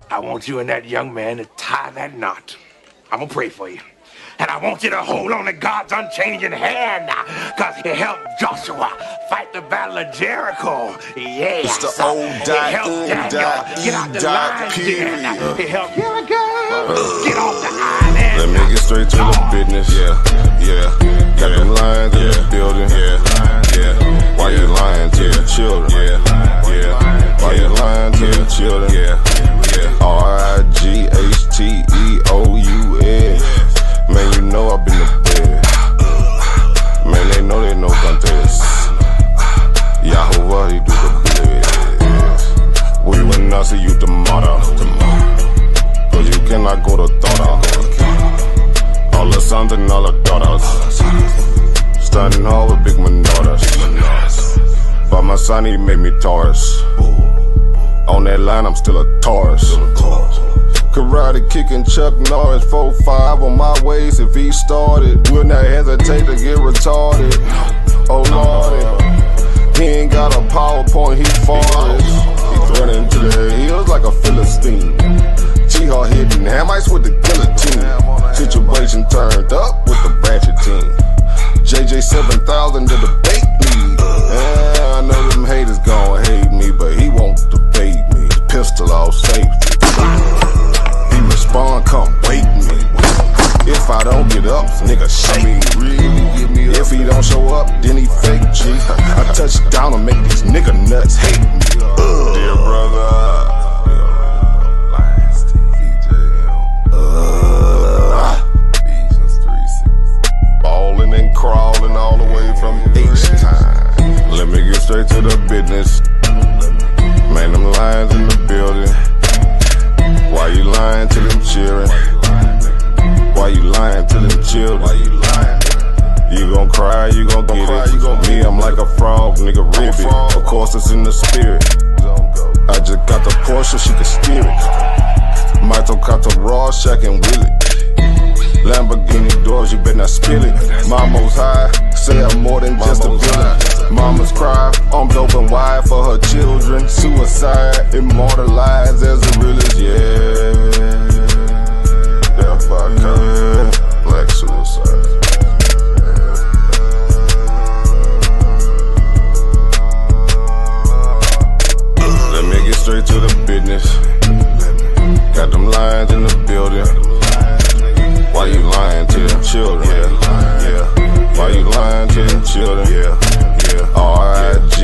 I want you and that young man to tie that knot. I'm gonna pray for you. And I want you to hold on to God's unchanging hand, because he helped Joshua fight the battle of Jericho. Yes. It's the O dot helped N Daniel dot get E out the dot lion's period. den. He helped Gilligan get off the island. Let me get straight to the business. Got them lions in the building. Why you lying to the children? Why you lying to the children? RIGHTEOUS. Man, you know I've been to bed. Man, they know they no contest. Yahuwah, he do the best. We will not see you tomorrow. Cause you cannot go to Thora. All the sons and all the daughters standing hard with big manotas. But my son, he made me Taurus. On that line, I'm still a Taurus. Karate kicking Chuck Norris, 4-5 on my waist. If he started, would not hesitate to get retarded. Oh lordy, he ain't got a PowerPoint, he farted. He running to the hills like a Philistine. G-Hawk hitting Hamites with the guillotine. Situation turned up with the ratchet team. JJ 7000 to the debate league. I know them haters gon' hate me, but he won't debate me. Pistol off safety. He respond, come wake me. If I don't get up, nigga shake me. If he don't show up, then he fake G. I touch down and make these nigga nuts hate me. Dear brother. Ballin' and crawling all the way from H-Time. Let me get straight to the business. Man, them lions in the building. Why you lying to them children? Why you lying to them children? You gon' cry, you gon' get it. Me, I'm like a frog, nigga, ribbit. Of course, it's in the spirit. I just got the Porsche, she can steer it. Mito got the raw, Shaq and Willie. Lamborghini doors, you better not spill it. Mama's high, say I'm more than just a villain. Mama's cry, arms open wide for her children. Suicide, immortalized as the realest, yeah. Death by cop, black suicide. Let me get straight to the business. Got them lions in the building. Why you lying to them children? Why you lying to them children? RIGHTEOUS.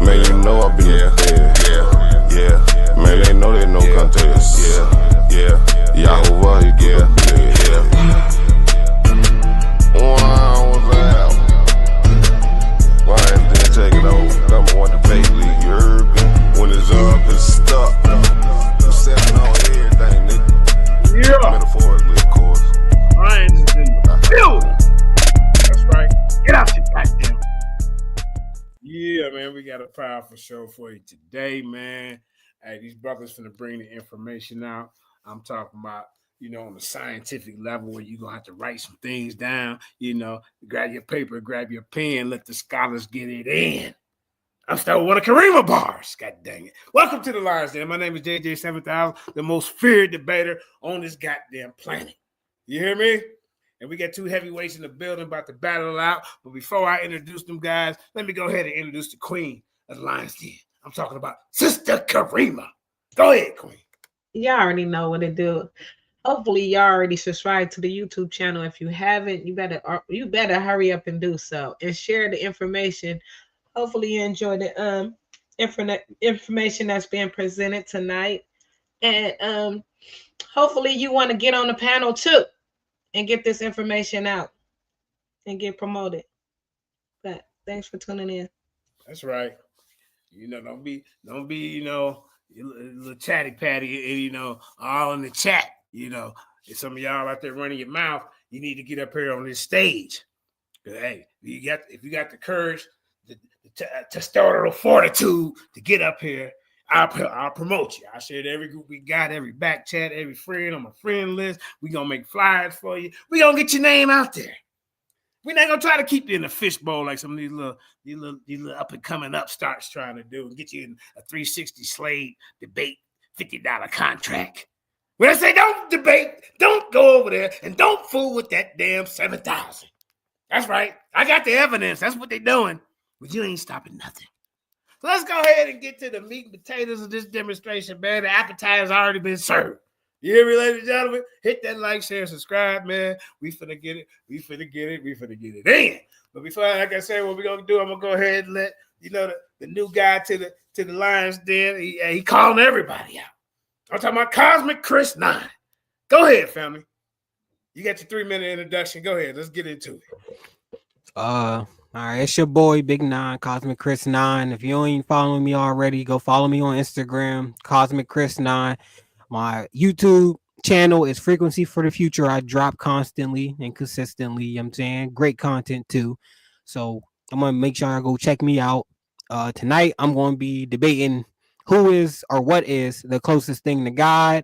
Man, you know I've been there. Man, they know they no contest. Yahuwah, he do the best. Wow, what's that? Why didn't take it over? Number one debate league, you heard me? When it's up, it's stuck. I'm stepping on everything, nigga. Yeah. Metaphorically, of course. Lions is in the building. That's right. Get out your goddamn. Yeah, man, we got a powerful show for you today, man. Hey, these brothers finna bring the information out. I'm talking about, on the scientific level where you're gonna have to write some things down, grab your paper, grab your pen, let the scholars get it in. I'm starting with one of Karima bars. God dang it. Welcome to the Lions Den. My name is JJ 7000, the most feared debater on this goddamn planet. You hear me? And we got two heavyweights in the building about to battle out. But before I introduce them guys, let me go ahead and introduce the queen of the Lions Den. I'm talking about Sister Karima. Go ahead, queen. Y'all already know what to do. Hopefully, y'all already subscribed to the YouTube channel. If you haven't, you better hurry up and do so and share the information. Hopefully, you enjoy the information that's being presented tonight, and hopefully, you want to get on the panel too and get this information out and get promoted. But thanks for tuning in. That's right. Don't be, little chatty patty, all in the chat. If some of y'all out there running your mouth, you need to get up here on this stage. Hey, if you got the courage, to start a little fortitude to get up here, I'll promote you. I'll share every group we got, every back chat, every friend on my friend list. We're going to make flyers for you. We're going to get your name out there. We're not gonna try to keep you in a fishbowl like some of these little up and coming upstarts trying to do and get you in a 360 Slade debate $50 contract. When I say don't debate, don't go over there and don't fool with that damn 7,000. That's right. I got the evidence. That's what they're doing. But you ain't stopping nothing. So let's go ahead and get to the meat and potatoes of this demonstration, man. The appetizer's already been served. You hear me, ladies and gentlemen? Hit that like, share, subscribe, man. We finna get it. We finna get it in. But before, like I said, what we're gonna do, I'm gonna go ahead and let the new guy to the Lions Den. He calling everybody out. I'm talking about Cosmic Chris 9. Go ahead, family. You got your 3-minute introduction. Go ahead. Let's get into it. All right, it's your boy Big 9, Cosmic Chris 9. If you ain't following me already, go follow me on Instagram, Cosmic Chris 9. My YouTube channel is Frequency for the Future. I drop constantly and consistently. You know what I'm saying? Great content too. So I'm gonna make sure I go check me out. Tonight I'm gonna be debating who is or what is the closest thing to God.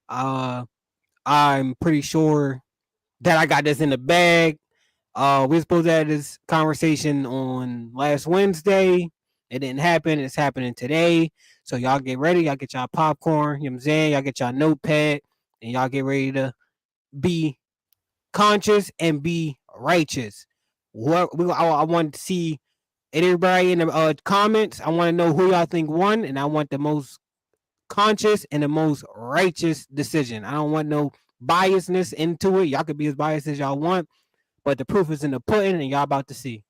I'm pretty sure that I got this in the bag. We're supposed to have this conversation on last Wednesday. It didn't happen. It's happening today. So y'all get ready. Y'all get y'all popcorn. You know what I'm saying? Y'all get y'all notepad and y'all get ready to be conscious and be righteous. I want to see everybody in the comments. I want to know who y'all think won, and I want the most conscious and the most righteous decision. I don't want no biasness into it. Y'all could be as biased as y'all want, but the proof is in the pudding, and y'all about to see.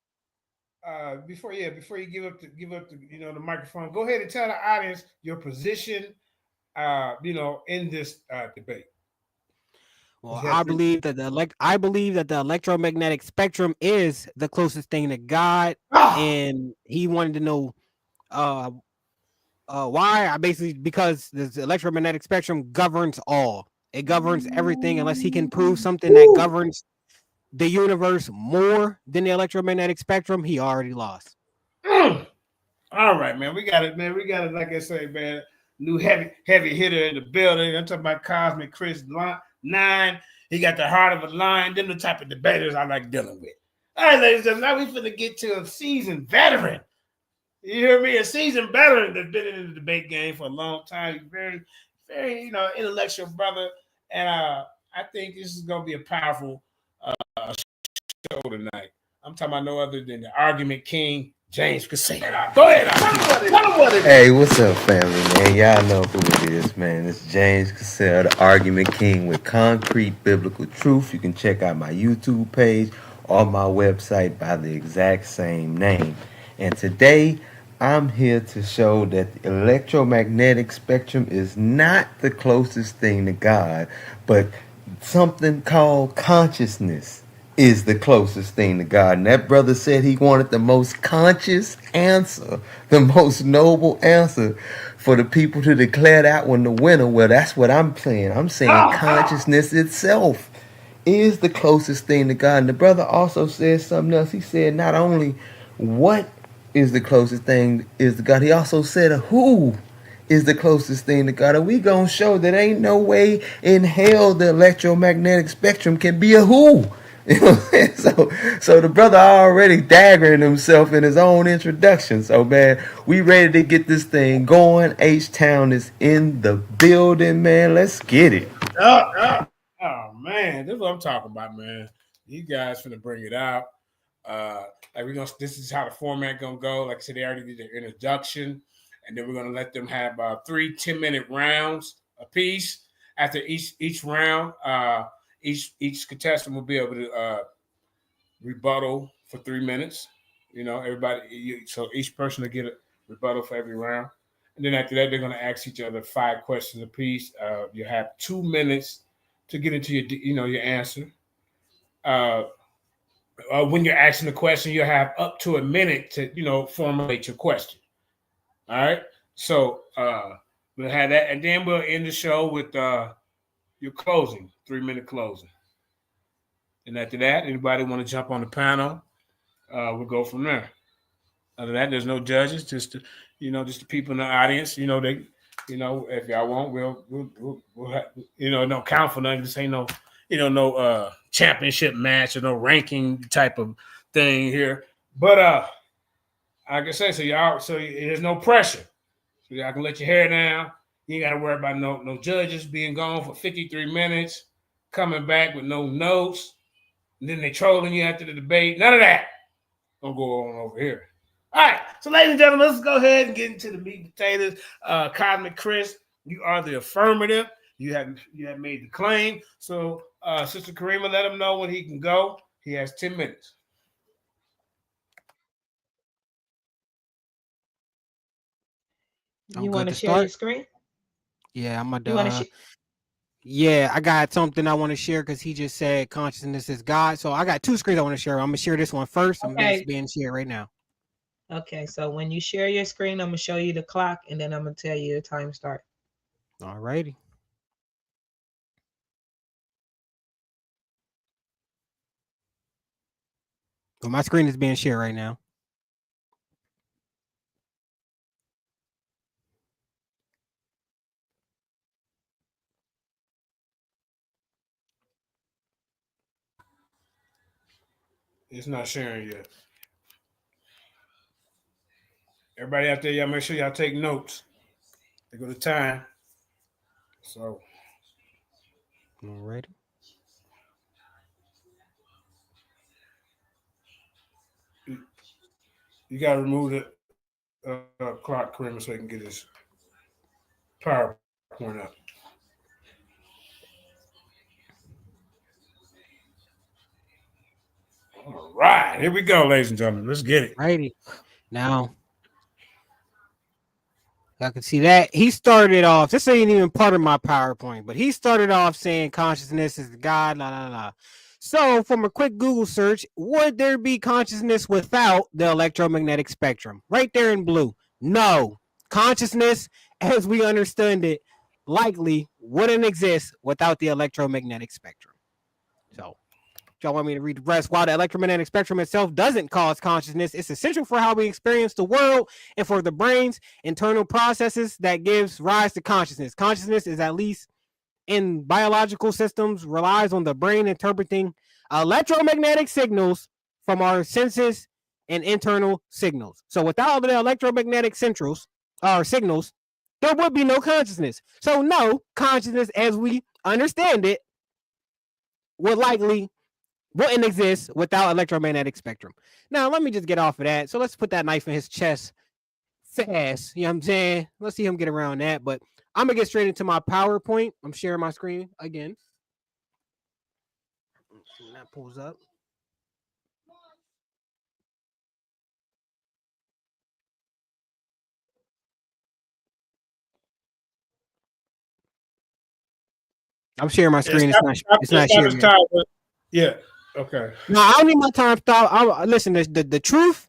Before you give up the microphone, go ahead and tell the audience your position, in this debate. Well, I believe that the electromagnetic spectrum is the closest thing to God, and he wanted to know why. Because the electromagnetic spectrum governs all. It governs everything, unless he can prove something that governs the universe more than the electromagnetic spectrum. He already lost. All right, man. We got it, man. We got it. Like I say, man. New heavy hitter in the building. I'm talking about Cosmic Chris 9. He got the heart of a lion. Them the type of debaters I like dealing with. All right, ladies and gentlemen. Now we finna get to a seasoned veteran. You hear me? A seasoned veteran that's been in the debate game for a long time. He's very, very, intellectual brother. And I think this is gonna be a powerful show tonight. I'm talking about no other than the argument king, James Cassel. Go ahead. Tell him what it is. Hey, what's up, family, man? Y'all know who it is, man. It's James Cassel, the argument king with concrete biblical truth. You can check out my YouTube page or my website by the exact same name. And today, I'm here to show that the electromagnetic spectrum is not the closest thing to God, but something called consciousness is the closest thing to God. And that brother said he wanted the most conscious answer, the most noble answer for the people to declare that one the winner. Well, that's what I'm saying. I'm saying consciousness itself is the closest thing to God. And the brother also said something else. He said not only what is the closest thing is to God, he also said who is the closest thing to God. And we gonna show that ain't no way in hell the electromagnetic spectrum can be a who. You know what I'm saying? So the brother already daggering himself in his own introduction. So, man, we ready to get this thing going. H-Town is in the building, man. Let's get it. Oh, man. This is what I'm talking about, man. You guys finna bring it out. This is how the format gonna go. Like I said, they already did their introduction. And then we're gonna let them have 3 10-minute rounds apiece. After each round, each contestant will be able to rebuttal for 3 minutes. So each person will get a rebuttal for every round. And then after that, they're going to ask each other 5 questions apiece. You have 2 minutes to get into your answer. When you're asking the question, you have up to a minute to formulate your question. All right. So we'll have that, and then we'll end the show with your closing, 3-minute closing. And after that, anybody want to jump on the panel, we'll go from there. Other than that, there's no judges, just the people in the audience. If y'all want, we'll have, no count for nothing. This ain't no, no championship match or no ranking type of thing here. But like I say, so there's no pressure. So y'all can let your hair down. You ain't got to worry about no judges being gone for 53 minutes, coming back with no notes, and then they trolling you after the debate. None of that. Don't go on over here. All right, so ladies and gentlemen, let's go ahead and get into the meat and potatoes. Cosmic Chris, you are the affirmative. You have made the claim. So, Sister Karima, let him know when he can go. He has 10 minutes. You want to share your screen? Yeah, I'm gonna. Yeah, I got something I want to share because he just said consciousness is God. So I got two screens I want to share. I'm gonna share this one first. Okay. I'm being shared right now. Okay, so when you share your screen, I'm gonna show you the clock, and then I'm gonna tell you the time start. All righty. Well, my screen is being shared right now. It's not sharing yet. Everybody out there, y'all make sure y'all take notes. They go to time. So. All righty. You got to remove the clock, Kramer, so he can get his PowerPoint up. All right, here we go, ladies and gentlemen. Let's get it. Righty. Now, I can see that he started off. This ain't even part of my PowerPoint, but he started off saying consciousness is God. La la la. So, from a quick Google search, would there be consciousness without the electromagnetic spectrum? Right there in blue. No. Consciousness, as we understand it, likely wouldn't exist without the electromagnetic spectrum. So, y'all want me to read the rest? While the electromagnetic spectrum itself doesn't cause consciousness, it's essential for how we experience the world and for the brain's internal processes that gives rise to consciousness. Consciousness is, at least in biological systems, relies on the brain interpreting electromagnetic signals from our senses and internal signals. So without the electromagnetic signals, there would be no consciousness. So no, consciousness as we understand it wouldn't exist without electromagnetic spectrum. Now, let me just get off of that. So let's put that knife in his chest fast. You know what I'm saying? Let's see him get around that. But I'm going to get straight into my PowerPoint. I'm sharing my screen again. When that pulls up. I'm sharing my screen. It's not sharing. Yeah. Okay. No, I don't need my time stop. Listen, the truth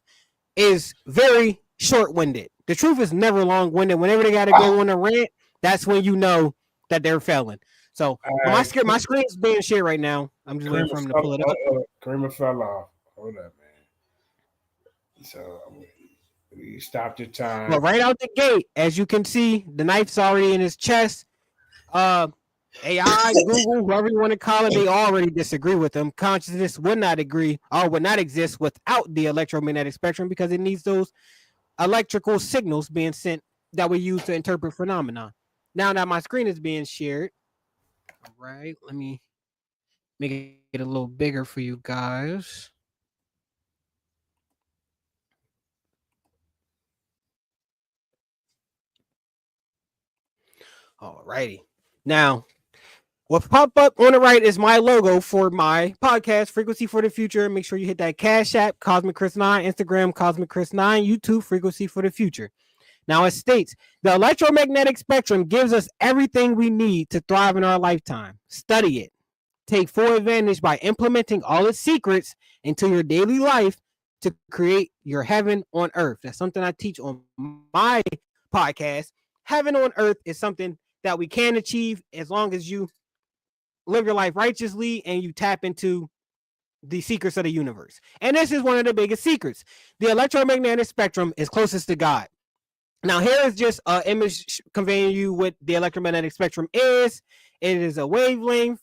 is very short-winded. The truth is never long-winded. Whenever they got to go on a rant, that's when you know that they're failing. So my screen is being shared right now. I'm just waiting for him to pull it up. Kramer fell off. Hold up, man. So you stopped your time. But right out the gate, as you can see, the knife's already in his chest. AI, Google, whoever you want to call it, they already disagree with him. Consciousness would not exist without the electromagnetic spectrum because it needs those electrical signals being sent that we use to interpret phenomena. Now that my screen is being shared, all right, let me make it a little bigger for you guys. All righty. Now, what pop up on the right is my logo for my podcast, Frequency for the Future. Make sure you hit that Cash App, Cosmic Chris 9, Instagram, Cosmic Chris 9, YouTube, Frequency for the Future. Now, it states, the electromagnetic spectrum gives us everything we need to thrive in our lifetime. Study it. Take full advantage by implementing all its secrets into your daily life to create your heaven on earth. That's something I teach on my podcast. Heaven on earth is something that we can achieve as long as you live your life righteously and you tap into the secrets of the universe. And this is one of the biggest secrets. The electromagnetic spectrum is closest to God. Now, here is just an image conveying you what the electromagnetic spectrum is. It is a wavelength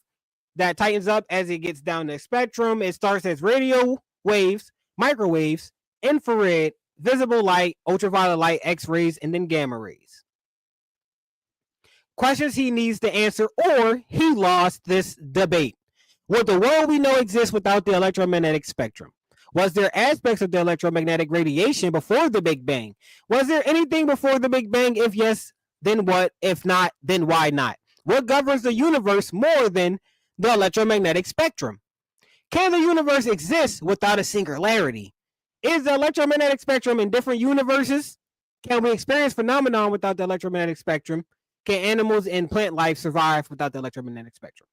that tightens up as it gets down the spectrum. It starts as radio waves, microwaves, infrared, visible light, ultraviolet light, X-rays, and then gamma rays. Questions he needs to answer, or he lost this debate. Would the world we know exist without the electromagnetic spectrum? Was there aspects of the electromagnetic radiation before the Big Bang? Was there anything before the Big Bang? If yes, then what? If not, then why not? What governs the universe more than the electromagnetic spectrum? Can the universe exist without a singularity? Is the electromagnetic spectrum in different universes? Can we experience phenomenon without the electromagnetic spectrum? Can animals and plant life survive without the electromagnetic spectrum?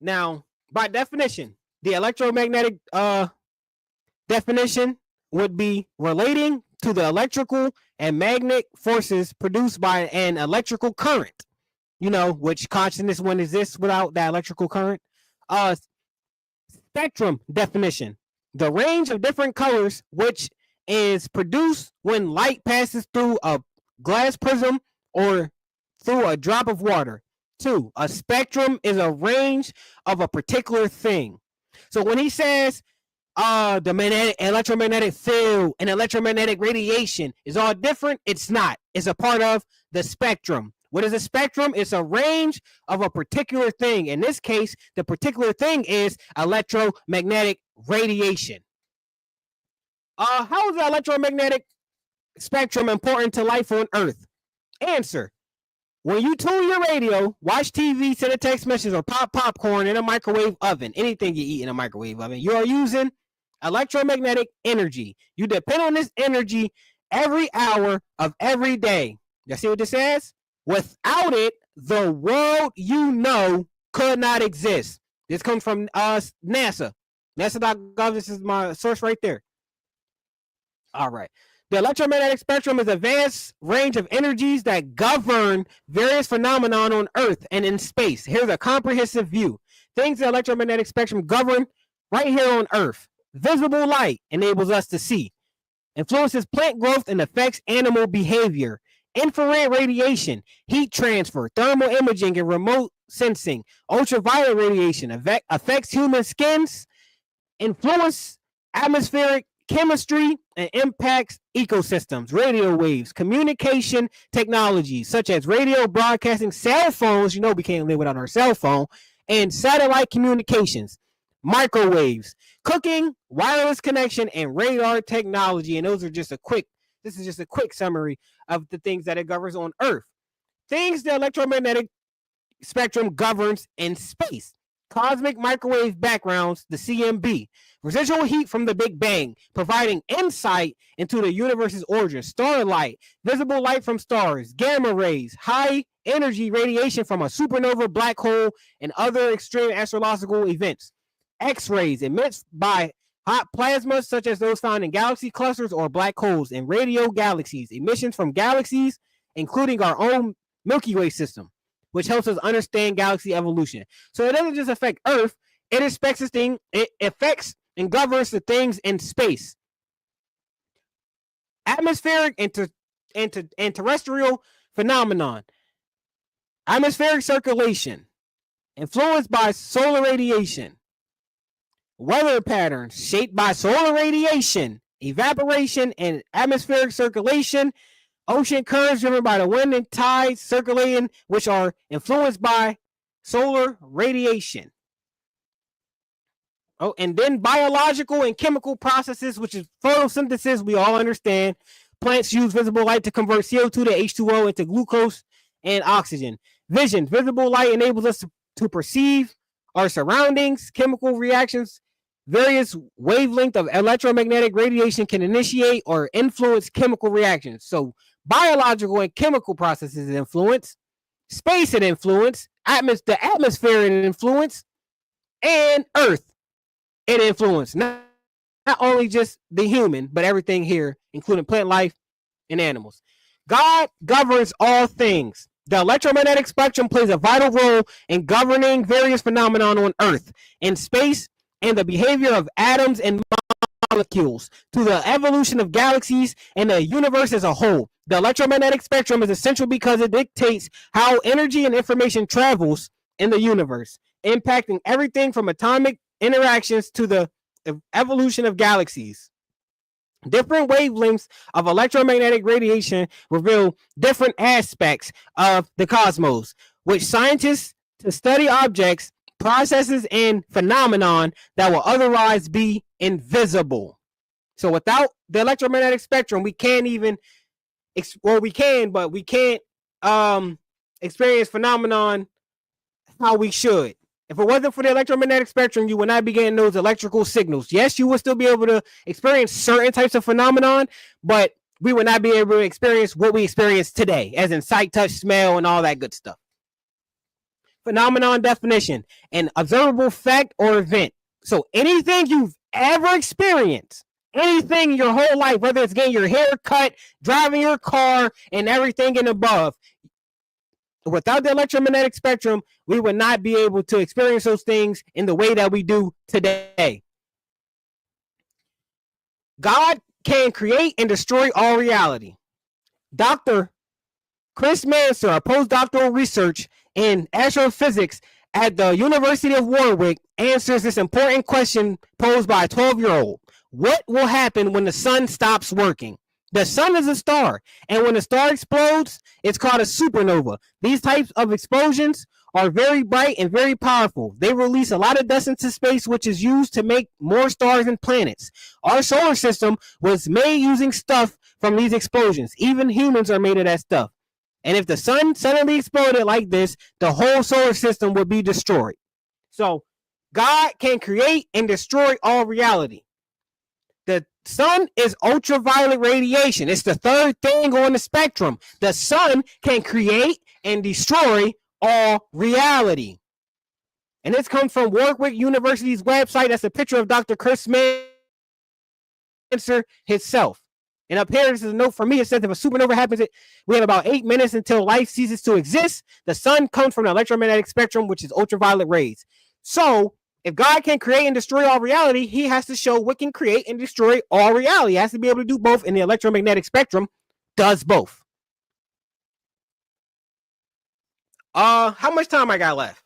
Now, by definition, the electromagnetic definition would be relating to the electrical and magnetic forces produced by an electrical current, which consciousness wouldn't exist without that electrical current. Spectrum definition, the range of different colors which is produced when light passes through a glass prism or through a drop of water. 2, a spectrum is a range of a particular thing. So when he says the electromagnetic field and electromagnetic radiation is all different, it's not. It's a part of the spectrum. What is a spectrum? It's a range of a particular thing. In this case, the particular thing is electromagnetic radiation. How is the electromagnetic spectrum important to life on Earth? Answer. When you tune your radio, watch TV, send a text message, or pop popcorn in a microwave oven, anything you eat in a microwave oven, you are using electromagnetic energy. You depend on this energy every hour of every day. You see what this says? Without it, the world you know could not exist. This comes from NASA. NASA.gov. This is my source right there. All right. The electromagnetic spectrum is a vast range of energies that govern various phenomena on Earth and in space. Here's a comprehensive view. Things the electromagnetic spectrum govern right here on Earth. Visible light enables us to see. Influences plant growth and affects animal behavior. Infrared radiation, heat transfer, thermal imaging, and remote sensing. Ultraviolet radiation affects human skins. Influence atmospheric chemistry and impacts ecosystems. Radio waves, communication technologies such as radio broadcasting, cell phones, we can't live without our cell phone, and satellite communications. Microwaves, cooking, wireless connection, and radar technology. And this is just a quick summary of the things that it governs on Earth. Things the electromagnetic spectrum governs in space. Cosmic microwave backgrounds, the CMB. Residual heat from the Big Bang, providing insight into the universe's origin. Starlight, visible light from stars. Gamma rays, high energy radiation from a supernova, black hole, and other extreme astrological events. X-rays, emitted by hot plasmas such as those found in galaxy clusters or black holes, and radio galaxies. Emissions from galaxies, including our own Milky Way system, which helps us understand galaxy evolution. So it doesn't just affect Earth, it affects and governs the things in space. Atmospheric and terrestrial phenomenon. Atmospheric circulation, influenced by solar radiation. Weather patterns shaped by solar radiation, evaporation, and atmospheric circulation. Ocean currents driven by the wind and tides circulating, which are influenced by solar radiation. And then biological and chemical processes, which is photosynthesis, we all understand. Plants use visible light to convert CO2 to H2O into glucose and oxygen. Vision, visible light enables us to perceive our surroundings. Chemical reactions, various wavelengths of electromagnetic radiation can initiate or influence chemical reactions. So biological and chemical processes influence, space it influence, the atmosphere it influence, and Earth it influence. Not only just the human, but everything here, including plant life and animals. God governs all things. The electromagnetic spectrum plays a vital role in governing various phenomena on Earth, in space, and the behavior of atoms and molecules, to the evolution of galaxies and the universe as a whole. The electromagnetic spectrum is essential because it dictates how energy and information travels in the universe, impacting everything from atomic interactions to the evolution of galaxies. Different wavelengths of electromagnetic radiation reveal different aspects of the cosmos, which scientists to study objects, processes, and phenomenon that will otherwise be invisible. So without the electromagnetic spectrum, we can't even, we can, but we can't experience phenomenon how we should. If it wasn't for the electromagnetic spectrum, you would not be getting those electrical signals. Yes, you would still be able to experience certain types of phenomenon, but we would not be able to experience what we experience today, as in sight, touch, smell, and all that good stuff. Phenomenon definition: an observable fact or event. So anything you've ever experienced, anything in your whole life, whether it's getting your hair cut, driving your car, and everything and above, without the electromagnetic spectrum, we would not be able to experience those things in the way that we do today. God can create and destroy all reality. Dr. Chris Manser, a postdoctoral research in astrophysics at the University of Warwick, answers this important question posed by a 12-year-old. What will happen when the sun stops working? The sun is a star, and when a star explodes, it's called a supernova. These types of explosions are very bright and very powerful. They release a lot of dust into space, which is used to make more stars and planets. Our solar system was made using stuff from these explosions. Even humans are made of that stuff. And if the sun suddenly exploded like this, the whole solar system would be destroyed. So God can create and destroy all reality. The sun is ultraviolet radiation. It's the third thing on the spectrum. The sun can create and destroy all reality. And this comes from Warwick University's website. That's a picture of Dr. Chris Manser himself. And up here, this is a note for me. It says if a supernova happens, we have about 8 minutes until life ceases to exist. The sun comes from the electromagnetic spectrum, which is ultraviolet rays. So if God can create and destroy all reality, he has to show what can create and destroy all reality. He has to be able to do both, and the electromagnetic spectrum does both. How much time I got left?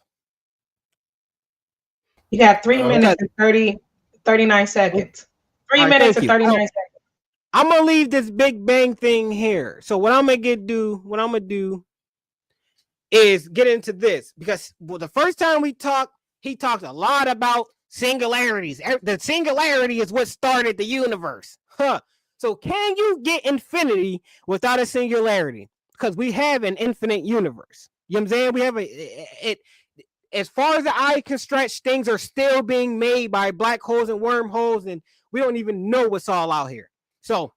You got 3 minutes and 39 seconds. 3 minutes and 39 seconds. I'm gonna leave this Big Bang thing here. So what I'm gonna do is get into this, because the first time we talked, he talked a lot about singularities. The singularity is what started the universe. So can you get infinity without a singularity? Because we have an infinite universe. You know what I'm saying? We have it. As far as the eye can stretch, things are still being made by black holes and wormholes, and we don't even know what's all out here. So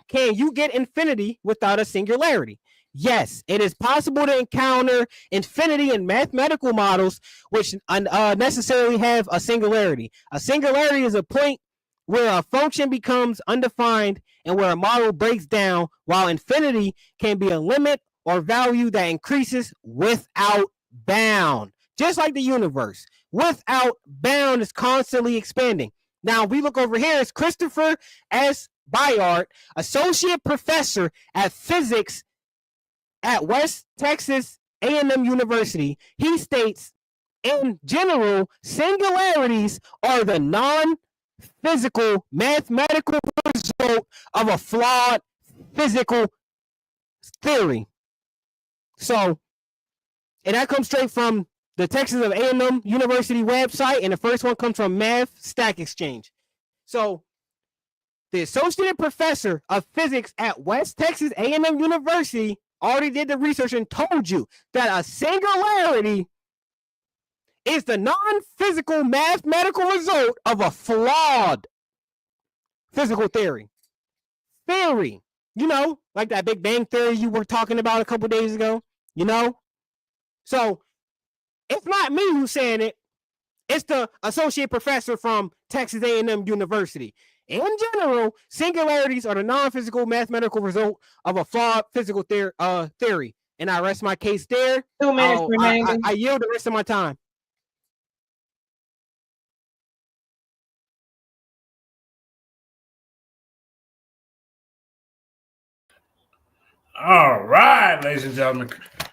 can you get infinity without a singularity? Yes, it is possible to encounter infinity in mathematical models which necessarily have a singularity. A singularity is a point where a function becomes undefined and where a model breaks down, while infinity can be a limit or value that increases without bound. Just like the universe, without bound is constantly expanding. Now, we look over here, it's Christopher S. Byard, associate professor at physics at West Texas A&M University. He states, in general, singularities are the non-physical mathematical result of a flawed physical theory. So, and that comes straight from the Texas A&M University website, and the first one comes from Math Stack Exchange. So, the associate professor of physics at West Texas A&M University already did the research and told you that a singularity is the non-physical mathematical result of a flawed physical theory. You know, like that Big Bang theory you were talking about a couple days ago, you know? So it's not me who's saying it. It's the associate professor from Texas A&M University. In general, singularities are the non-physical mathematical result of a flawed physical theory. And I rest my case there. 2 minutes remaining. I yield the rest of my time. All right, ladies and gentlemen,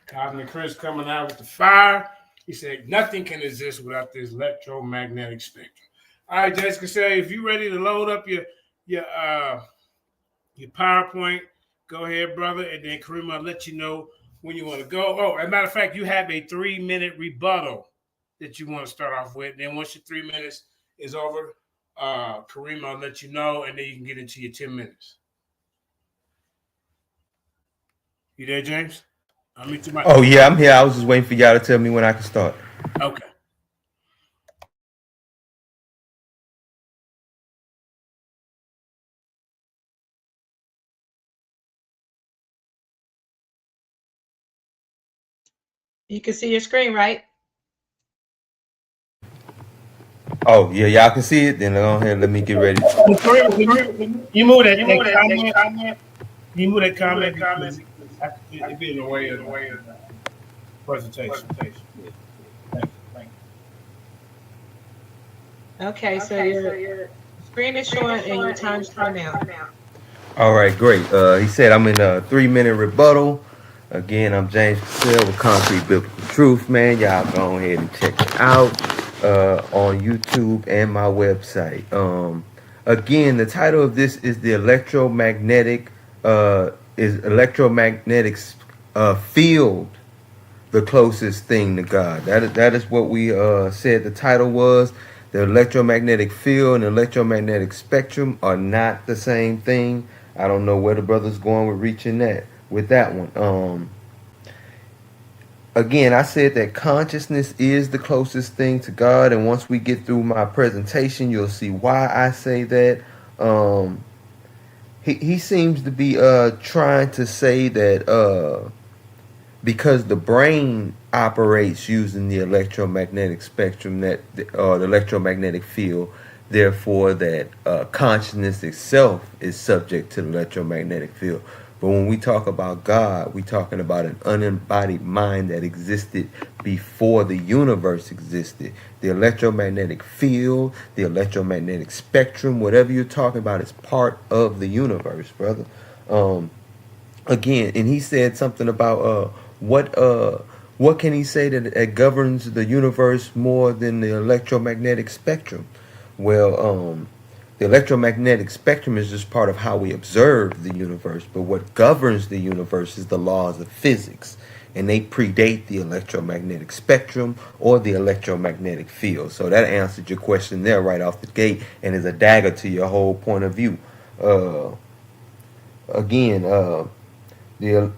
Cosmic Chris coming out with the fire. He said, nothing can exist without this electromagnetic spectrum. All right, Jessica, say if you're ready to load up your PowerPoint, go ahead, brother, and then Kareem, I'll let you know when you want to go. Oh, as a matter of fact, you have a 3-minute rebuttal that you want to start off with. Then once your 3 minutes is over, Kareem, I'll let you know, and then you can get into your 10 minutes. You there, James? Oh, yeah, I'm here. I was just waiting for y'all to tell me when I can start. Okay. You can see your screen, right? Oh, yeah, y'all can see it. Then go ahead, let me get ready. You move that comment. You move that comment because it'd be in the way of the presentation. Okay, so your screen is showing and your time start now. All right, great. He said I'm in a 3-minute rebuttal. Again, I'm James Cassel with Concrete Biblical Truth, man. Y'all go ahead and check it out on YouTube and my website. Again, the title of this is the electromagnetic field, the closest thing to God. That is what we said the title was. The electromagnetic field and electromagnetic spectrum are not the same thing. I don't know where the brother's going with reaching that with that one. Again, I said that consciousness is the closest thing to God, and once we get through my presentation, you'll see why I say that. He seems to be trying to say that because the brain operates using the electromagnetic spectrum, that the electromagnetic field, therefore that consciousness itself is subject to the electromagnetic field. But when we talk about God, we're talking about an unembodied mind that existed before the universe existed. The electromagnetic field, the electromagnetic spectrum, whatever you're talking about is part of the universe, brother. Again, and he said something about what can he say that governs the universe more than the electromagnetic spectrum? Well, the electromagnetic spectrum is just part of how we observe the universe, but what governs the universe is the laws of physics, and they predate the electromagnetic spectrum or the electromagnetic field. So that answered your question there right off the gate and is a dagger to your whole point of view. Again, the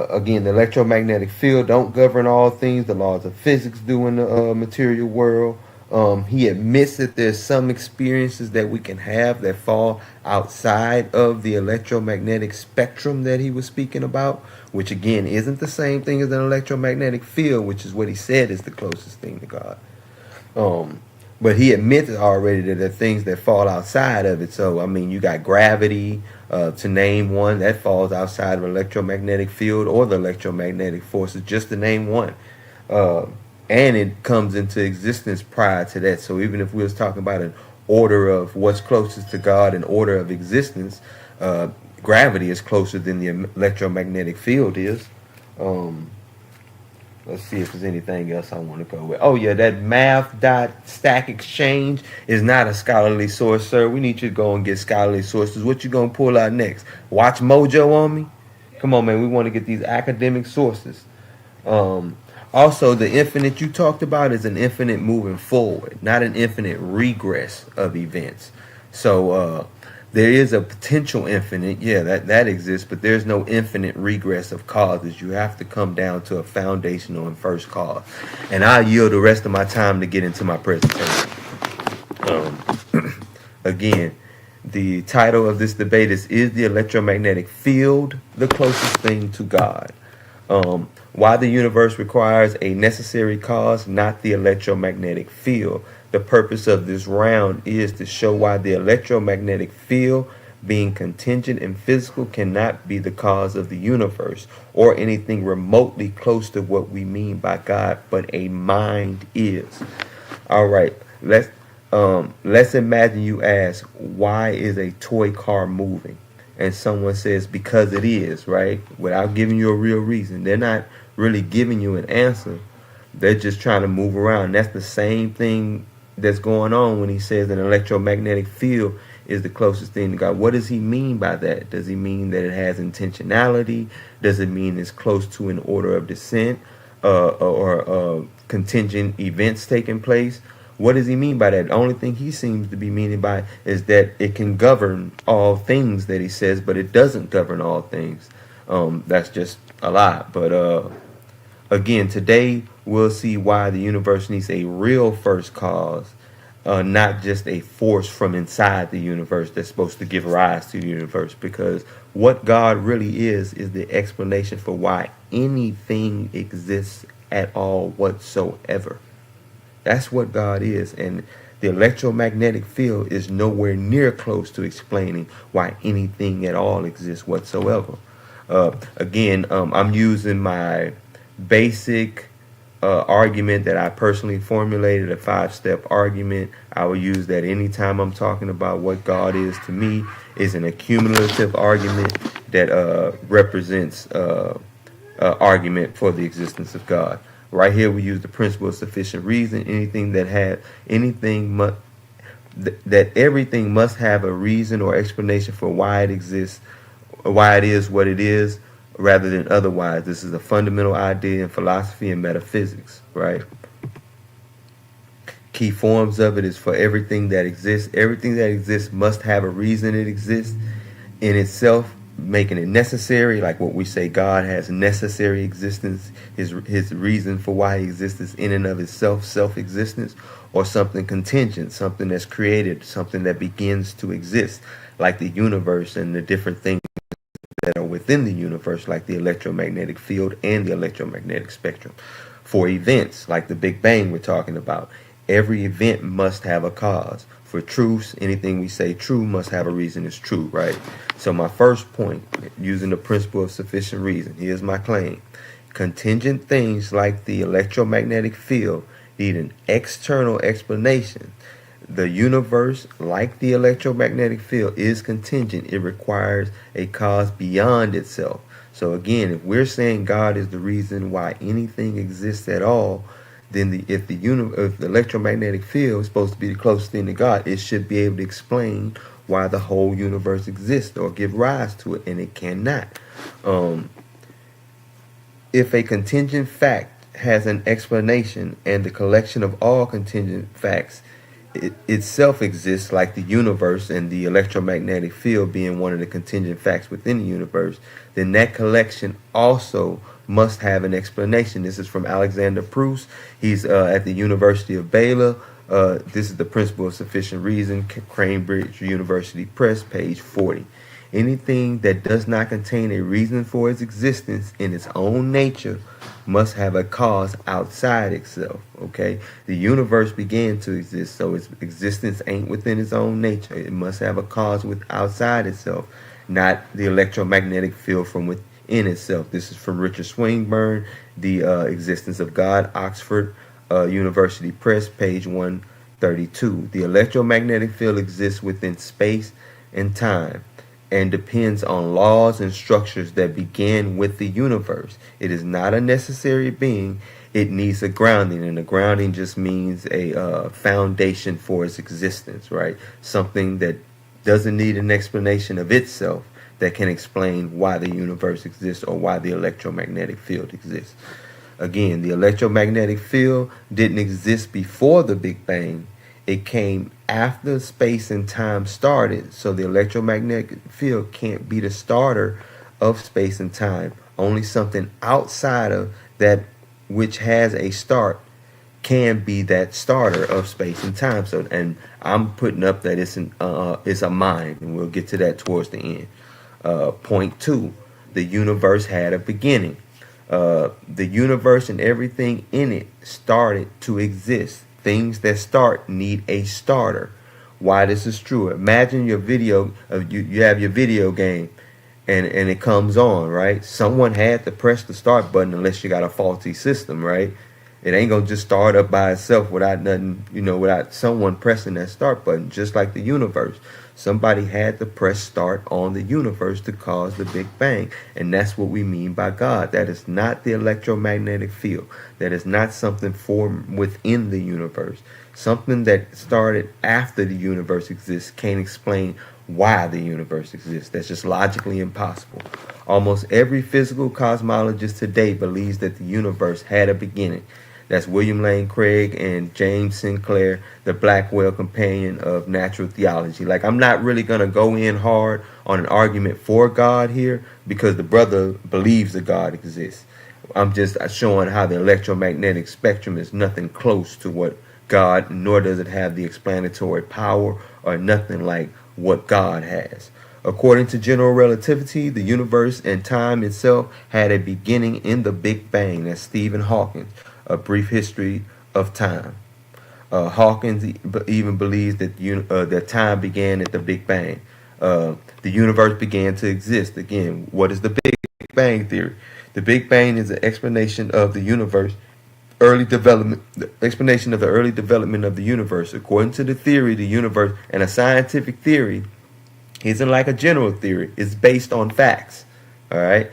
electromagnetic field don't govern all things. The laws of physics do in the material world. He admits that there's some experiences that we can have that fall outside of the electromagnetic spectrum that he was speaking about, which again isn't the same thing as an electromagnetic field, which is what he said is the closest thing to God. But he admits already that there are things that fall outside of it. So, I mean, you got gravity, to name one, that falls outside of electromagnetic field or the electromagnetic forces, just to name one. And it comes into existence prior to that. So even if we was talking about an order of what's closest to God, an order of existence, gravity is closer than the electromagnetic field is. Let's see if there's anything else I want to go with. Oh, yeah, that math.stack exchange is not a scholarly source, sir. We need you to go and get scholarly sources. What you going to pull out next? Watch Mojo on me? Come on, man. We want to get these academic sources. Also, the infinite you talked about is an infinite moving forward, not an infinite regress of events. So there is a potential infinite, yeah, that exists, but there's no infinite regress of causes. You have to come down to a foundational and first cause. And I'll yield the rest of my time to get into my presentation. Again, the title of this debate is the electromagnetic field the closest thing to God? Why the universe requires a necessary cause, not the electromagnetic field. The purpose of this round is to show why the electromagnetic field, being contingent and physical, cannot be the cause of the universe or anything remotely close to what we mean by God, but a mind is. All right, let's imagine you ask, why is a toy car moving? And someone says, because it is, right? Without giving you a real reason. They're not really giving you an answer. They're just trying to move around. That's the same thing that's going on when he says an electromagnetic field is the closest thing to God. What does he mean by that? Does he mean that it has intentionality? Does it mean it's close to an order of descent or contingent events taking place? What does he mean by that? The only thing he seems to be meaning by it is that it can govern all things that he says, but it doesn't govern all things. That's just a lie. But again, today we'll see why the universe needs a real first cause, not just a force from inside the universe that's supposed to give rise to the universe. Because what God really is the explanation for why anything exists at all whatsoever. That's what God is. And the electromagnetic field is nowhere near close to explaining why anything at all exists whatsoever. Again, I'm using my basic argument that I personally formulated, a 5-step argument. I will use that anytime I'm talking about what God is to me. Is an accumulative argument that represents argument for the existence of God. Right here, we use the principle of sufficient reason. That everything must have a reason or explanation for why it exists, why it is what it is, rather than otherwise. This is a fundamental idea in philosophy and metaphysics, right? Key forms of it is for everything that exists. Everything that exists must have a reason it exists in itself, making it necessary. Like what we say, God has necessary existence. His reason for why he exists is in and of itself, self-existence, or something contingent, something that's created, something that begins to exist, like the universe and the different things that are within the universe, like the electromagnetic field and the electromagnetic spectrum. For events like the Big Bang we're talking about, every event must have a cause. For truths, anything we say true must have a reason it's true, right? So my first point, using the principle of sufficient reason, here's my claim. Contingent things like the electromagnetic field need an external explanation. The universe, like the electromagnetic field, is contingent. It requires a cause beyond itself. So again, if we're saying God is the reason why anything exists at all, then if the electromagnetic field is supposed to be the closest thing to God, it should be able to explain why the whole universe exists or give rise to it, and it cannot. If a contingent fact has an explanation and the collection of all contingent facts itself exists, like the universe and the electromagnetic field being one of the contingent facts within the universe, then that collection also must have an explanation. This is from Alexander Proust. He's at the University of Baylor. This is the principle of sufficient reason, Cambridge University Press, page 40. Anything that does not contain a reason for its existence in its own nature must have a cause outside itself, okay? The universe began to exist, so its existence ain't within its own nature. It must have a cause outside itself, not the electromagnetic field from within itself. This is from Richard Swinburne, The Existence of God, Oxford University Press, page 132. The electromagnetic field exists within space and time and depends on laws and structures that began with the universe. It is not a necessary being. It needs a grounding, and a grounding just means a foundation for its existence, right? Something that doesn't need an explanation of itself, that can explain why the universe exists or why the electromagnetic field exists. Again, the electromagnetic field didn't exist before the Big Bang. It came after space and time started. So the electromagnetic field can't be the starter of space and time. Only something outside of that which has a start can be that starter of space and time. So, and I'm putting up that it's a mind, and we'll get to that towards the end. Point 2, the universe had a beginning. The universe and everything in it started to exist. Things that start need a starter. Why this is true? Imagine your video of you have your video game and it comes on, right? Someone had to press the start button unless you got a faulty system, right? It ain't gonna just start up by itself without nothing, without someone pressing that start button, just like the universe. Somebody had to press start on the universe to cause the Big Bang. And that's what we mean by God. That is not the electromagnetic field. That is not something formed within the universe. Something that started after the universe exists can't explain why the universe exists. That's just logically impossible. Almost every physical cosmologist today believes that the universe had a beginning. That's William Lane Craig and James Sinclair, the Blackwell companion of natural theology. Like, I'm not really going to go in hard on an argument for God here because the brother believes that God exists. I'm just showing how the electromagnetic spectrum is nothing close to what God, nor does it have the explanatory power or nothing like what God has. According to general relativity, the universe and time itself had a beginning in the Big Bang. That's Stephen Hawking, A Brief History of Time. Hawkins even believes that that time began at the Big Bang. The universe began to exist. Again, what is the Big Bang theory? The Big Bang is an explanation of the universe, the explanation of the early development of the universe. According to the theory, the universe, and a scientific theory isn't like a general theory. It's based on facts. All right.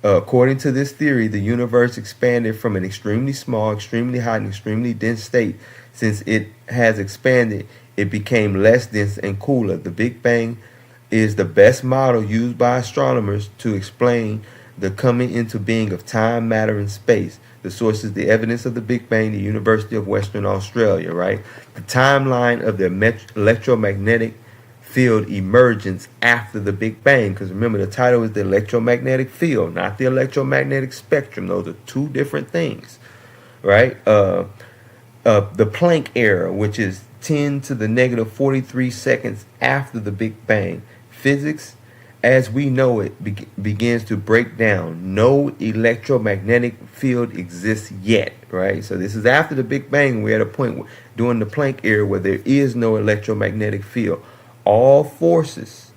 According to this theory, the universe expanded from an extremely small, extremely hot, and extremely dense state. Since it has expanded, it became less dense and cooler. The Big Bang is the best model used by astronomers to explain the coming into being of time, matter, and space. The source is the evidence of the Big Bang, the University of Western Australia, right? The timeline of the electromagnetic field emergence after the Big Bang, because remember, the title is the electromagnetic field, not the electromagnetic spectrum. Those are two different things, right? The Planck era, which is 10 to the negative 43 seconds after the Big Bang. Physics, as we know it, begins to break down. No electromagnetic field exists yet, right? So this is after the Big Bang. We're at a point during the Planck era where there is no electromagnetic field. All forces,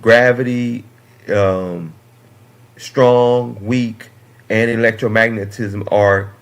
gravity, strong, weak, and electromagnetism are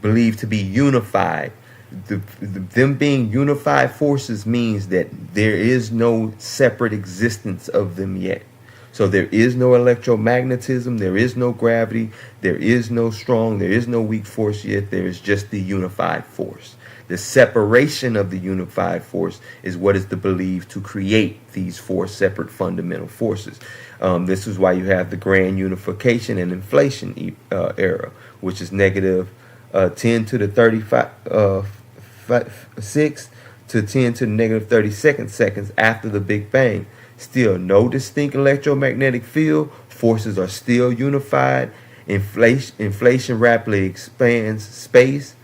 believed to be unified. Them being unified forces means that there is no separate existence of them yet. So there is no electromagnetism, there is no gravity, there is no strong, there is no weak force yet. There is just the unified force. The separation of the unified force is what is believed to create these four separate fundamental forces. This is why you have the grand unification and inflation era, which is negative 10 to the 6 to 10 to the negative 32nd seconds after the Big Bang. Still no distinct electromagnetic field. Forces are still unified. Inflation rapidly expands space,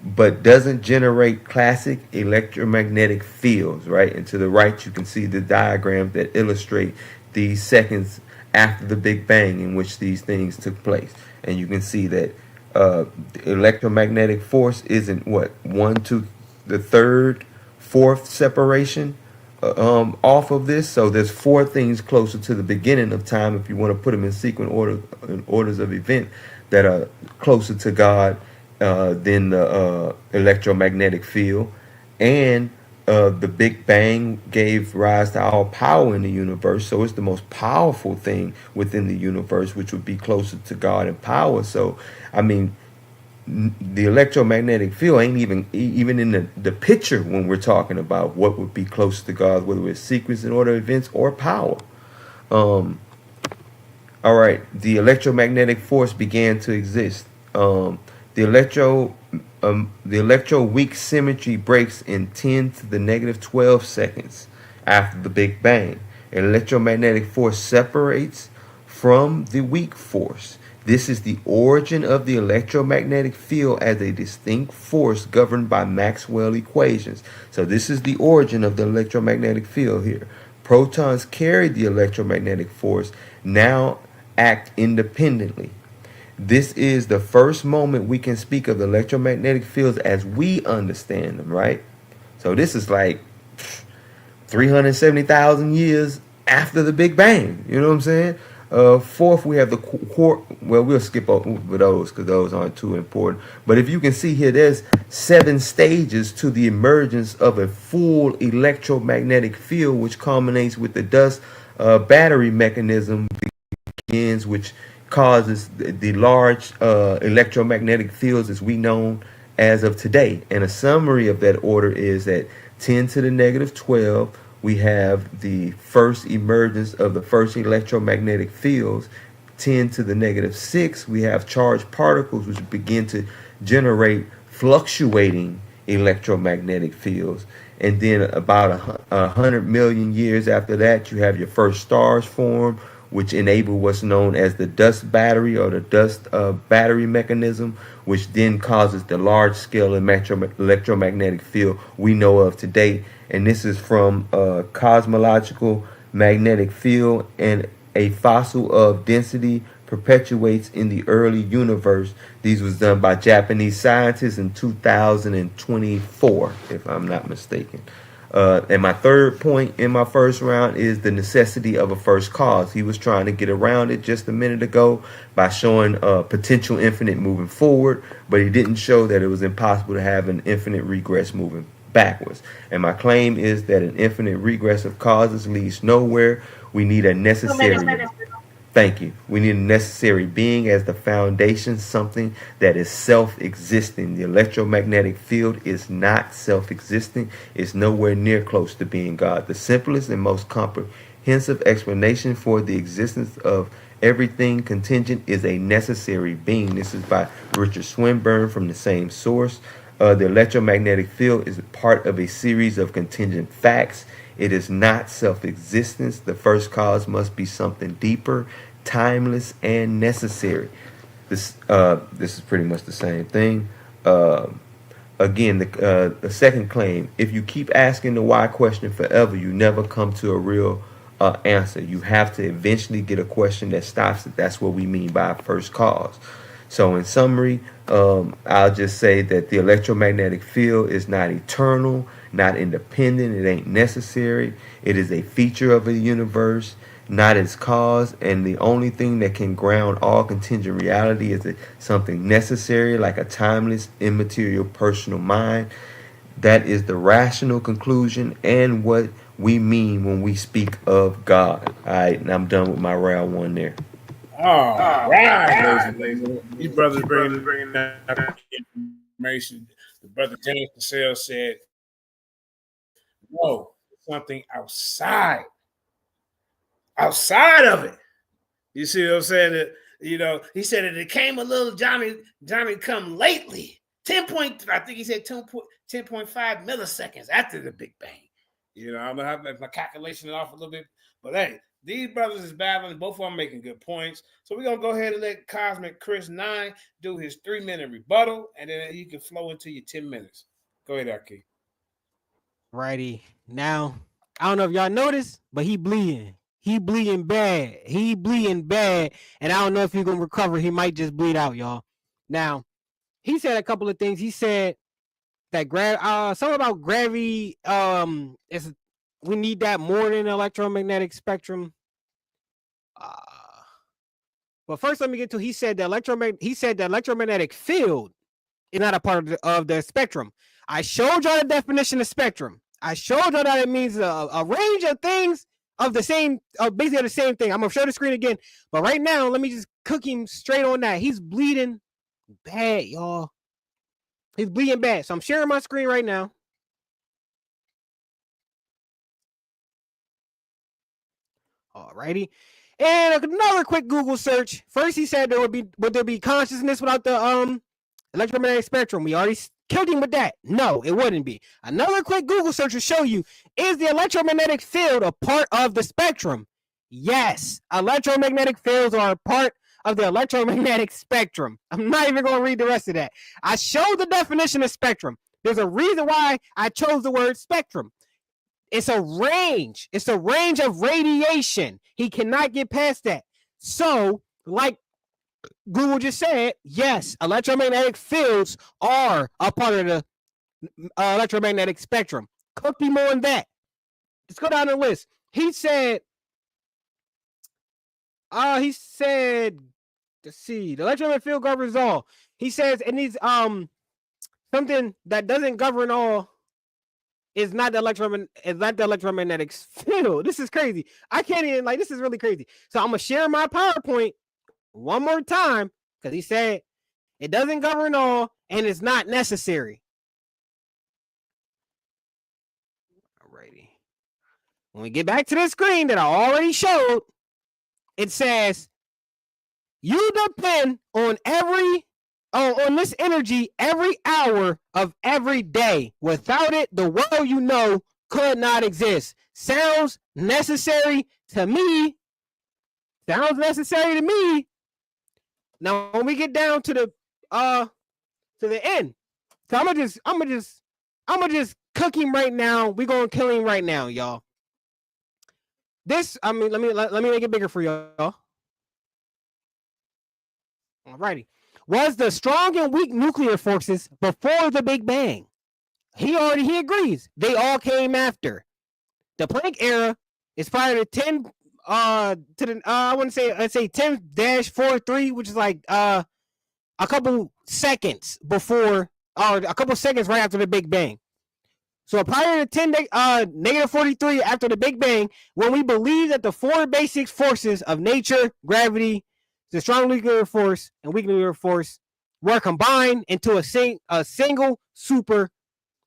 but doesn't generate classic electromagnetic fields, right? And to the right, you can see the diagram that illustrate these seconds after the Big Bang in which these things took place. And you can see that the electromagnetic force isn't 1 to the third, fourth separation off of this. So there's four things closer to the beginning of time, if you want to put them in sequence order, in orders of event, that are closer to God than the electromagnetic field. And the Big Bang gave rise to all power in the universe, so it's the most powerful thing within the universe, which would be closer to God in power. So I mean, the electromagnetic field ain't even in the picture when we're talking about what would be close to God, whether it's sequence and order of events or power. All right, the electromagnetic force began to exist. The electro weak symmetry breaks in 10 to the negative 12 seconds after the Big Bang. An electromagnetic force separates from the weak force. This is the origin of the electromagnetic field as a distinct force governed by Maxwell equations. So this is the origin of the electromagnetic field here. Protons carry the electromagnetic force, now act independently. This is the first moment we can speak of the electromagnetic fields as we understand them, right? So this is like 370,000 years after the Big Bang. You know what I'm saying? Fourth, we have the well, we'll skip over those because those aren't too important. But if you can see here, there's 7 stages to the emergence of a full electromagnetic field, which culminates with the dust battery mechanism begins, which causes the large electromagnetic fields as we know as of today. And a summary of that order is that 10 to the negative 12, we have the first emergence of the first electromagnetic fields. 10 to the negative 6, we have charged particles which begin to generate fluctuating electromagnetic fields. And then about 100 million years after that, you have your first stars form, which enable what's known as the dust battery or the dust battery mechanism, which then causes the large-scale electromagnetic field we know of today. And this is from cosmological magnetic field, and a fossil of density perpetuates in the early universe. These was done by Japanese scientists in 2024, if I'm not mistaken. And my third point in my first round is the necessity of a first cause. He was trying to get around it just a minute ago by showing potential infinite moving forward, but he didn't show that it was impossible to have an infinite regress moving backwards. And my claim is that an infinite regress of causes leads nowhere. We need a necessary... Thank you. We need a necessary being as the foundation, something that is self-existing. The electromagnetic field is not self-existing. It's nowhere near close to being God. The simplest and most comprehensive explanation for the existence of everything contingent is a necessary being. This is by Richard Swinburne from the same source. The electromagnetic field is part of a series of contingent facts. It is not self-existence. The first cause must be something deeper, timeless, and necessary. This is pretty much the same thing. Again, the second claim: if you keep asking the why question forever, you never come to a real answer. You have to eventually get a question that stops it. That's what we mean by first cause. So in summary, I'll just say that the electromagnetic field is not eternal, not independent. It ain't necessary. It is a feature of the universe, not its cause. And the only thing that can ground all contingent reality is something necessary, like a timeless, immaterial personal mind. That is the rational conclusion and what we mean when we speak of God. All right, and I'm done with my round one there. All right, these brothers bringing that information. The brother James Cassel said, "No, something outside of it." You see what I'm saying? That, he said that it came a little Johnny come lately. 10 point, I think he said 10.5 milliseconds after the Big Bang. I don't know how my calculation is off a little bit, but hey. These brothers is battling. Both of them making good points. So we're going to go ahead and let Cosmic Chris 9 do his 3-minute rebuttal, and then you can flow into your 10 minutes. Go ahead, Aki. Righty. Now, I don't know if y'all noticed, but he bleeding. He bleeding bad. And I don't know if he's going to recover. He might just bleed out, y'all. Now, he said a couple of things. He said that something about gravity is... We need that more than electromagnetic spectrum. But first, let me get to. He said the electromagnetic field is not a part of the spectrum. I showed y'all the definition of spectrum. I showed y'all that it means a range of things of the same, basically the same thing. I'm gonna show the screen again, but right now, let me just cook him straight on that. He's bleeding bad, y'all. He's bleeding bad. So I'm sharing my screen right now. Alrighty. And another quick Google search. First, he said would there be consciousness without the electromagnetic spectrum? We already killed him with that. No, it wouldn't be. Another quick Google search will show you, is the electromagnetic field a part of the spectrum? Yes, electromagnetic fields are a part of the electromagnetic spectrum. I'm not even going to read the rest of that. I showed the definition of spectrum. There's a reason why I chose the word spectrum. It's a range. It's a range of radiation. He cannot get past that. So, like Google just said, yes, electromagnetic fields are a part of the electromagnetic spectrum. Cook him on that. Let's go down the list. He said, He said, let's see, the electromagnetic field governs all. He says it needs something that doesn't govern all is not the electromagnetic field. This is crazy. I can't even, like, this is really crazy. So I'm gonna share my PowerPoint one more time because he said it doesn't govern all and it's not necessary. Alrighty. When we get back to the screen that I already showed, it says you depend on on this energy every hour of every day. Without it, the world you know could not exist. Sounds necessary to me. Now, when we get down to the end, so I'm gonna just cook him right now. We're gonna kill him right now, y'all. This, I mean, let me make it bigger for y'all. Alrighty. Was the strong and weak nuclear forces before the Big Bang? He agrees. They all came after. The Planck era is prior to 10 I wouldn't say, I'd say 10-43, which is like a couple seconds before, or a couple seconds right after the Big Bang. So prior to negative 43 after the Big Bang, when we believe that the four basic forces of nature, gravity, the strong nuclear force, and weak nuclear force were combined into a single super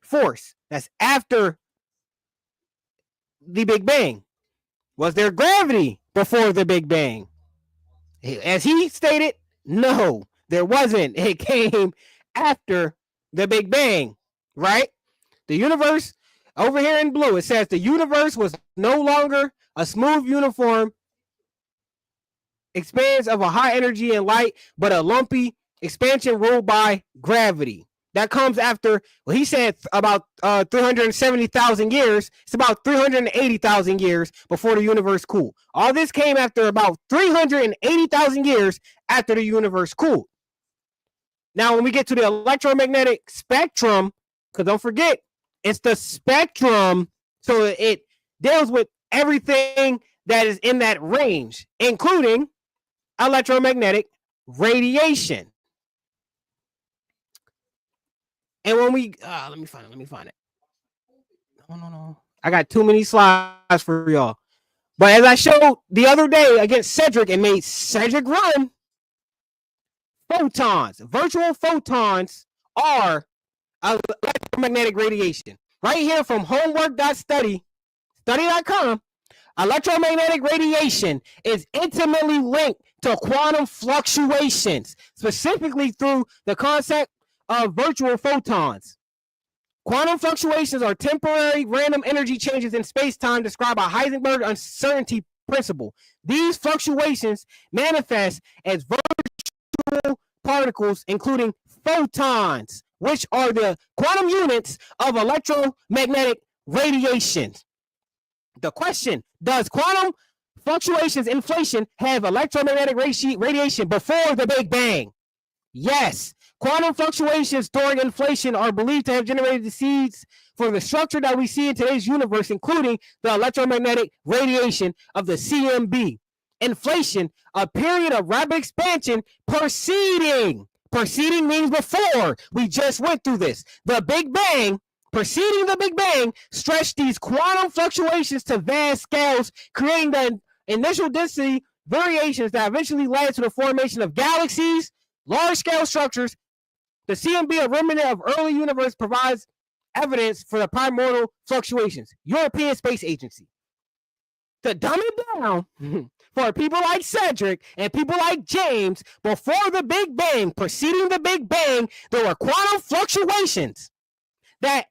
force. That's after the Big Bang. Was there gravity before the Big Bang? As he stated, no, there wasn't. It came after the Big Bang, right? The universe, over here in blue, it says the universe was no longer a smooth, uniform expanse of a high energy and light, but a lumpy expansion ruled by gravity. That comes after, well, he said about 370,000 years. It's about 380,000 years before the universe cooled. All this came after about 380,000 years after the universe cooled. Now, when we get to the electromagnetic spectrum, because don't forget, it's the spectrum, so it deals with everything that is in that range, including electromagnetic radiation. And when we, let me find it. No. I got too many slides for y'all. But as I showed the other day against Cedric and made Cedric run, photons, virtual photons are electromagnetic radiation. Right here from homework.study.com, electromagnetic radiation is intimately linked to quantum fluctuations, specifically through the concept of virtual photons. Quantum fluctuations are temporary random energy changes in space-time described by Heisenberg's uncertainty principle. These fluctuations manifest as virtual particles, including photons, which are the quantum units of electromagnetic radiation. The question, does quantum fluctuations inflation have electromagnetic radiation before the Big Bang? Yes. Quantum fluctuations during inflation are believed to have generated the seeds for the structure that we see in today's universe, including the electromagnetic radiation of the CMB. Inflation, a period of rapid expansion preceding means before. We just went through this. The Big Bang, preceding the Big Bang, stretched these quantum fluctuations to vast scales, creating the initial density variations that eventually led to the formation of galaxies, large-scale structures. The CMB, a remnant of early universe, provides evidence for the primordial fluctuations. European Space Agency. To dumb it down for people like Cedric and people like James, before the Big Bang, preceding the Big Bang, there were quantum fluctuations that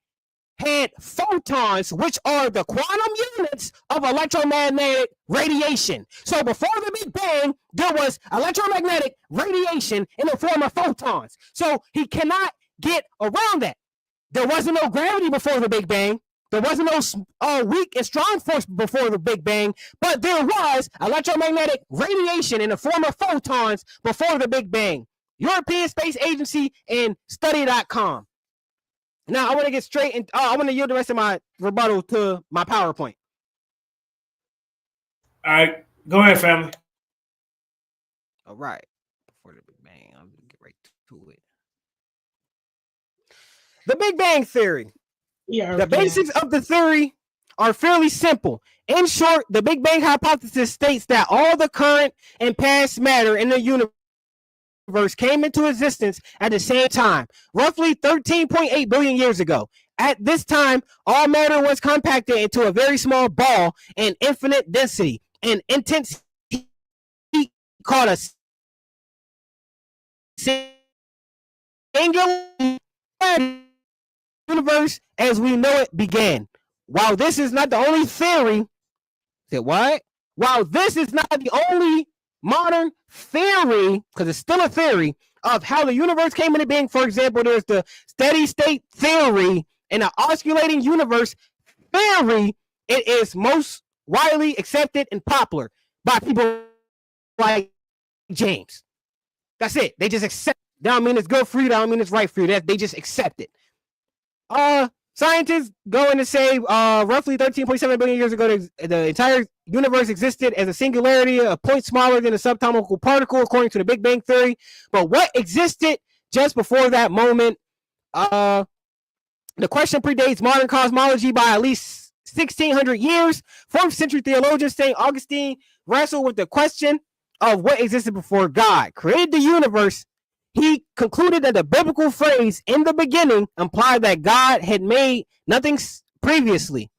had photons, which are the quantum units of electromagnetic radiation. So before the Big Bang, there was electromagnetic radiation in the form of photons. So he cannot get around that. There wasn't no gravity before the Big Bang. There wasn't no weak and strong force before the Big Bang, but there was electromagnetic radiation in the form of photons before the Big Bang. European Space Agency and study.com. Now, I want to get straight and I want to yield the rest of my rebuttal to my PowerPoint. All right, go ahead, family. All right. Before the Big Bang, I'll get right to it. The Big Bang Theory. Yeah. The basics of the theory are fairly simple. In short, the Big Bang hypothesis states that all the current and past matter in the universe came into existence at the same time, roughly 13.8 billion years ago. At this time, all matter was compacted into a very small ball in infinite density and intense heat called a singular universe as we know it began. While this is not the only theory, said what? While this is not the only modern theory, because it's still a theory of how the universe came into being. For example, there's the steady state theory and the oscillating universe theory. It is most widely accepted and popular by people like James. That's it. They just accept. That don't mean it's good for you. That don't mean it's right for you. They just accept it. Scientists go in to say roughly 13.7 billion years ago, the entire universe existed as a singularity, a point smaller than a subatomic particle, according to the Big Bang Theory. But what existed just before that moment? The question predates modern cosmology by at least 1,600 years. 4th century theologian St. Augustine wrestled with the question of what existed before God created the universe. He concluded that the biblical phrase "in the beginning" implied that God had made nothing previously.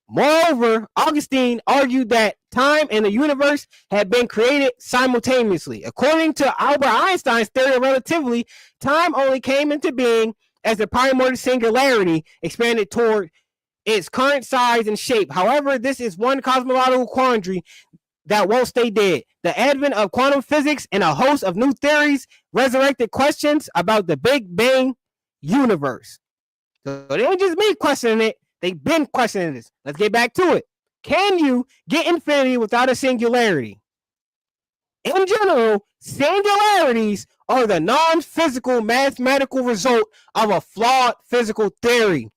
Moreover, Augustine argued that time and the universe had been created simultaneously. According to Albert Einstein's theory of relativity, time only came into being as the primordial singularity expanded toward its current size and shape. However, this is one cosmological quandary that won't stay dead. The advent of quantum physics and a host of new theories resurrected questions about the Big Bang universe. So it ain't just me questioning it. They've been questioning this. Let's get back to it. Can you get infinity without a singularity? In general, singularities are the non-physical mathematical result of a flawed physical theory.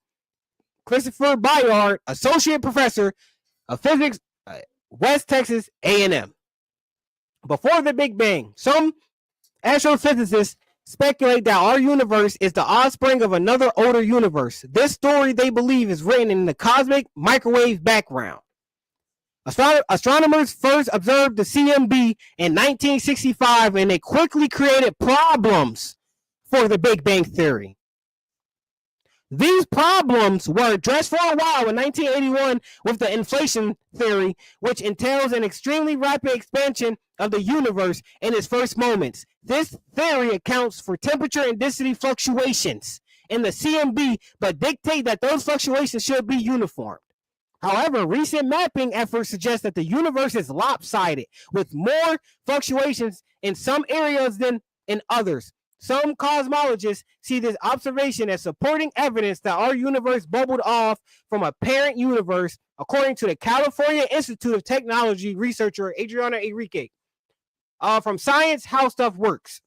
Christopher Bayard, associate professor of physics, West Texas A&M. Before the Big Bang, some astrophysicists speculate that our universe is the offspring of another older universe. This story, they believe, is written in the cosmic microwave background. Astronomers first observed the CMB in 1965, and they quickly created problems for the Big Bang theory. These problems were addressed for a while in 1981 with the inflation theory, which entails an extremely rapid expansion of the universe in its first moments. This theory accounts for temperature and density fluctuations in the CMB, but dictate that those fluctuations should be uniform. However, recent mapping efforts suggest that the universe is lopsided, with more fluctuations in some areas than in others. Some cosmologists see this observation as supporting evidence that our universe bubbled off from a parent universe, according to the California Institute of Technology researcher Adriana Enrique. From Science, How Stuff Works.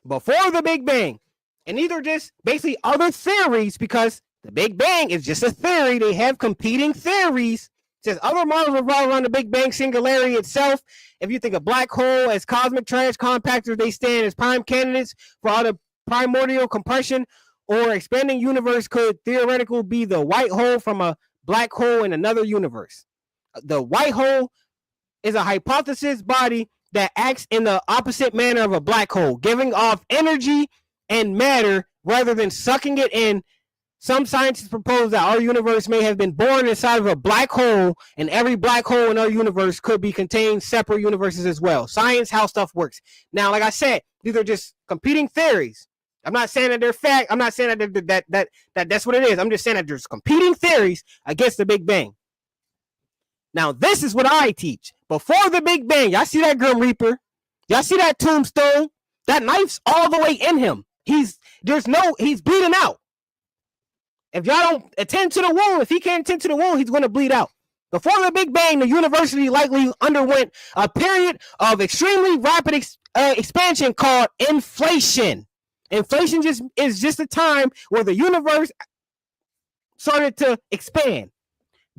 Before the Big Bang, and these are just basically other theories, because the Big Bang is just a theory. They have competing theories. It says other models revolve around the Big Bang singularity itself. If you think of black hole as cosmic trash compactors, they stand as prime candidates for all the primordial compression or expanding universe could theoretically be the white hole from a black hole in another universe. The white hole is a hypothesis body that acts in the opposite manner of a black hole, giving off energy and matter rather than sucking it in. Some scientists propose that our universe may have been born inside of a black hole, and every black hole in our universe could be contained separate universes as well. Science, How Stuff Works. Now, like I said, these are just competing theories. I'm not saying that they're fact. I'm not saying that that's what it is. I'm just saying that there's competing theories against the Big Bang. Now, this is what I teach. Before the Big Bang, y'all see that Grim Reaper? Y'all see that tombstone? That knife's all the way in him. He's bleeding out. If y'all don't attend to the wound, if he can't attend to the wound, he's going to bleed out. Before the Big Bang, the university likely underwent a period of extremely rapid expansion called inflation. Inflation is just a time where the universe started to expand.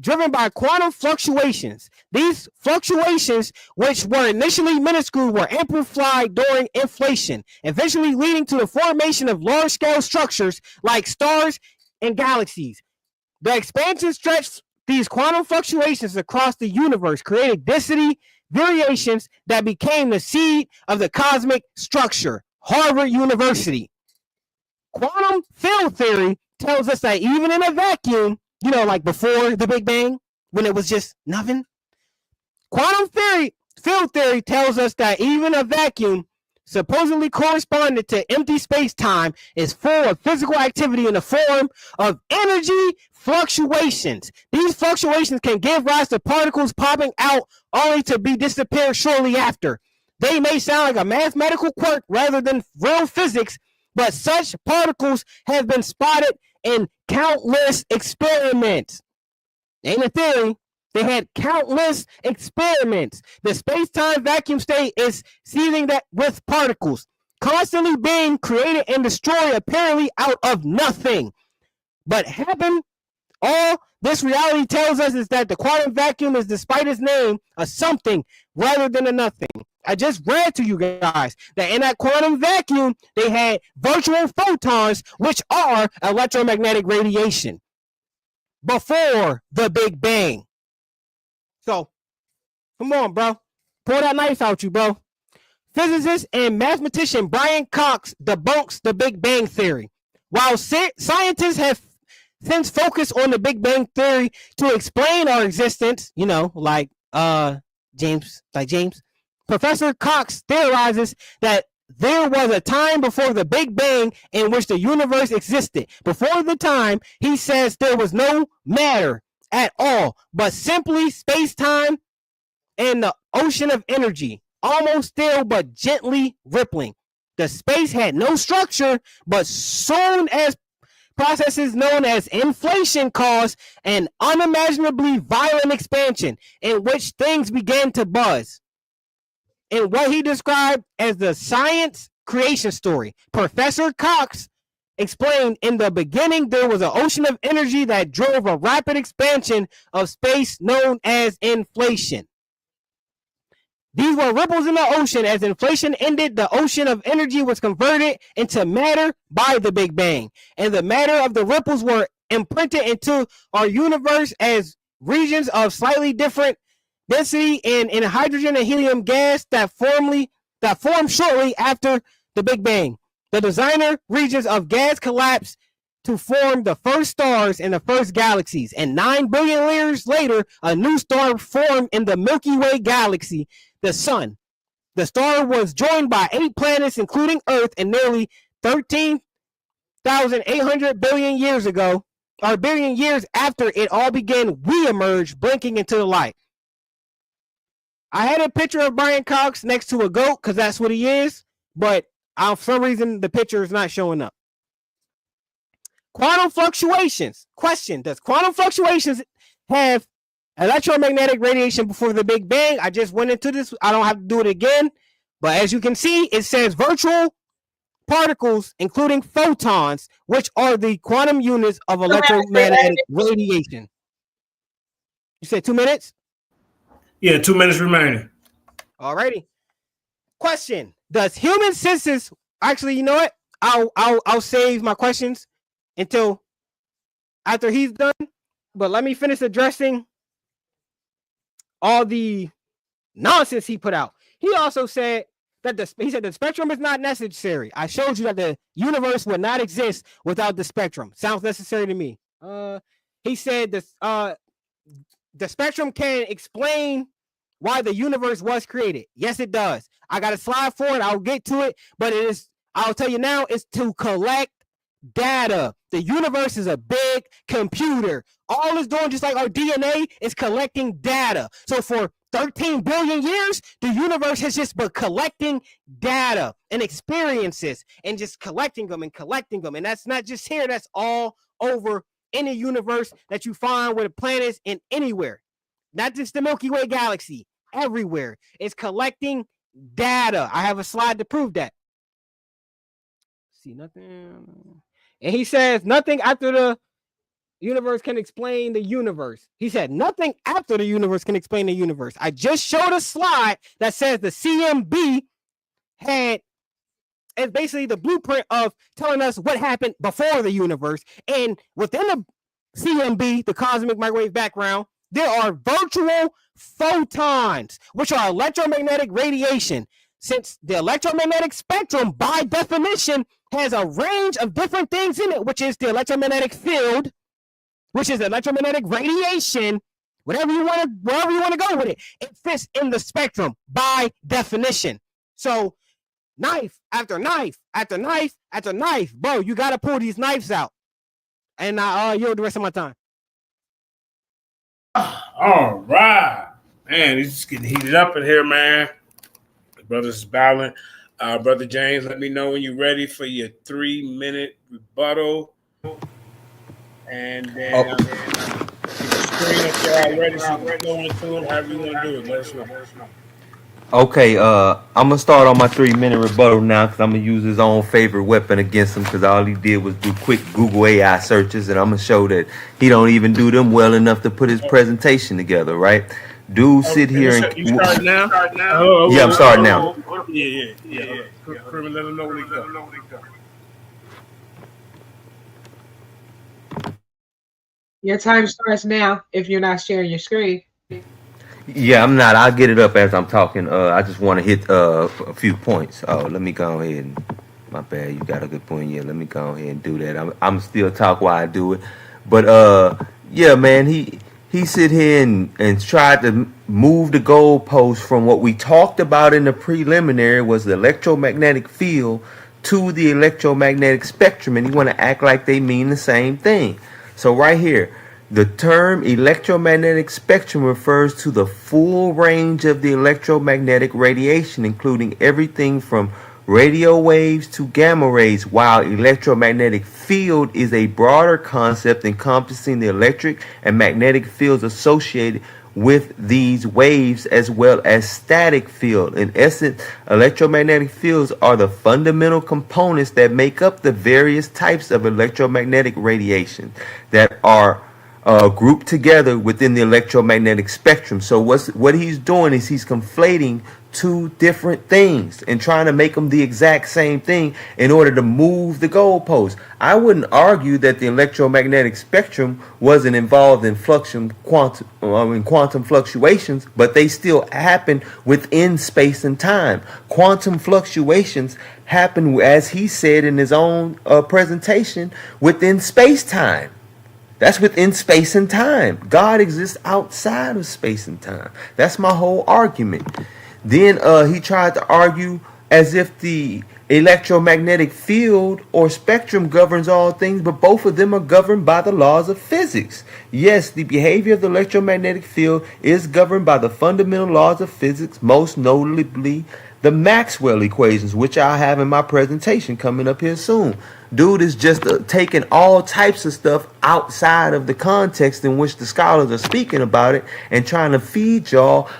driven by quantum fluctuations. These fluctuations, which were initially minuscule, were amplified during inflation, eventually leading to the formation of large-scale structures like stars and galaxies. The expansion stretched these quantum fluctuations across the universe, creating density variations that became the seed of the cosmic structure. Harvard University. Quantum field theory tells us that even in a vacuum, like before the Big Bang, when it was just nothing, quantum field theory tells us that even a vacuum supposedly corresponding to empty space-time is full of physical activity in the form of energy fluctuations. These fluctuations can give rise to particles popping out only to be disappeared shortly after. They may sound like a mathematical quirk rather than real physics, but such particles have been spotted in countless experiments. Ain't a theory. They had countless experiments. The space-time vacuum state is seething that with particles, constantly being created and destroyed apparently out of nothing. But all this reality tells us is that the quantum vacuum is, despite its name, a something rather than a nothing. I just read to you guys that in that quantum vacuum, they had virtual photons, which are electromagnetic radiation, before the Big Bang. So, come on, bro. Pour that knife out you, bro. Physicist and mathematician Brian Cox debunks the Big Bang Theory. While scientists have since focused on the Big Bang Theory to explain our existence, like James, Professor Cox theorizes that there was a time before the Big Bang in which the universe existed. Before the time, he says there was no matter at all, but simply space-time and the ocean of energy, almost still but gently rippling. The space had no structure, but soon as processes known as inflation caused an unimaginably violent expansion in which things began to buzz. In what he described as the science creation story, Professor Cox explained in the beginning there was an ocean of energy that drove a rapid expansion of space known as inflation. These were ripples in the ocean. As inflation ended, the ocean of energy was converted into matter by the Big Bang, and the matter of the ripples were imprinted into our universe as regions of slightly different density in hydrogen and helium gas that formed shortly after the Big Bang. The designer regions of gas collapsed to form the first stars in the first galaxies, and 9 billion years later, a new star formed in the Milky Way galaxy, the Sun. The star was joined by 8 planets, including Earth, and nearly 13,800 billion years ago, or billion years after it all began, we emerged, blinking into the light. I had a picture of Brian Cox next to a goat because that's what he is, but for some reason the picture is not showing up. Quantum fluctuations. Question: does quantum fluctuations have electromagnetic radiation before the Big Bang? I just went into this. I don't have to do it again. But as you can see, it says virtual particles, including photons, which are the quantum units of electromagnetic radiation. You said 2 minutes? Yeah, 2 minutes remaining. Alrighty. Question: does human senses actually? You know what? I'll save my questions until after he's done. But let me finish addressing all the nonsense he put out. He also said that the spectrum is not necessary. I showed you that the universe would not exist without the spectrum. Sounds necessary to me. He said this. The spectrum can explain why the universe was created. Yes, it does. I got a slide for it. I'll get to it, but it is. I'll tell you now. It's to collect data. The universe is a big computer. All it's doing, just like our DNA, is collecting data. So for 13 billion years, the universe has just been collecting data and experiences and just collecting them. And that's not just here. That's all over any universe that you find with planets and anywhere. Not just the Milky Way galaxy. Everywhere. It's collecting data. I have a slide to prove that. See nothing. And he says nothing after the universe can explain the universe. He said nothing after the universe can explain the universe. I just showed a slide that says the CMB is basically the blueprint of telling us what happened before the universe. And within the CMB, the cosmic microwave background, there are virtual photons, which are electromagnetic radiation. Since the electromagnetic spectrum, by definition, has a range of different things in it, which is the electromagnetic field, which is electromagnetic radiation, wherever you want to go with it. It fits in the spectrum by definition. So knife after knife after knife after knife, bro, you got to pull these knives out. And I yield the rest of my time. All right. Man, it's just getting heated up in here, man. The brothers is battling. Brother James, let me know when you're ready for your 3-minute rebuttal. And then get the screen up there already, so we go into it. However you want to do it, let us know. Okay, I'm gonna start on my 3-minute rebuttal now because I'm gonna use his own favorite weapon against him because all he did was do quick Google AI searches, and I'm gonna show that he don't even do them well enough to put his presentation together, right? Dude, sit here and you start now? Yeah, I'm starting now. Yeah. Let him know when he go. Your time starts now if you're not sharing your screen. Yeah, I'm not. I'll get it up as I'm talking. I just want to hit a few points. Oh, let me go ahead and. My bad. You got a good point. Yeah, let me go ahead and do that. I'm still talk while I do it, but yeah, man, he sit here and tried to move the goalpost from what we talked about in the preliminary was the electromagnetic field to the electromagnetic spectrum, and he want to act like they mean the same thing. So right here. The term electromagnetic spectrum refers to the full range of the electromagnetic radiation, including everything from radio waves to gamma rays, while electromagnetic field is a broader concept encompassing the electric and magnetic fields associated with these waves as well as static field. In essence, electromagnetic fields are the fundamental components that make up the various types of electromagnetic radiation that are grouped together within the electromagnetic spectrum. So what he's doing is he's conflating two different things and trying to make them the exact same thing in order to move the goalposts. I wouldn't argue that the electromagnetic spectrum wasn't involved in quantum fluctuations, but they still happen within space and time. Quantum fluctuations happen, as he said in his own presentation, within space-time. That's within space and time. God exists outside of space and time. That's my whole argument. Then he tried to argue as if the electromagnetic field or spectrum governs all things, but both of them are governed by the laws of physics. Yes, the behavior of the electromagnetic field is governed by the fundamental laws of physics, most notably the Maxwell equations, which I'll have in my presentation coming up here soon. Dude is just taking all types of stuff outside of the context in which the scholars are speaking about it and trying to feed y'all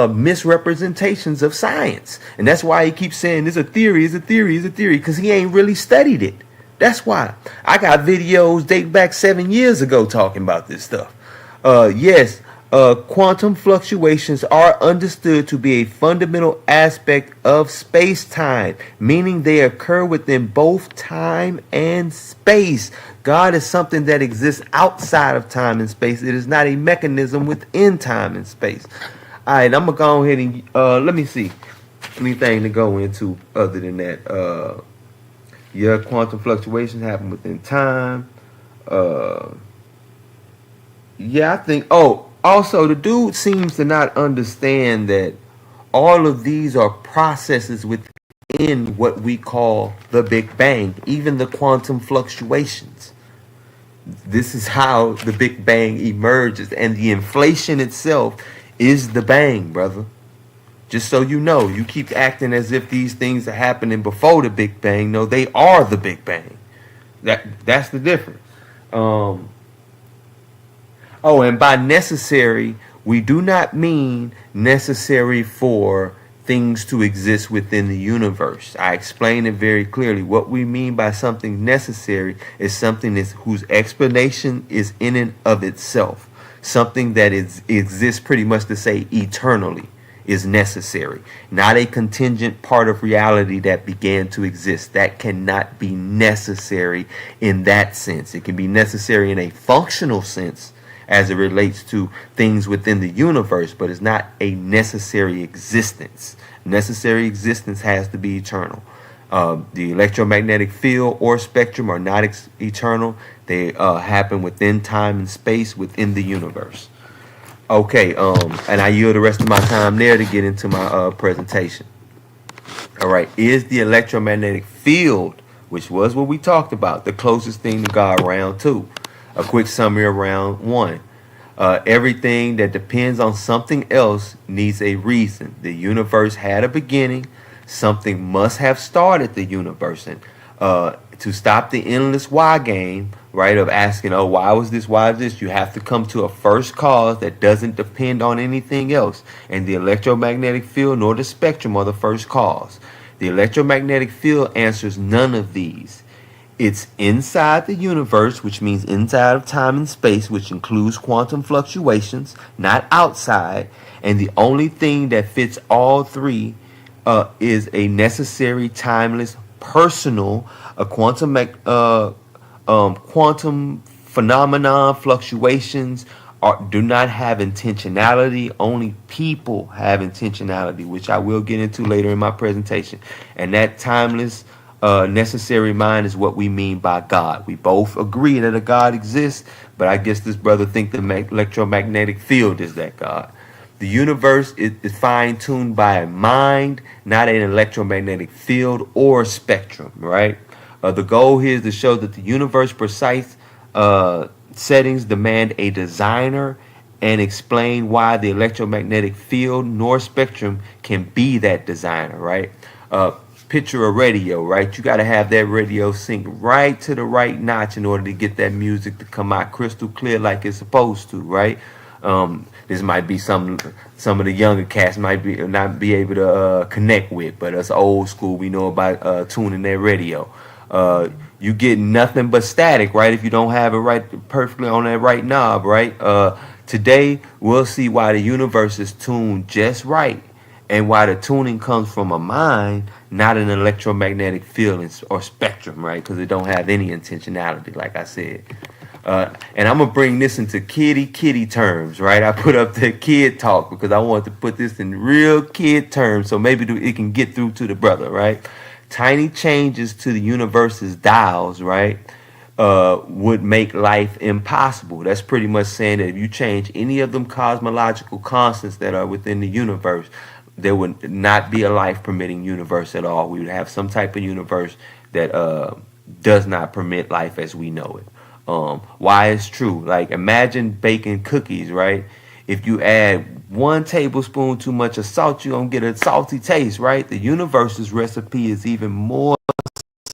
misrepresentations of science. And that's why he keeps saying it's a theory, because he ain't really studied it. That's why. I got videos dating back 7 years ago talking about this stuff. Yes. Quantum fluctuations are understood to be a fundamental aspect of space-time, meaning they occur within both time and space. God is something that exists outside of time and space. It is not a mechanism within time and space. All right, I'm going to go ahead and let me see. Anything to go into other than that. Yeah, quantum fluctuations happen within time. Yeah, I think... Also, the dude seems to not understand that all of these are processes within what we call the Big Bang, even the quantum fluctuations. This is how the Big Bang emerges, and the inflation itself is the bang, brother. Just so you know, you keep acting as if these things are happening before the Big Bang. No, they are the Big Bang. That's the difference. And by necessary, we do not mean necessary for things to exist within the universe. I explain it very clearly. What we mean by something necessary is something whose explanation is in and of itself. Something that exists pretty much to say eternally is necessary, not a contingent part of reality that began to exist. That cannot be necessary in that sense. It can be necessary in a functional sense as it relates to things within the universe, but it's not a necessary existence. Necessary existence has to be eternal. The electromagnetic field or spectrum are not eternal. They happen within time and space within the universe. Okay, and I yield the rest of my time there to get into my presentation. All right, is the electromagnetic field, which was what we talked about, the closest thing to God, round 2. A quick summary of round 1. Everything that depends on something else needs a reason. The universe had a beginning. Something must have started the universe. And to stop the endless why game, right, of asking, oh, why was this, why is this, you have to come to a first cause that doesn't depend on anything else. And the electromagnetic field nor the spectrum are the first cause. The electromagnetic field answers none of these. It's inside the universe, which means inside of time and space, which includes quantum fluctuations, not outside. And the only thing that fits all three is a necessary, timeless, personal, quantum phenomenon. Fluctuations do not have intentionality. Only people have intentionality, which I will get into later in my presentation. And that timeless, necessary mind is what we mean by God. We both agree that a God exists, but I guess this brother thinks the electromagnetic field is that God. The universe is fine-tuned by a mind, not an electromagnetic field or spectrum, right? The goal here is to show that the universe precise settings demand a designer and explain why the electromagnetic field nor spectrum can be that designer, right? Picture a radio, right? You got to have that radio sync right to the right notch in order to get that music to come out crystal clear like it's supposed to, right? This might be some of the younger cats might not be able to connect with, but us old school, we know about tuning that radio. You get nothing but static, right? If you don't have it right perfectly on that right knob, right? Today we'll see why the universe is tuned just right, and why the tuning comes from a mind, not an electromagnetic field or spectrum, right? Because it don't have any intentionality, like I said. And I'm going to bring this into kitty terms, right? I put up the kid talk because I want to put this in real kid terms so maybe it can get through to the brother, right? Tiny changes to the universe's dials, right, would make life impossible. That's pretty much saying that if you change any of them cosmological constants that are within the universe, there would not be a life-permitting universe at all. We would have some type of universe that does not permit life as we know it. Why it's true. Like, imagine baking cookies, right? If you add 1 tablespoon too much of salt, you're going to get a salty taste, right? The universe's recipe is even more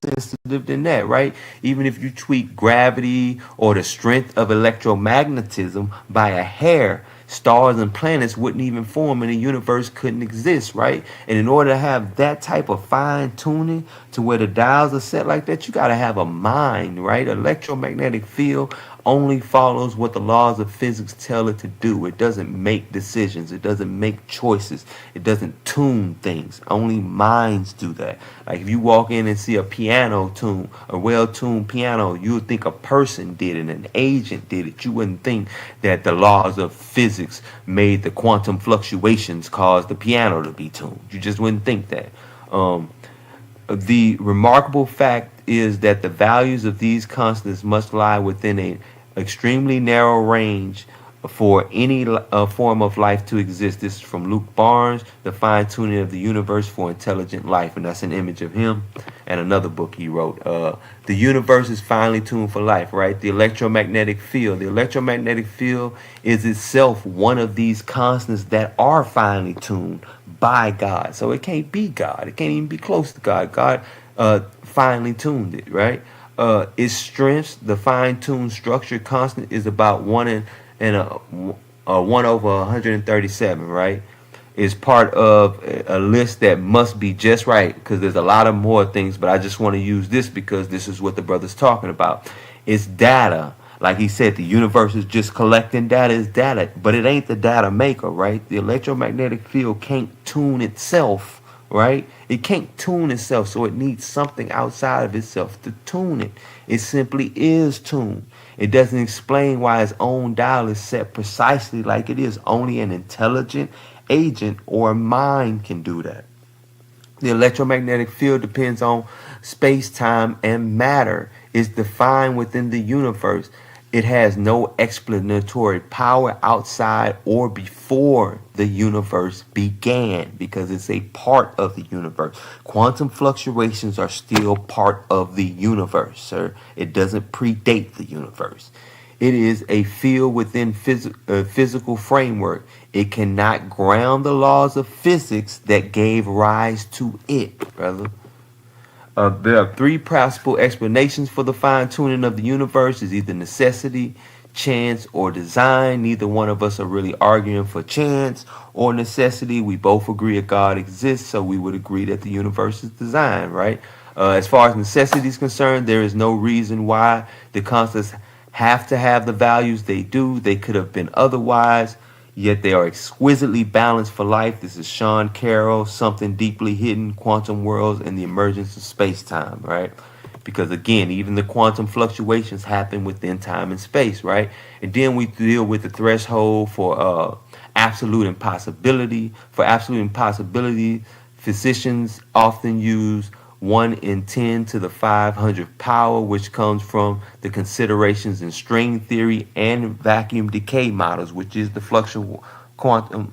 sensitive than that, right? Even if you tweak gravity or the strength of electromagnetism by a hair, stars and planets wouldn't even form and the universe couldn't exist, right? And in order to have that type of fine tuning to where the dials are set like that, you got to have a mind, right? Electromagnetic field only follows what the laws of physics tell it to do. It doesn't make decisions. It doesn't make choices. It doesn't tune things. Only minds do that. Like if you walk in and see a piano tune, a well-tuned piano, you would think a person did it, an agent did it. You wouldn't think that the laws of physics made the quantum fluctuations cause the piano to be tuned. You just wouldn't think that. The remarkable fact is that the values of these constants must lie within an extremely narrow range for any form of life to exist. This is from Luke Barnes, The Fine-Tuning of the Universe for Intelligent Life, and that's an image of him and another book he wrote. The universe is finely tuned for life, right? The electromagnetic field. The electromagnetic field is itself one of these constants that are finely tuned by God. So it can't be God. It can't even be close to God. God finely tuned it, right? Its strengths, the fine-tuned structure constant is about 1 over 137, right? is part of a list that must be just right, because there's a lot of more things, but I just want to use this because this is what the brother's talking about. It's data. Like he said, the universe is just collecting data. Is data, but it ain't the data maker, right? The electromagnetic field can't tune itself, right? It can't tune itself, so it needs something outside of itself to tune it. It simply is tuned. It doesn't explain why its own dial is set precisely like it is. Only an intelligent agent or a mind can do that. The electromagnetic field depends on space, time, and matter. It's defined within the universe. It has no explanatory power outside or before the universe began, because it's a part of the universe. Quantum fluctuations are still part of the universe, sir. It doesn't predate the universe. It is a field within physical framework. It cannot ground the laws of physics that gave rise to it, brother. There are three possible explanations for the fine-tuning of the universe. Is either necessity, chance, or design. Neither one of us are really arguing for chance or necessity. We both agree that God exists, so we would agree that the universe is designed, right? As far as necessity is concerned, there is no reason why the constants have to have the values they do. They could have been otherwise, yet they are exquisitely balanced for life. This is Sean Carroll, Something Deeply Hidden, Quantum Worlds, and the Emergence of Space-Time, right? Because again, even the quantum fluctuations happen within time and space, right? And then we deal with the threshold for absolute impossibility. For absolute impossibility, physicians often use 1 in 10 to the 500 power, which comes from the considerations in string theory and vacuum decay models, which is the quantum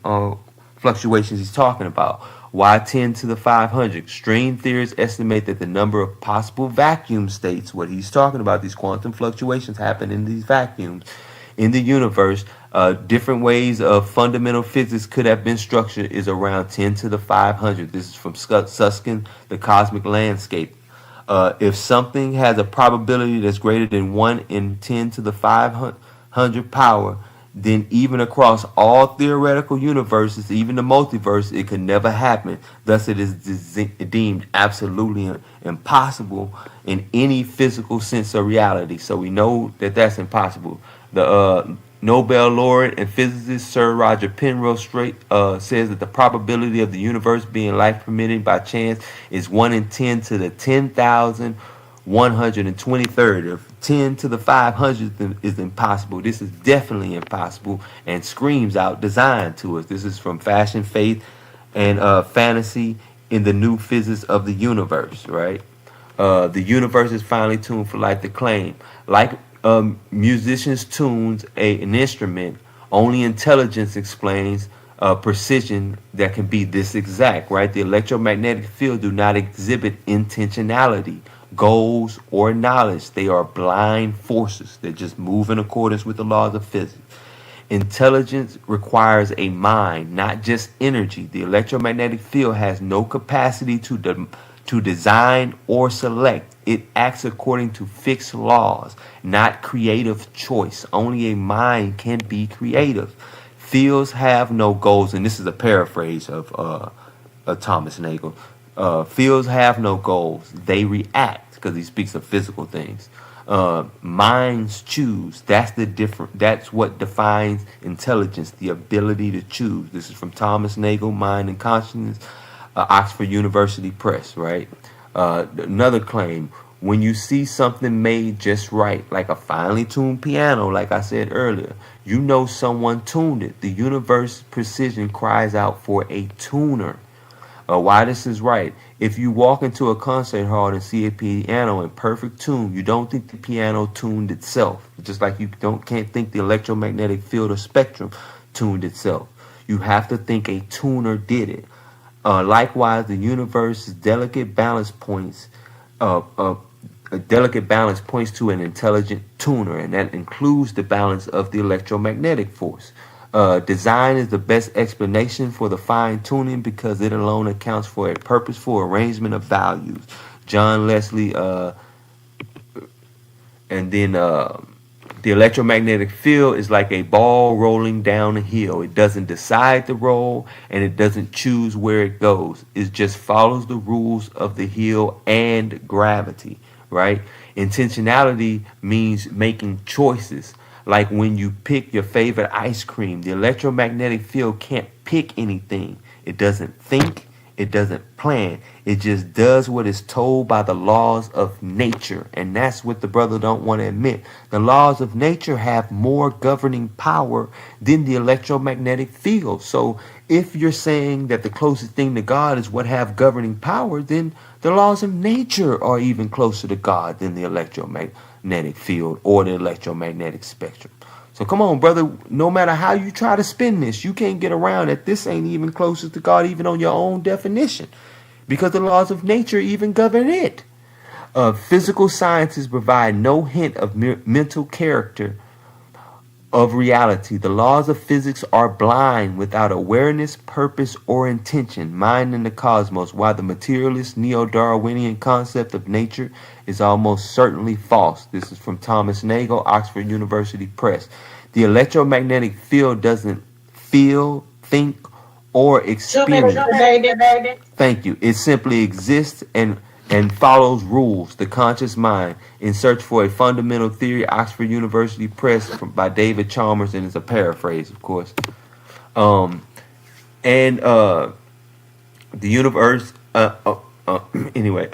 fluctuations he's talking about. Why 10 to the 500? String theorists estimate that the number of possible vacuum states, what he's talking about, these quantum fluctuations happen in these vacuums in the universe. Different ways of fundamental physics could have been structured is around 10 to the 500. This is from Susskind, The Cosmic Landscape. If something has a probability that's greater than 1 in 10 to the 500 power, then even across all theoretical universes, even the multiverse, it could never happen. Thus, it is deemed absolutely impossible in any physical sense of reality. So we know that that's impossible. The Nobel laureate and physicist Sir Roger Penrose says that the probability of the universe being life permitted by chance is 1 in 10 to the 10,123rd. If 10 to the 500th is impossible, this is definitely impossible and screams out design to us. This is from Fashion, Faith, and Fantasy in the New Physics of the Universe, right? The universe is finally tuned for life to claim. Like musicians tunes an instrument, only intelligence explains precision that can be this exact, right? The electromagnetic field do not exhibit intentionality, goals, or knowledge. They are blind forces that just move in accordance with the laws of physics. Intelligence requires a mind, not just energy. The electromagnetic field has no capacity to design or select. It acts according to fixed laws, not creative choice. Only a mind can be creative. Fields have no goals, and this is a paraphrase of Thomas Nagel. Fields have no goals. They react, because he speaks of physical things. Minds choose. That's what defines intelligence, the ability to choose. This is from Thomas Nagel, Mind and Consciousness, Oxford University Press, right? Another claim: when you see something made just right, like a finely tuned piano, like I said earlier, you know someone tuned it. The universe precision cries out for a tuner. Why this is right: if you walk into a concert hall and see a piano in perfect tune, you don't think the piano tuned itself. Just like you can't think the electromagnetic field or spectrum tuned itself. You have to think a tuner did it. Likewise, the universe's delicate balance points to an intelligent tuner, and that includes the balance of the electromagnetic force. Design is the best explanation for the fine-tuning because it alone accounts for a purposeful arrangement of values. John Leslie, and then The electromagnetic field is like a ball rolling down a hill. It doesn't decide to roll and it doesn't choose where it goes. It just follows the rules of the hill and gravity, right? Intentionality means making choices. Like when you pick your favorite ice cream, the electromagnetic field can't pick anything. It doesn't think, it doesn't plan. It just does what is told by the laws of nature. And that's what the brother don't want to admit. The laws of nature have more governing power than the electromagnetic field. So if you're saying that the closest thing to God is what have governing power, then the laws of nature are even closer to God than the electromagnetic field or the electromagnetic spectrum. So come on, brother. No matter how you try to spin this, you can't get around that this ain't even closest to God, even on your own definition, because the laws of nature even govern it. Physical sciences provide no hint of mental character of reality. The laws of physics are blind, without awareness, purpose, or intention, mind in the cosmos, while the materialist neo-Darwinian concept of nature is almost certainly false. This is from Thomas Nagel, Oxford University Press. The electromagnetic field doesn't feel, think, or 2 minutes experience. remaining. Thank you. It simply exists and follows rules, the conscious mind, in search for a fundamental theory, Oxford University Press by David Chalmers, and it's a paraphrase, of course. And the universe, anyway,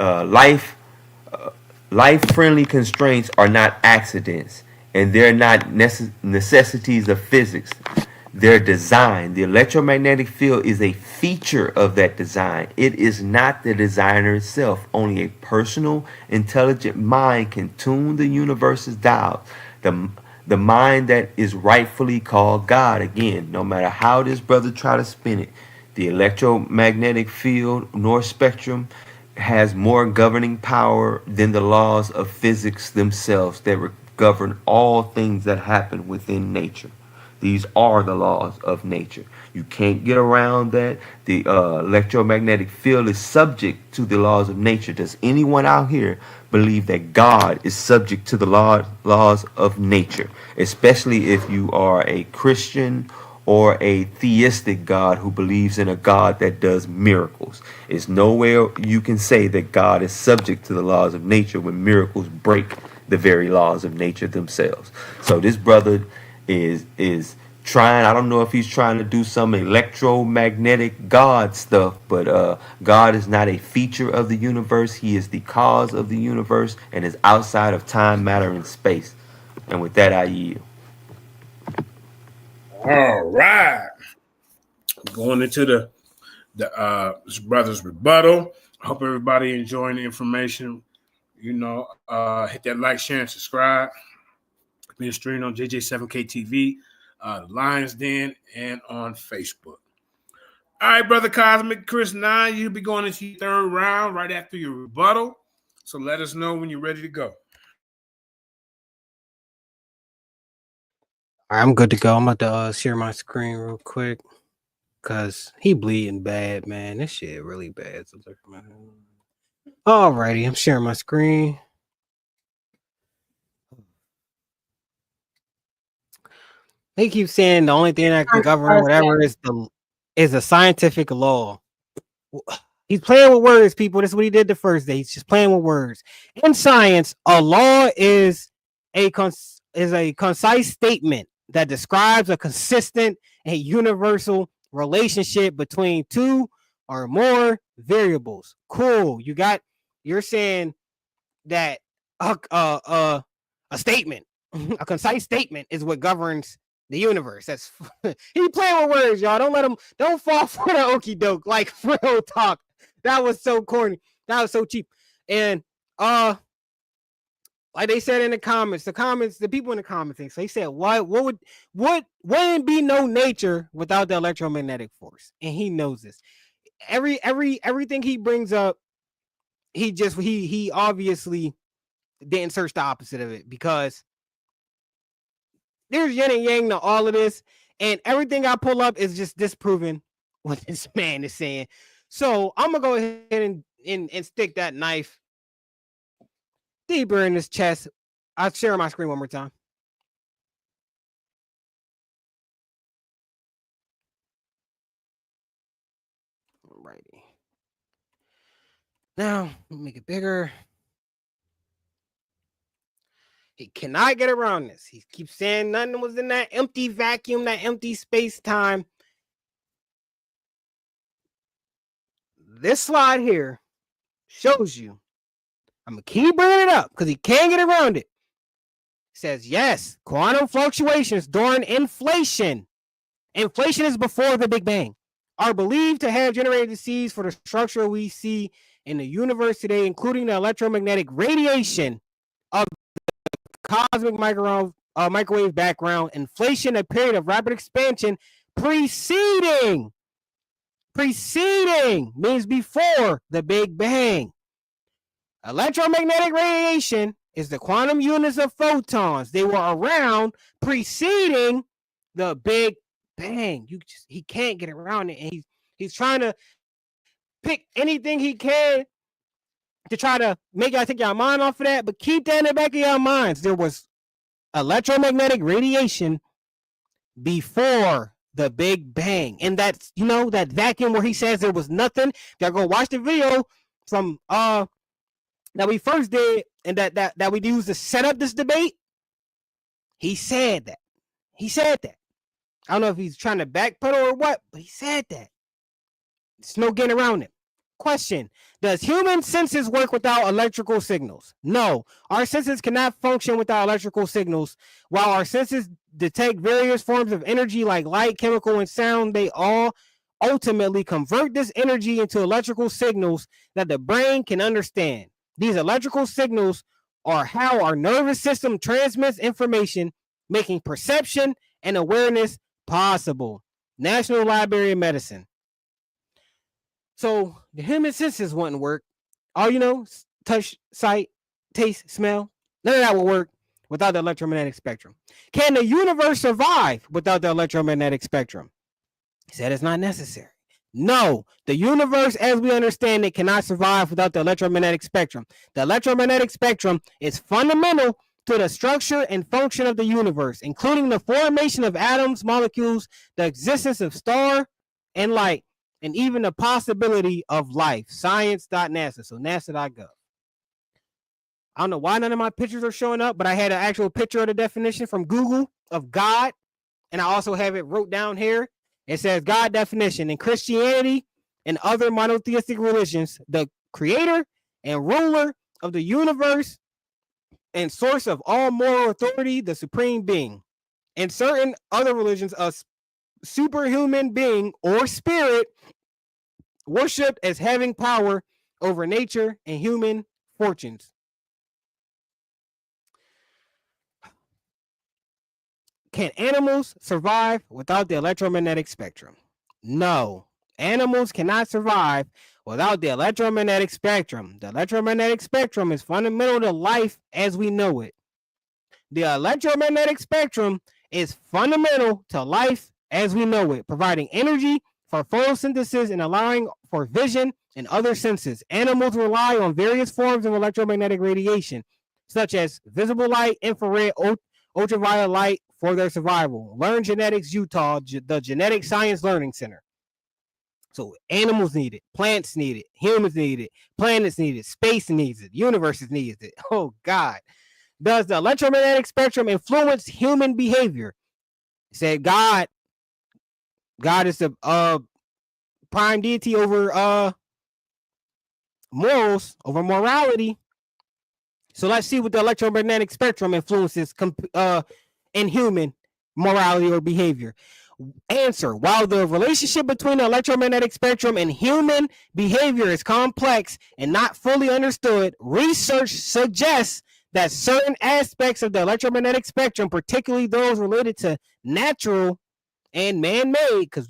life-friendly constraints are not accidents, and they're not necessities of physics. They're design. The electromagnetic field is a feature of that design. It is not the designer itself. Only a personal, intelligent mind can tune the universe's dials. The mind that is rightfully called God. Again, no matter how this brother try to spin it, the electromagnetic field nor spectrum has more governing power than the laws of physics themselves that govern all things that happen within nature. These are the laws of nature. You can't get around that. The electromagnetic field is subject to the laws of nature. Does anyone out here believe that God is subject to the laws of nature? Especially if you are a Christian or a theistic God who believes in a God that does miracles. It's nowhere you can say that God is subject to the laws of nature when miracles break the very laws of nature themselves. So this brother is trying, I don't know if he's trying to do some electromagnetic God stuff, but God is not a feature of the universe. He is the cause of the universe and is outside of time, matter, and space. And with that, I yield. All right. Going into the brother's rebuttal. I hope everybody enjoying the information. You know, hit that like, share, and subscribe. Being streamed on JJ7K TV, the Lions Den, and on Facebook. All right, Brother Cosmic, Chris 9, you'll be going into your third round right after your rebuttal. So let us know when you're ready to go. All right, I'm good to go. I'm about to share my screen real quick because he bleeding bad, man. This shit really bad. Alrighty, I'm sharing my screen. They keep saying the only thing that can govern whatever is a scientific law. He's playing with words, people. This is what he did the first day. He's just playing with words. In science, a law is a concise statement that describes a consistent and universal relationship between two or more variables. Cool. You're saying that a statement, a concise statement, is what governs the universe. That's he playing with words, y'all. Don't fall for the okie doke. Like real talk. That was so corny. That was so cheap. And like they said in the comments, the people in the comments things, they said, wouldn't be no nature without the electromagnetic force? And he knows this. Everything he brings up, he obviously didn't search the opposite of it, because there's yin and yang to all of this, and everything I pull up is just disproving what this man is saying. So I'm gonna go ahead and stick that knife deeper in his chest. I'll share my screen one more time. Now, let me make it bigger. He cannot get around this. He keeps saying nothing was in that empty vacuum, that empty space-time. This slide here shows you. I'm going to keep bringing it up because he can't get around it. It says, yes, quantum fluctuations during inflation. Inflation is before the Big Bang. Are believed to have generated the seeds for the structure we see in the universe today, including the electromagnetic radiation of the cosmic microwave background. Inflation, a period of rapid expansion preceding means before the Big Bang. Electromagnetic radiation is the quantum units of photons. They were around preceding the Big Bang. He can't get around it, and he's trying to pick anything he can to try to make y'all take your mind off of that. But keep that in the back of your minds. There was electromagnetic radiation before the Big Bang, and that's that vacuum where he says there was nothing. Y'all go watch the video from that we first did, and that we used to set up this debate. He said that. I don't know if he's trying to backpedal or what, but he said that. There's no getting around it. Question: does human senses work without electrical signals? No. Our senses cannot function without electrical signals. While our senses detect various forms of energy like light, chemical, and sound, they all ultimately convert this energy into electrical signals that the brain can understand. These electrical signals are how our nervous system transmits information, making perception and awareness possible. National Library of Medicine. So the human senses wouldn't work. All touch, sight, taste, smell, none of that will work without the electromagnetic spectrum. Can the universe survive without the electromagnetic spectrum? He said it's not necessary. No, the universe as we understand it cannot survive without the electromagnetic spectrum. The electromagnetic spectrum is fundamental to the structure and function of the universe, including the formation of atoms, molecules, the existence of stars and light, and even the possibility of life. Science.nasa, so nasa.gov. I don't know why none of my pictures are showing up, but I had an actual picture of the definition from Google of God, and I also have it wrote down here. It says God definition: in Christianity and other monotheistic religions, the creator and ruler of the universe and source of all moral authority, the supreme being. In certain other religions, a superhuman being or spirit worshipped as having power over nature and human fortunes. Can animals survive without the electromagnetic spectrum? No. Animals cannot survive without the electromagnetic spectrum. The electromagnetic spectrum is fundamental to life as we know it. The electromagnetic spectrum is fundamental to life as we know it, providing energy for photosynthesis and allowing for vision and other senses. Animals rely on various forms of electromagnetic radiation, such as visible light, infrared, ultraviolet light, for their survival. Learn Genetics Utah, the Genetic Science Learning Center. So animals need it, plants need it, humans need it, planets need it, space needs it, universes needs it. Oh God. Does the electromagnetic spectrum influence human behavior? It said God is the prime deity over morals, over morality. So let's see what the electromagnetic spectrum influences in human morality or behavior. Answer: while the relationship between the electromagnetic spectrum and human behavior is complex and not fully understood, research suggests that certain aspects of the electromagnetic spectrum, particularly those related to natural and man-made, because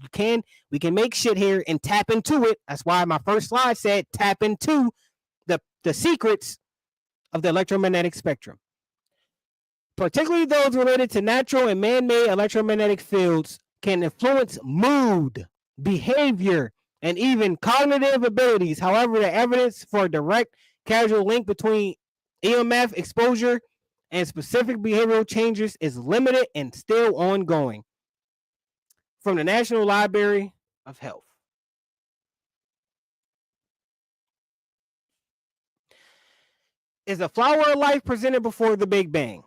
we can make shit here and tap into it. That's why my first slide said tap into the secrets of the electromagnetic spectrum. Particularly those related to natural and man-made electromagnetic fields can influence mood, behavior, and even cognitive abilities. However, the evidence for a direct causal link between EMF exposure and specific behavioral changes is limited and still ongoing. From the National Library of Health. is the flower of life presented before the Big Bang.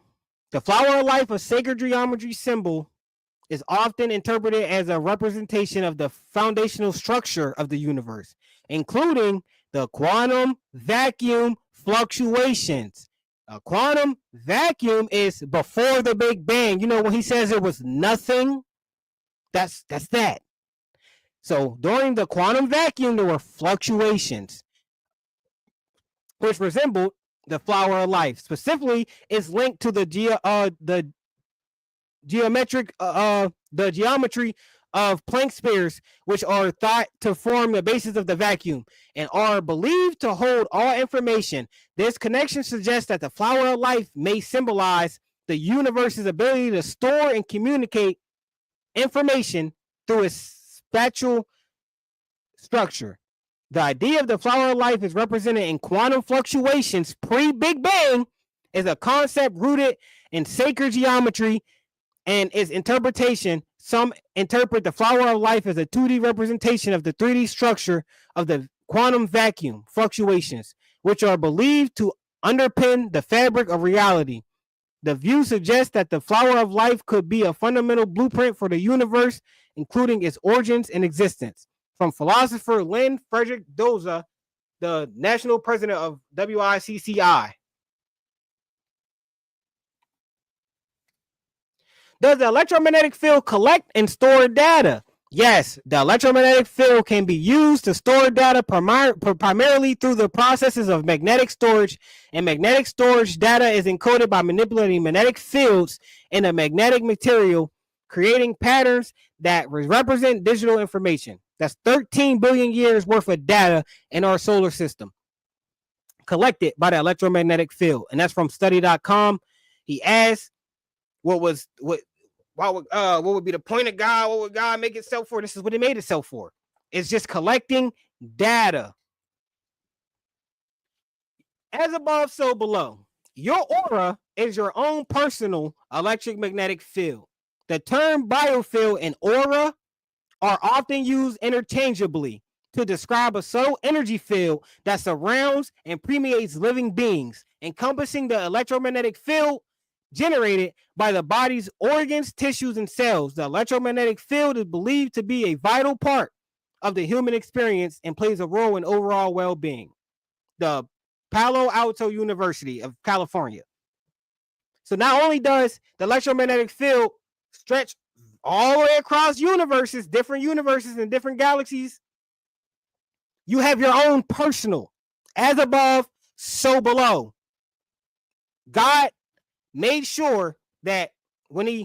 The flower of life, a sacred geometry symbol, is often interpreted as a representation of the foundational structure of the universe, including the quantum vacuum fluctuations. A quantum vacuum is before the Big Bang. You know, when he says it was nothing, that's that. So during the quantum vacuum, there were fluctuations, which resembled the flower of life. Specifically, it's linked to the geometry of Planck spheres, which are thought to form the basis of the vacuum and are believed to hold all information. This connection suggests that the flower of life may symbolize the universe's ability to store and communicate information through its spatial structure. The idea of the flower of life is represented in quantum fluctuations pre-Big Bang is a concept rooted in sacred geometry and its interpretation. Some interpret the flower of life as a 2D representation of the 3D structure of the quantum vacuum fluctuations, which are believed to underpin the fabric of reality. The view suggests that the flower of life could be a fundamental blueprint for the universe, including its origins and existence. From philosopher Lynn Frederick Doza, the national president of WICCI. Does the electromagnetic field collect and store data? Yes, the electromagnetic field can be used to store data primarily through the processes of magnetic storage, and magnetic storage data is encoded by manipulating magnetic fields in a magnetic material, creating patterns that represent digital information. That's 13 billion years worth of data in our solar system collected by the electromagnetic field. And that's from study.com. He asked what would be the point of God? What would God make itself for? This is what he made itself for. It's just collecting data. As above, so below. Your aura is your own personal electromagnetic field. The term biofield and aura are often used interchangeably to describe a subtle energy field that surrounds and permeates living beings, encompassing the electromagnetic field generated by the body's organs, tissues, and cells. The electromagnetic field is believed to be a vital part of the human experience and plays a role in overall well-being. The Palo Alto University of California. So not only does the electromagnetic field stretch all the way across universes, different universes and different galaxies, you have your own personal, as above, so below. God made sure that when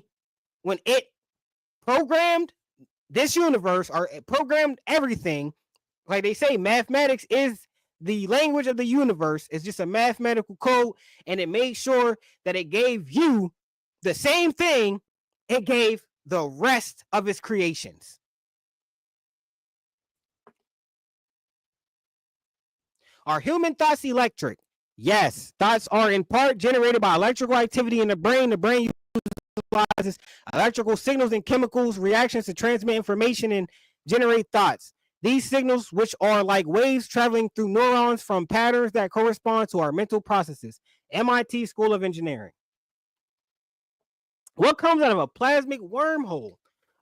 it programmed this universe, or it programmed everything, like they say, mathematics is the language of the universe. It's just a mathematical code, and it made sure that it gave you the same thing it gave the rest of its creations. Are human thoughts electric? Yes, thoughts are in part generated by electrical activity in the brain. The brain utilizes electrical signals and chemicals reactions to transmit information and generate thoughts. These signals, which are like waves traveling through neurons, from patterns that correspond to our mental processes. MIT School of Engineering. What comes out of a plasmic wormhole?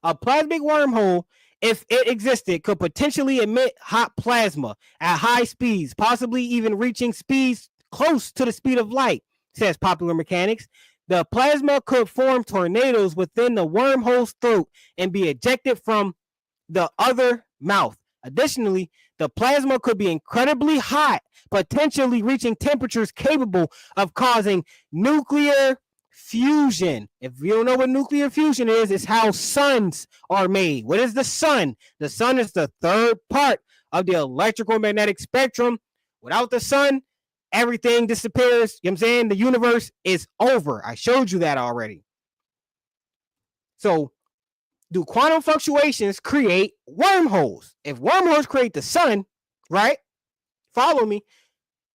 A plasmic wormhole, if it existed, could potentially emit hot plasma at high speeds, possibly even reaching speeds close to the speed of light, says Popular Mechanics. The plasma could form tornadoes within the wormhole's throat and be ejected from the other mouth. Additionally, the plasma could be incredibly hot, potentially reaching temperatures capable of causing nuclear fusion. If you don't know what nuclear fusion is, it's how suns are made. What is the sun? The sun is the third part of the electrical magnetic spectrum. Without the sun, everything disappears. You know what I'm saying? The universe is over. I showed you that already. So, do quantum fluctuations create wormholes? If wormholes create the sun, right? Follow me.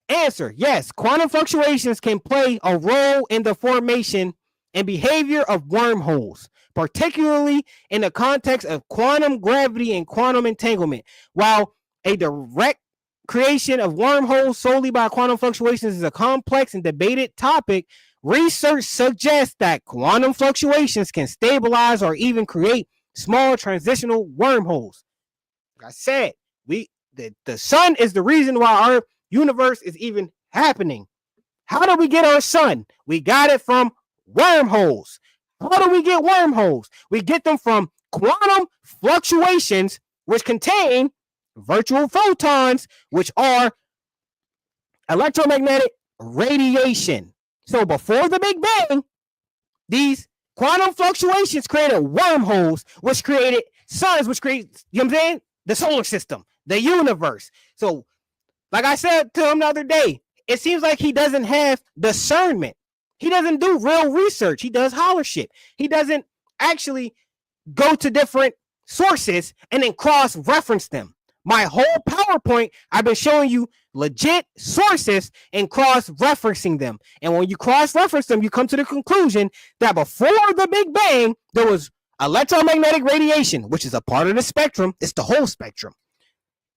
Answer, yes. Quantum fluctuations can play a role in the formation and behavior of wormholes, particularly in the context of quantum gravity and quantum entanglement. While a direct creation of wormholes solely by quantum fluctuations is a complex and debated topic, research suggests that quantum fluctuations can stabilize or even create small transitional wormholes. Like I said, the sun is the reason why our universe is even happening. How do we get our sun? We got it from wormholes. How do we get wormholes? We get them from quantum fluctuations, which contain virtual photons, which are electromagnetic radiation. So before the Big Bang, these quantum fluctuations created wormholes, which created suns, which create, you know what I'm saying? The solar system, the universe. So, like I said to him the other day, it seems like he doesn't have discernment. He doesn't do real research. He does holler shit. He doesn't actually go to different sources and then cross-reference them. My whole PowerPoint, I've been showing you legit sources and cross-referencing them. And when you cross-reference them, you come to the conclusion that before the Big Bang, there was electromagnetic radiation, which is a part of the spectrum. It's the whole spectrum,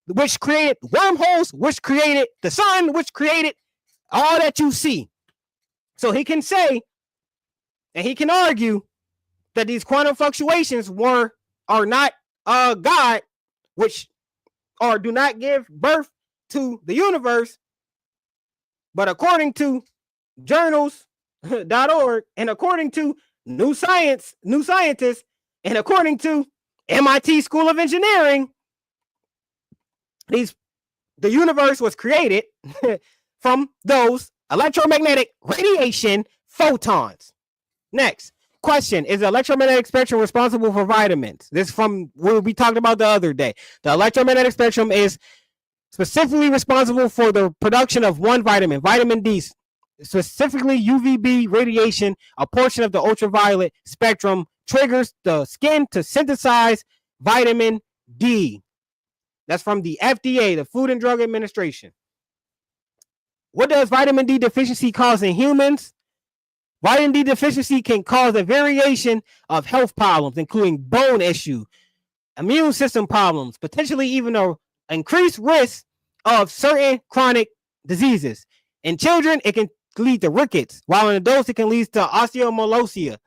which created wormholes, which created the sun, which created all that you see. So he can say, and he can argue that these quantum fluctuations are not God, which or do not give birth to the universe, but according to journals.org and according to New Scientist, and according to MIT School of Engineering, the universe was created from those electromagnetic radiation photons. Next question: is the electromagnetic spectrum responsible for vitamins? This is from what we talked about the other day. The electromagnetic spectrum is specifically responsible for the production of one vitamin, vitamin D, specifically UVB radiation. A portion of the ultraviolet spectrum triggers the skin to synthesize vitamin D. That's from the FDA, the Food and Drug Administration. What does vitamin D deficiency cause in humans? Vitamin D deficiency can cause a variation of health problems, including bone issue, immune system problems, potentially even an increased risk of certain chronic diseases. In children, it can lead to rickets, while in adults, it can lead to osteomalacia,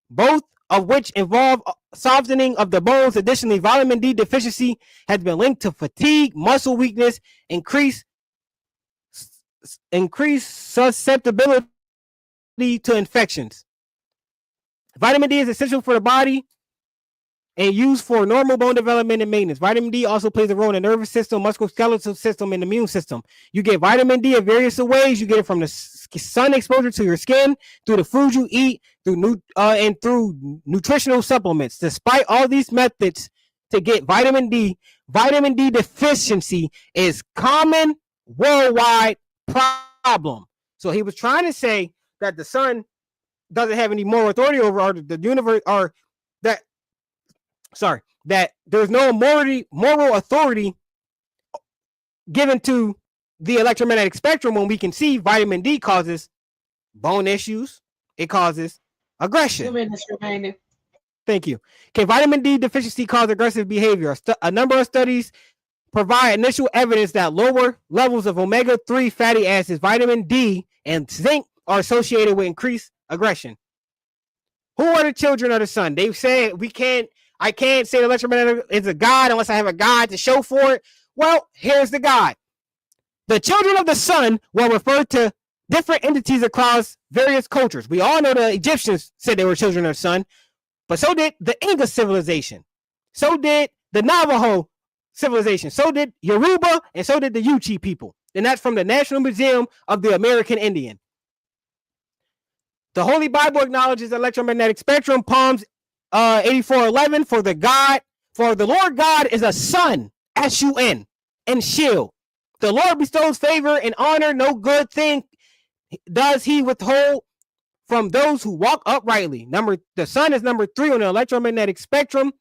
both of which involve softening of the bones. Additionally, vitamin D deficiency has been linked to fatigue, muscle weakness, increased susceptibility to infections. Vitamin D is essential for the body and used for normal bone development and maintenance. Vitamin D also plays a role in the nervous system, musculoskeletal system, and immune system. You get vitamin D in various ways. You get it from the sun exposure to your skin, through the food you eat, and through nutritional supplements. Despite all these methods to get vitamin D deficiency is common worldwide problem. So he was trying to say that the sun doesn't have any moral authority over the universe, or that there's no moral authority given to the electromagnetic spectrum, when we can see vitamin D causes bone issues. It causes aggression. 2 minutes remaining. Thank you. Can vitamin D deficiency cause aggressive behavior? A number of studies provide initial evidence that lower levels of omega-3 fatty acids, vitamin D, and zinc are associated with increased aggression. Who are the children of the sun? They say I can't say the electromagnetic is a God unless I have a God to show for it. Well, here's the God. The children of the sun were referred to different entities across various cultures. We all know the Egyptians said they were children of the sun, but so did the Inca civilization. So did the Navajo civilization. So did Yoruba, and so did the Yuchi people. And that's from the National Museum of the American Indian. The Holy Bible acknowledges the electromagnetic spectrum. Psalms 84:11, for the Lord God is a sun, S-U-N, and shield. The Lord bestows favor and honor. No good thing does he withhold from those who walk uprightly. The sun is number 3 on the electromagnetic spectrum.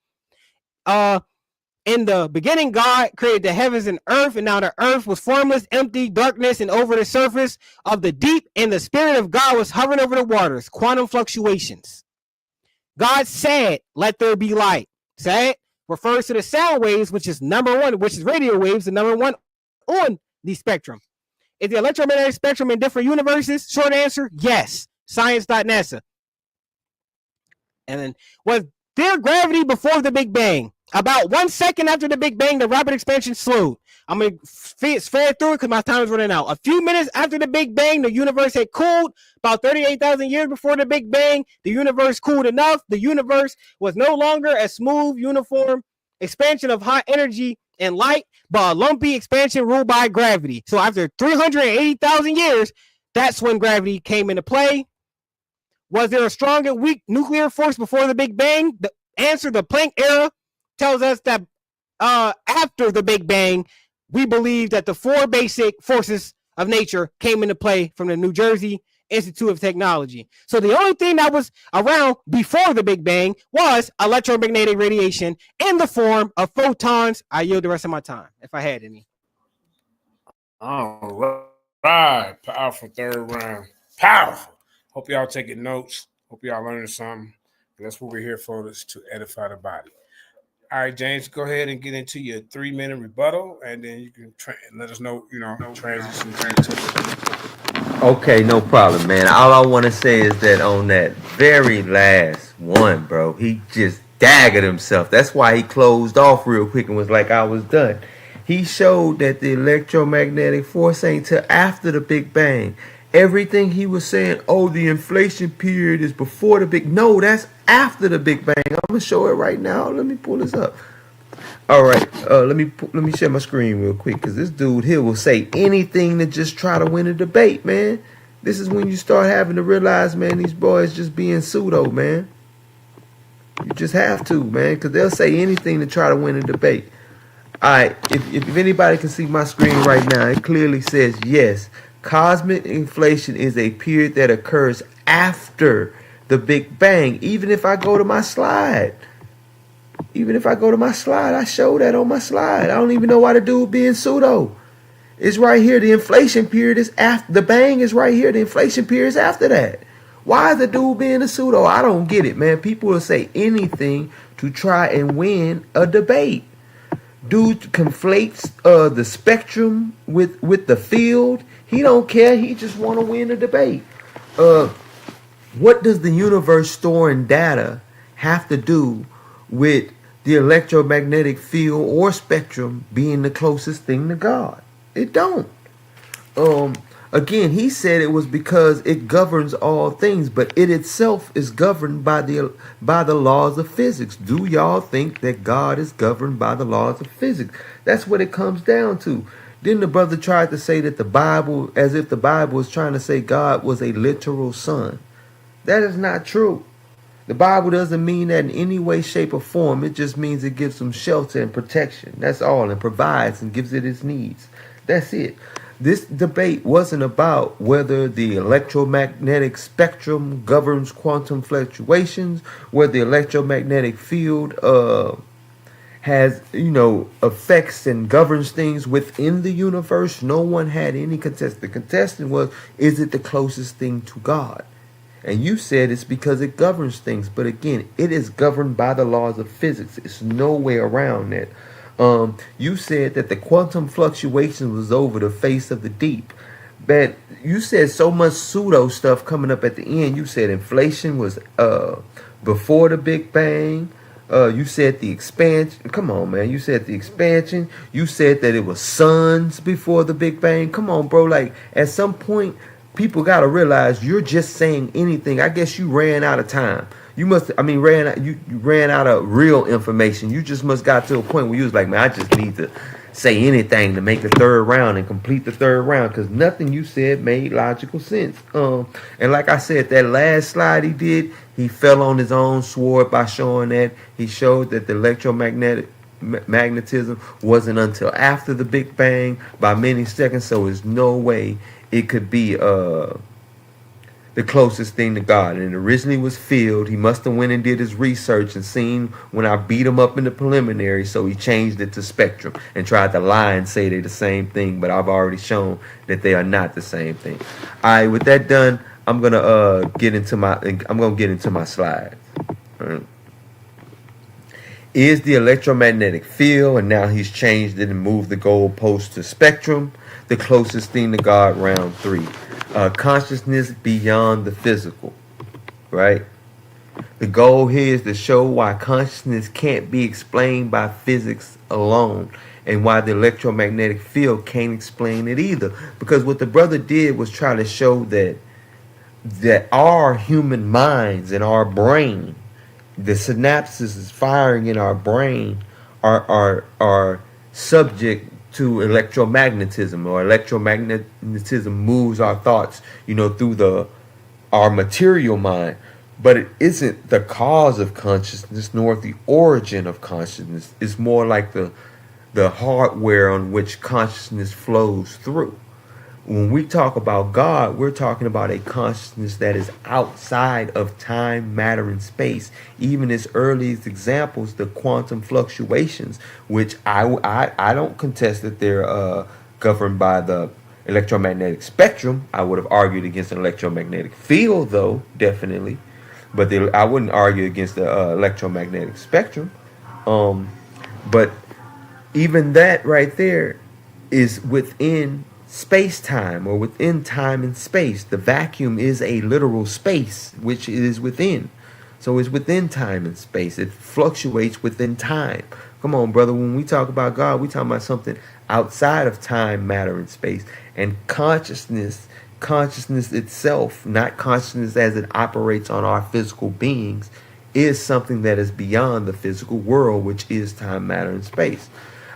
In the beginning, God created the heavens and earth, and now the earth was formless, empty, darkness, and over the surface of the deep, and the Spirit of God was hovering over the waters. Quantum fluctuations. God said, "Let there be light." Said refers to the sound waves, which is number 1, which is radio waves, the number 1 on the spectrum. Is the electromagnetic spectrum in different universes? Short answer, yes. Science.nasa. And then, was there gravity before the Big Bang? About 1 second after the Big Bang, the rapid expansion slowed. I'm going to fast through it because my time is running out. A few minutes after the Big Bang, the universe had cooled. About 38,000 years before the Big Bang, the universe cooled enough. The universe was no longer a smooth, uniform expansion of hot energy and light, but a lumpy expansion ruled by gravity. So after 380,000 years, that's when gravity came into play. Was there a strong and weak nuclear force before the Big Bang? The answer, the Planck era, tells us that after the Big Bang, we believe that the four basic forces of nature came into play from the New Jersey Institute of Technology. So the only thing that was around before the Big Bang was electromagnetic radiation in the form of photons. I yield the rest of my time, if I had any. All right. Powerful third round. Powerful. Hope y'all taking notes. Hope y'all learning something. That's what we're here for, is to edify the body. All right, James, go ahead and get into your 3-minute rebuttal, and then you can let us know, transition. Okay, no problem, man. All I want to say is that on that very last one, bro, he just daggered himself. That's why he closed off real quick and was like, I was done. He showed that the electromagnetic force ain't till after the Big Bang. Everything he was saying, oh, the inflation period is before the Big... No, that's after the Big Bang. I'm going to show it right now. Let me pull this up. All right, let me share my screen real quick, because this dude here will say anything to just try to win a debate, man. This is when you start having to realize, man, these boys just being pseudo, man. You just have to, man, because they'll say anything to try to win a debate. All right, if anybody can see my screen right now, it clearly says yes. Cosmic inflation is a period that occurs after the Big Bang. Even if I go to my slide, I show that on my slide. I don't even know why the dude being pseudo. It's right here. The inflation period is after the bang is right here. The inflation period is after that. Why is the dude being a pseudo? I don't get it, man. People will say anything to try and win a debate. Dude conflates the spectrum with the field. He don't care. He just want to win a debate. What does the universe storing data have to do with the electromagnetic field or spectrum being the closest thing to God? It don't. Again, he said it was because it governs all things, but it itself is governed by the laws of physics. Do y'all think that God is governed by the laws of physics? That's what it comes down to. Then the brother tried to say that the Bible, as if the Bible was trying to say God was a literal son. That is not true. The Bible doesn't mean that in any way, shape, or form. It just means it gives them shelter and protection. That's all, and provides and gives it its needs. That's it. This debate wasn't about whether the electromagnetic spectrum governs quantum fluctuations, whether the electromagnetic field has, effects and governs things within the universe. No one had any contest. The contestant was, is it the closest thing to God? And you said it's because it governs things. But again, it is governed by the laws of physics. It's no way around that. You said that the quantum fluctuation was over the face of the deep. But you said so much pseudo stuff coming up at the end. You said inflation was before the Big Bang. You said the expansion. Come on, man. You said the expansion. You said that it was suns before the Big Bang. Come on, bro. Like, at some point, people got to realize you're just saying anything. I guess you ran out of time. You ran out of real information. You just must got to a point where you was like, man, I just need to say anything to make the third round and complete the third round, because nothing you said made logical sense. And like I said, that last slide he did, he fell on his own sword by showing that. He showed that the magnetism wasn't until after the Big Bang by many seconds, so there's no way it could be the closest thing to God. And it originally was filled. He must have went and did his research and seen when I beat him up in the preliminary, so he changed it to spectrum and tried to lie and say they're the same thing, but I've already shown that they are not the same thing. All right, with that done, I'm gonna get into my slides. All right. is the electromagnetic field, and now he's changed it and moved the goalpost to spectrum, the closest thing to God, round 3. Consciousness beyond the physical, right? The goal here is to show why consciousness can't be explained by physics alone, and why the electromagnetic field can't explain it either. Because what the brother did was try to show that our human minds and our brain, the synapses is firing in our brain, are subject to electromagnetism, or electromagnetism moves our thoughts, through our material mind. But it isn't the cause of consciousness nor the origin of consciousness. It's more like the hardware on which consciousness flows through. When we talk about God, we're talking about a consciousness that is outside of time, matter, and space. Even its earliest examples, the quantum fluctuations, which I don't contest that they're governed by the electromagnetic spectrum. I would have argued against an electromagnetic field, though, definitely. But I wouldn't argue against the electromagnetic spectrum. But even that right there is within space-time, or within time and space. The vacuum is a literal space, which is within. So it's within time and space. It fluctuates within time. Come on, brother. When we talk about God, we talking about something outside of time, matter, and space. And consciousness itself, not consciousness as it operates on our physical beings, is something that is beyond the physical world, which is time, matter, and space.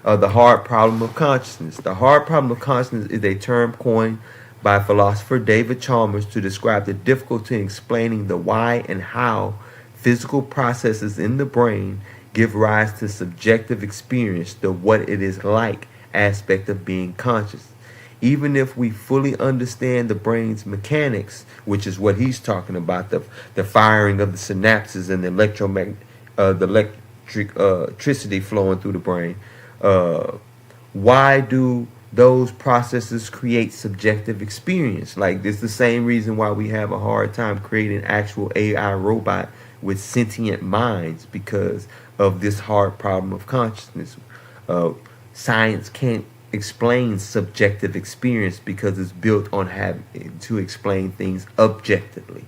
The hard problem of consciousness. The hard problem of consciousness is a term coined by philosopher David Chalmers to describe the difficulty in explaining the why and how physical processes in the brain give rise to subjective experience, the what it is like aspect of being conscious. Even if we fully understand the brain's mechanics, which is what he's talking about, the firing of the synapses and the electricity flowing through the brain, why do those processes create subjective experience? Like, it's the same reason why we have a hard time creating actual AI robot with sentient minds, because of this hard problem of consciousness. Science can't explain subjective experience because it's built on having to explain things objectively.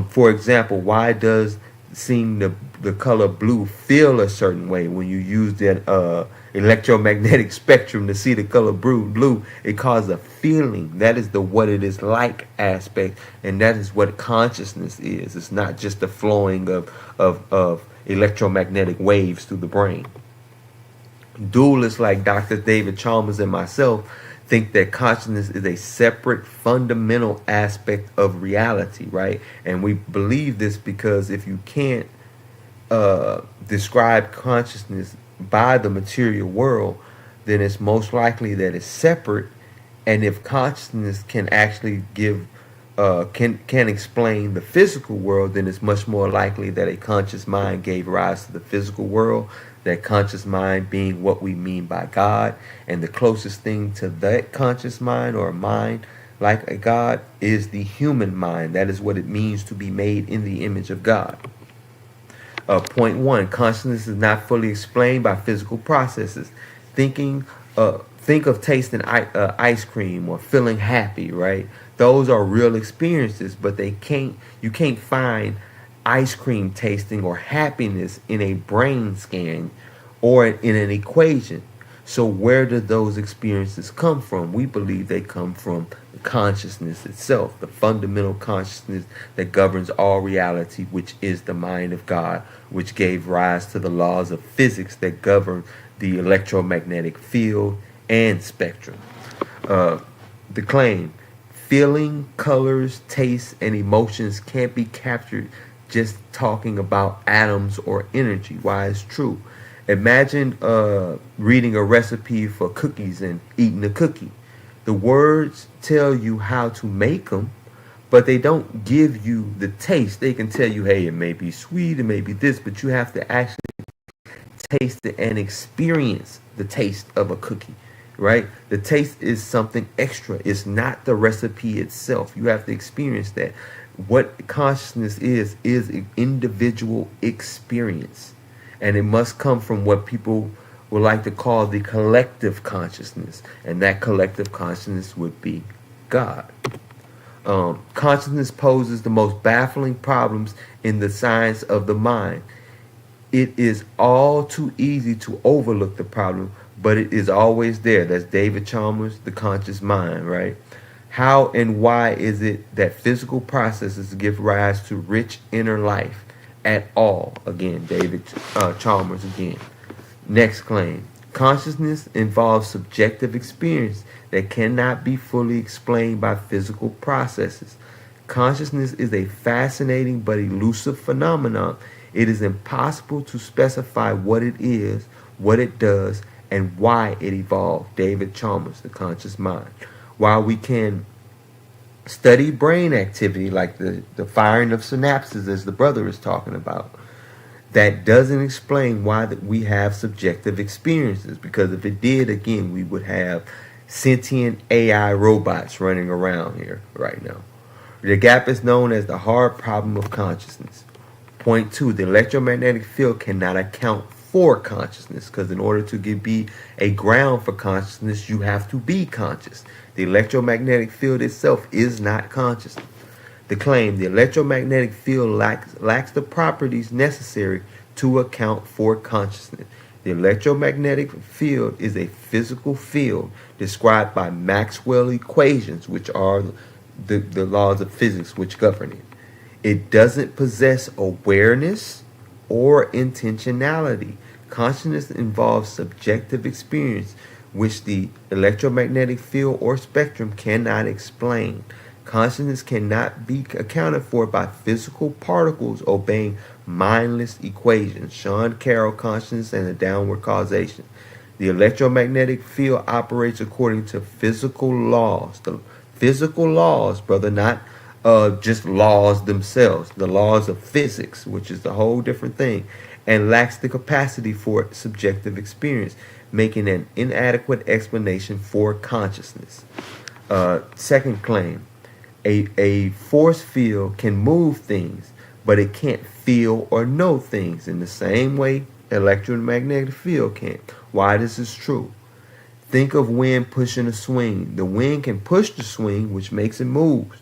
For example, why does seeing the color blue feel a certain way? When you use that electromagnetic spectrum to see the color blue, it causes a feeling. That is the what it is like aspect, and that is what consciousness is. It's not just the flowing of electromagnetic waves through the brain. Dualists like Dr. David Chalmers and myself think that consciousness is a separate fundamental aspect of reality, right? And we believe this because if you can't describe consciousness by the material world, then it's most likely that it's separate. And if consciousness can actually can explain the physical world, then it's much more likely that a conscious mind gave rise to the physical world. That conscious mind being what we mean by God, and the closest thing to that conscious mind, or a mind like a God, is the human mind. That is what it means to be made in the image of God. Point 1, consciousness is not fully explained by physical processes. Think of tasting ice cream or feeling happy, right? Those are real experiences, but you can't find ice cream tasting or happiness in a brain scan or in an equation. So where do those experiences come from? We believe they come from the consciousness itself, the fundamental consciousness that governs all reality, which is the mind of God, which gave rise to the laws of physics that govern the electromagnetic field and spectrum. The claim: feeling, colors, tastes, and emotions can't be captured just talking about atoms or energy. Why it's true. Imagine reading a recipe for cookies and eating a cookie. The words tell you how to make them, but they don't give you the taste. They can tell you, hey, it may be sweet, it may be this, but you have to actually taste it and experience the taste of a cookie, right? The taste is something extra. It's not the recipe itself. You have to experience that. What consciousness is an individual experience. And it must come from what people would like to call the collective consciousness. And that collective consciousness would be God. Consciousness poses the most baffling problems in the science of the mind. It is all too easy to overlook the problem, but it is always there. That's David Chalmers, The Conscious Mind, right? How and why is it that physical processes give rise to rich inner life at all? Again, David Chalmers again. Next claim. Consciousness involves subjective experience that cannot be fully explained by physical processes. Consciousness is a fascinating but elusive phenomenon. It is impossible to specify what it is, what it does, and why it evolved. David Chalmers, The Conscious Mind. While we can study brain activity like the firing of synapses as the brother is talking about, that doesn't explain why that we have subjective experiences, because if it did, again, we would have sentient AI robots running around here right now. The gap is known as the hard problem of consciousness. Point 2, the electromagnetic field cannot account for consciousness, because in order to be a ground for consciousness, you have to be conscious. The electromagnetic field itself is not conscious. The claim, the electromagnetic field lacks the properties necessary to account for consciousness. The electromagnetic field is a physical field described by Maxwell equations, which are the laws of physics which govern it. It doesn't possess awareness or intentionality. Consciousness involves subjective experience, which the electromagnetic field or spectrum cannot explain. Consciousness cannot be accounted for by physical particles obeying mindless equations. Sean Carroll, Consciousness and the Downward Causation. The electromagnetic field operates according to physical laws. The physical laws, brother, not just laws themselves. The laws of physics, which is a whole different thing, and lacks the capacity for subjective experience, making an inadequate explanation for consciousness. Second claim. A force field can move things, but it can't feel or know things in the same way electromagnetic field can. Why this is true? Think of wind pushing a swing. The wind can push the swing, which makes it move,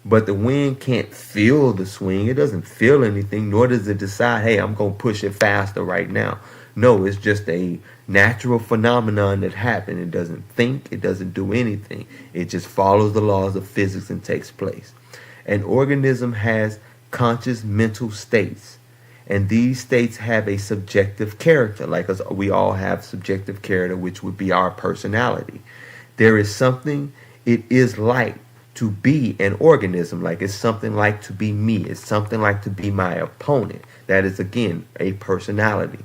but the wind can't feel the swing. It doesn't feel anything, nor does it decide, hey, I'm going to push it faster right now. No, it's just a natural phenomenon that happened. It doesn't think. It doesn't do anything. It just follows the laws of physics and takes place. An organism has conscious mental states, and these states have a subjective character, like us. We all have subjective character, which would be our personality. There is something it is like to be an organism, like it's something like to be me. It's something like to be my opponent. That is, again, a personality.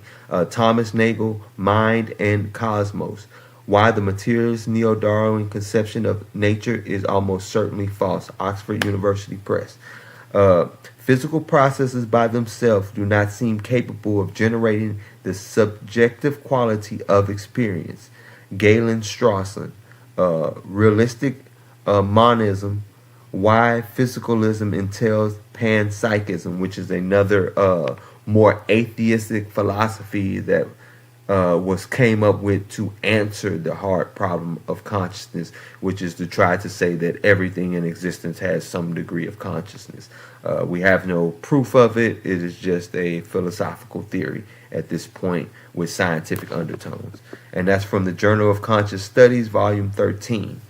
Thomas Nagel, Mind and Cosmos. Why the materialist neo-Darwin conception of nature is almost certainly false. Oxford University Press. Physical processes by themselves do not seem capable of generating the subjective quality of experience. Galen Strawson. Realistic monism. Why physicalism entails panpsychism, which is another more atheistic philosophy that came up with to answer the hard problem of consciousness, which is to try to say that everything in existence has some degree of consciousness. We have no proof of it. It is just a philosophical theory at this point with scientific undertones. And that's from the Journal of Conscious Studies, Volume 13.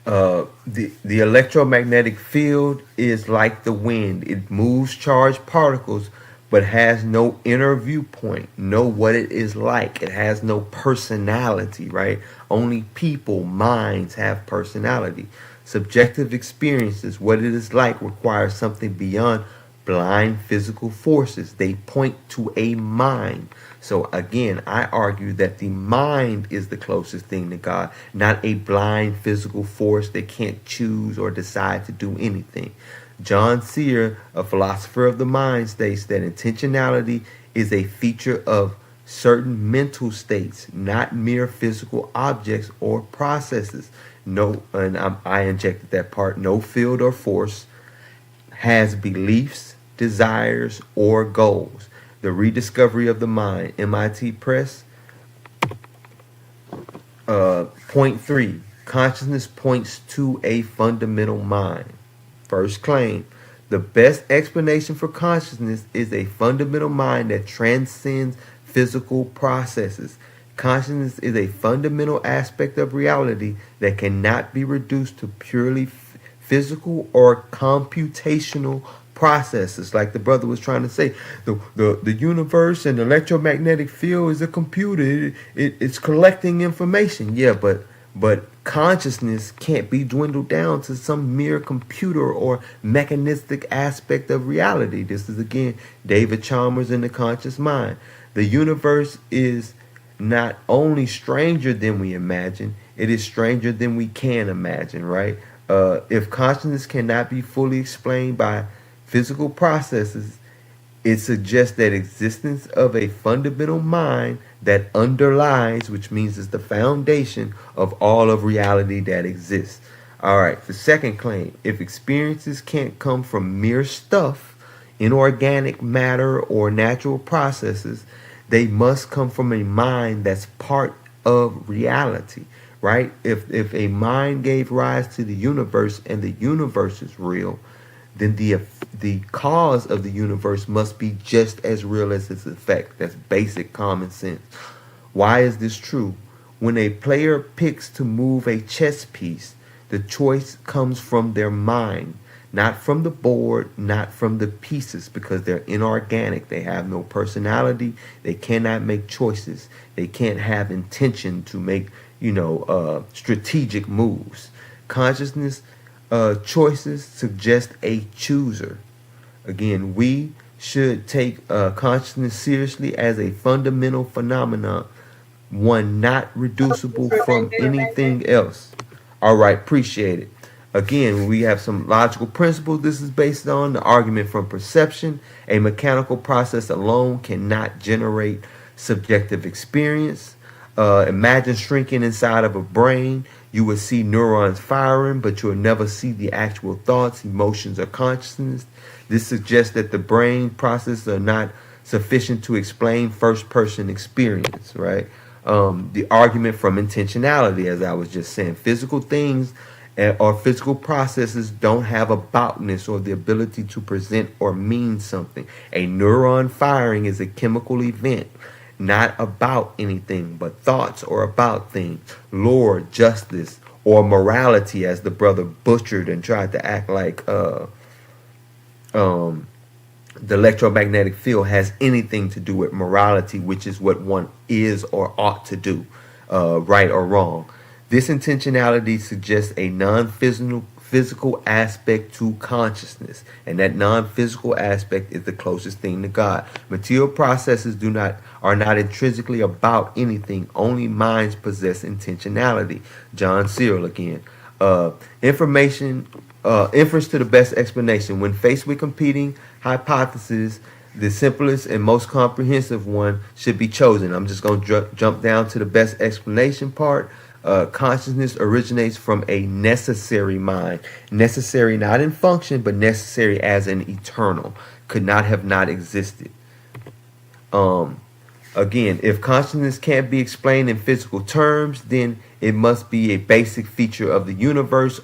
The electromagnetic field is like the wind. It moves charged particles, but has no inner viewpoint, know what it is like. It has no personality, right? Only people, minds have personality. Subjective experiences, what it is like, requires something beyond blind physical forces. They point to a mind. So again, I argue that the mind is the closest thing to God, not a blind physical force that can't choose or decide to do anything. John Sear, a philosopher of the mind, states that intentionality is a feature of certain mental states, not mere physical objects or processes. No, and I injected that part. No field or force has beliefs, desires, or goals. The Rediscovery of the Mind, MIT Press. Point 3. Consciousness points to a fundamental mind. First claim. The best explanation for consciousness is a fundamental mind that transcends physical processes. Consciousness is a fundamental aspect of reality that cannot be reduced to purely physical or computational processes. Like the brother was trying to say, the universe and the electromagnetic field is a computer. It's collecting information. Yeah, but consciousness can't be dwindled down to some mere computer or mechanistic aspect of reality. This is again David Chalmers in The Conscious Mind. The universe is not only stranger than we imagine, it is stranger than we can imagine, right? If consciousness cannot be fully explained by physical processes, it suggests that existence of a fundamental mind that underlies, which means is the foundation of all of reality that exists. All right, the second claim, if experiences can't come from mere stuff, inorganic matter, or natural processes, they must come from a mind that's part of reality, right? If a mind gave rise to the universe and the universe is real, then the cause of the universe must be just as real as its effect. That's basic common sense. Why is this true? When a player picks to move a chess piece, the choice comes from their mind, not from the board, not from the pieces, because they're inorganic. They have no personality. They cannot make choices. They can't have intention to make, strategic moves. Consciousness choices suggest a chooser. Again, we should take consciousness seriously as a fundamental phenomenon, one not reducible from anything else. All right, appreciate it. Again, we have some logical principles this is based on. The argument from perception. A mechanical process alone cannot generate subjective experience. Imagine shrinking inside of a brain. You will see neurons firing, but you'll never see the actual thoughts, emotions, or consciousness. This suggests that the brain processes are not sufficient to explain first-person experience, right? The argument from intentionality, as I was just saying, physical things or physical processes don't have aboutness or the ability to present or mean something. A neuron firing is a chemical event, not about anything, but thoughts or about things. Lord, justice, or morality, as the brother butchered and tried to act like the electromagnetic field has anything to do with morality, which is what one is or ought to do, right or wrong. This intentionality suggests a non-physical aspect to consciousness, and that non-physical aspect is the closest thing to God. Material processes are not intrinsically about anything. Only minds possess intentionality. John Searle again. Inference to the best explanation. When faced with competing hypotheses, the simplest and most comprehensive one should be chosen. I'm just going to jump down to the best explanation part. Consciousness originates from a necessary mind. Necessary not in function, but necessary as an eternal. Could not have not existed. Again, if consciousness can't be explained in physical terms, then it must be a basic feature of the universe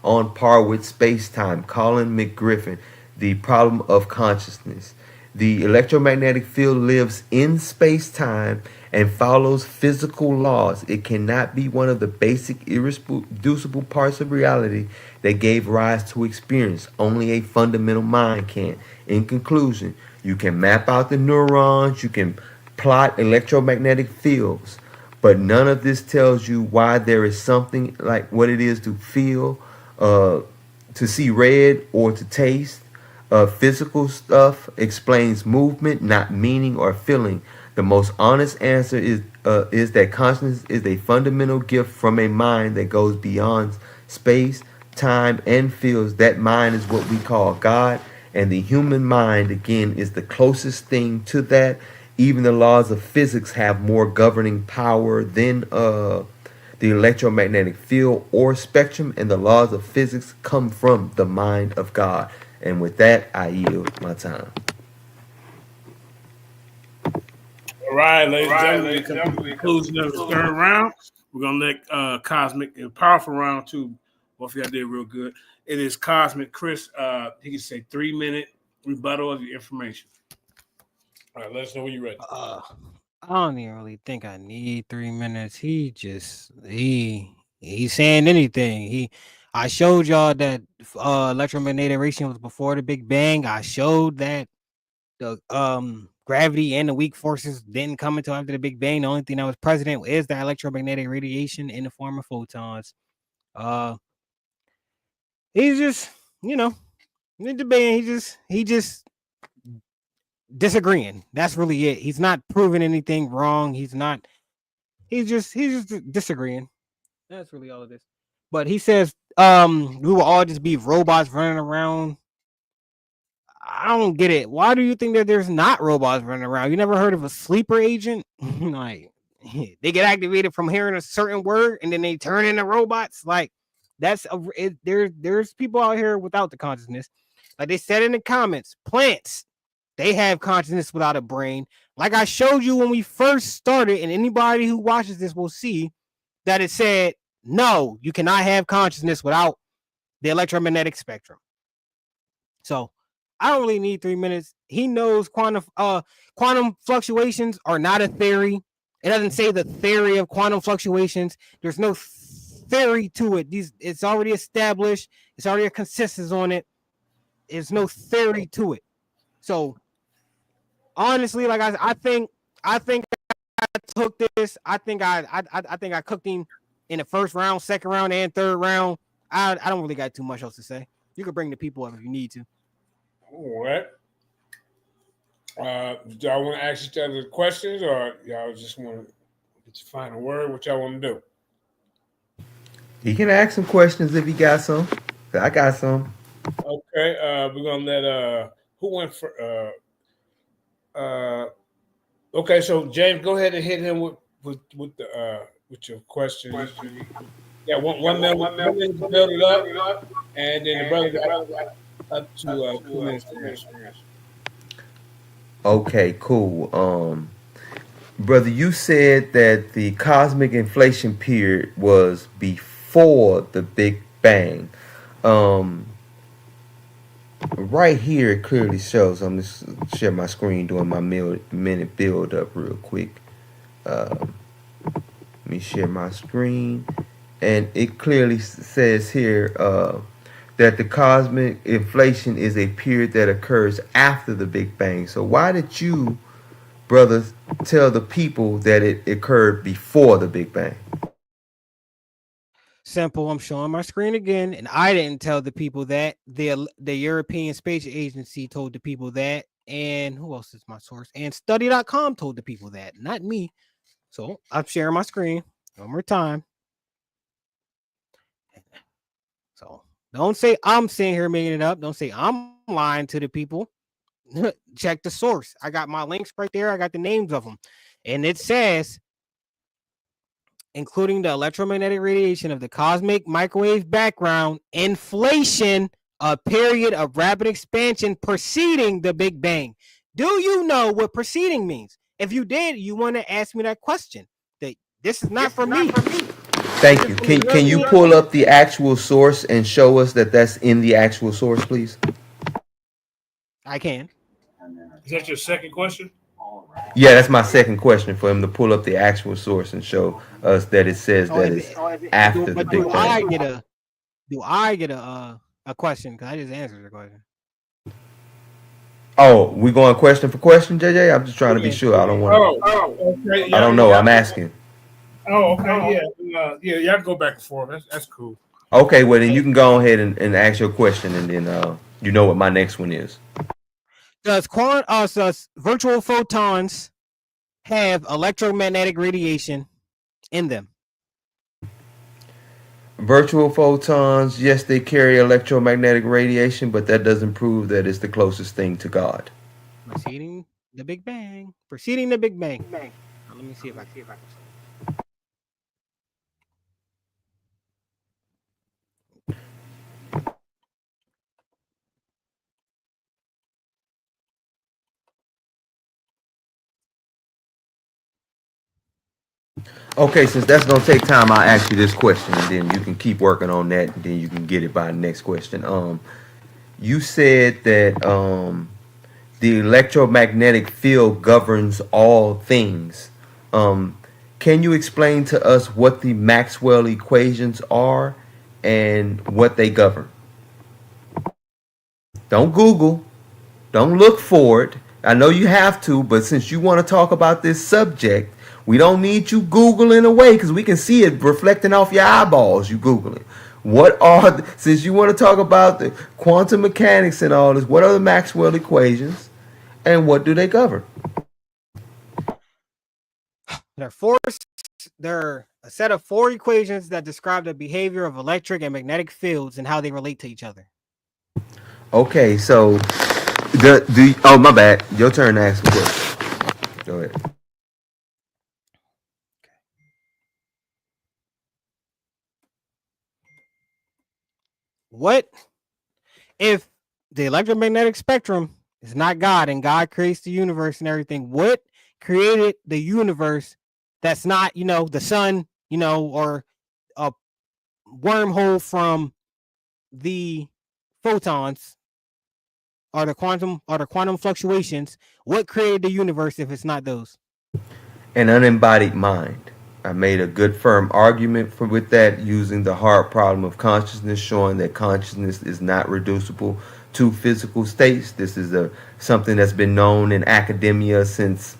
on par with space-time. Colin McGriffin, The Problem of Consciousness. The electromagnetic field lives in space-time and follows physical laws. It cannot be one of the basic irreducible parts of reality that gave rise to experience. Only a fundamental mind can. In conclusion, you can map out the neurons, you can plot electromagnetic fields, but none of this tells you why there is something like what it is to feel, to see red, or to taste. Physical stuff explains movement, not meaning or feeling. The most honest answer is that consciousness is a fundamental gift from a mind that goes beyond space, time, and fields. That mind is what we call God, and the human mind, again, is the closest thing to that. Even the laws of physics have more governing power than the electromagnetic field or spectrum, and the laws of physics come from the mind of God. And with that, I yield my time. All right, ladies and gentlemen, we come to the conclusion of the third round. We're gonna let Cosmic in powerful round two. Both of y'all did real good. It is Cosmic Chris. He can say 3-minute rebuttal of your information. All right, let us know when you're ready. I don't even really think I need 3 minutes. He's saying anything. I showed y'all that electromagnetic radiation was before the Big Bang. I showed that the gravity and the weak forces didn't come until after the Big Bang. The only thing that was present is the electromagnetic radiation in the form of photons. He's just, in debating. He just disagreeing. That's really it. He's not proving anything wrong. He's just disagreeing. That's really all it is. But he says, we will all just be robots running around. I don't get it. Why do you think that there's not robots running around? You never heard of a sleeper agent? Like, they get activated from hearing a certain word and then they turn into robots. Like, there's people out here without the consciousness. Like they said in the comments, plants, they have consciousness without a brain. Like I showed you when we first started, and anybody who watches this will see that it said, no, you cannot have consciousness without the electromagnetic spectrum. So I don't really need 3 minutes. He knows quantum fluctuations are not a theory. It doesn't say the theory of quantum fluctuations. There's no theory to it. It's already established. It's already a consensus on it. There's no theory to it. So honestly, like I think I took this. I think I cooked him in the first round, second round, and third round. I don't really got too much else to say. You can bring the people up if you need to. All right. Do y'all want to ask each other questions, or y'all just want to get your final word? What y'all want to do? He can ask some questions if he got some. I got some. Okay. We're gonna let who went for okay, so James, go ahead and hit him with your question. Yeah, one minute to build it up, and then the brother got up to 2 minutes to answer. Okay, cool. Brother, you said that the cosmic inflation period was before the Big Bang. Right here it clearly shows. I'm just share my screen doing my minute build up real quick. Let me share my screen, and it clearly says here that the cosmic inflation is a period that occurs after the Big Bang. So why did you, brothers, tell the people that it occurred before the Big Bang? Simple. I'm showing my screen again, and I didn't tell the people that. The European Space Agency told the people that, and who else is my source? And study.com told the people that, not me. So I'm sharing my screen one more time. So don't say I'm sitting here making it up. Don't say I'm lying to the people. Check the source. I got my links right there. I got the names of them, and it says, including the electromagnetic radiation of the cosmic microwave background, inflation, a period of rapid expansion preceding the Big Bang. Do you know what preceding means? If you did, you want to ask me that question. This is not for me. Thank you. Can you pull up the actual source and show us that that's in the actual source, please? I can. Is that your second question? Yeah, that's my second question, for him to pull up the actual source and show us that it says that it's after the Big Bang. Do I get a question? Because I just answered the question. Oh, we going question for question, JJ? I'm just trying to be sure. I don't want to. Okay. I don't know. I'm asking. Oh, okay. Yeah. Y'all can go back and forth. That's cool. Okay, well then you can go ahead and ask your question, and then you know what my next one is. Does virtual photons have electromagnetic radiation in them? Virtual photons, yes, they carry electromagnetic radiation, but that doesn't prove that it's the closest thing to God. Preceding the Big Bang. Now, let me see if I can. Okay, since that's gonna take time, I'll ask you this question, and then you can keep working on that, and then you can get it by the next question. You said that the electromagnetic field governs all things. Um, can you explain to us what the Maxwell equations are and what they govern? Don't Google. Don't look for it. I know you have to, but since you want to talk about this subject, we don't need you Googling away because we can see it reflecting off your eyeballs. You Googling. Since you want to talk about the quantum mechanics and all this, what are the Maxwell equations and what do they govern? They're a set of 4 equations that describe the behavior of electric and magnetic fields and how they relate to each other. Okay, so my bad. Your turn to ask a question. Go ahead. What if the electromagnetic spectrum is not God and God creates the universe and everything? What created the universe that's not, the sun, or a wormhole from the photons or the quantum fluctuations? What created the universe if it's not those? An unembodied mind. I made a good firm argument with that using the hard problem of consciousness, showing that consciousness is not reducible to physical states. This is something that's been known in academia since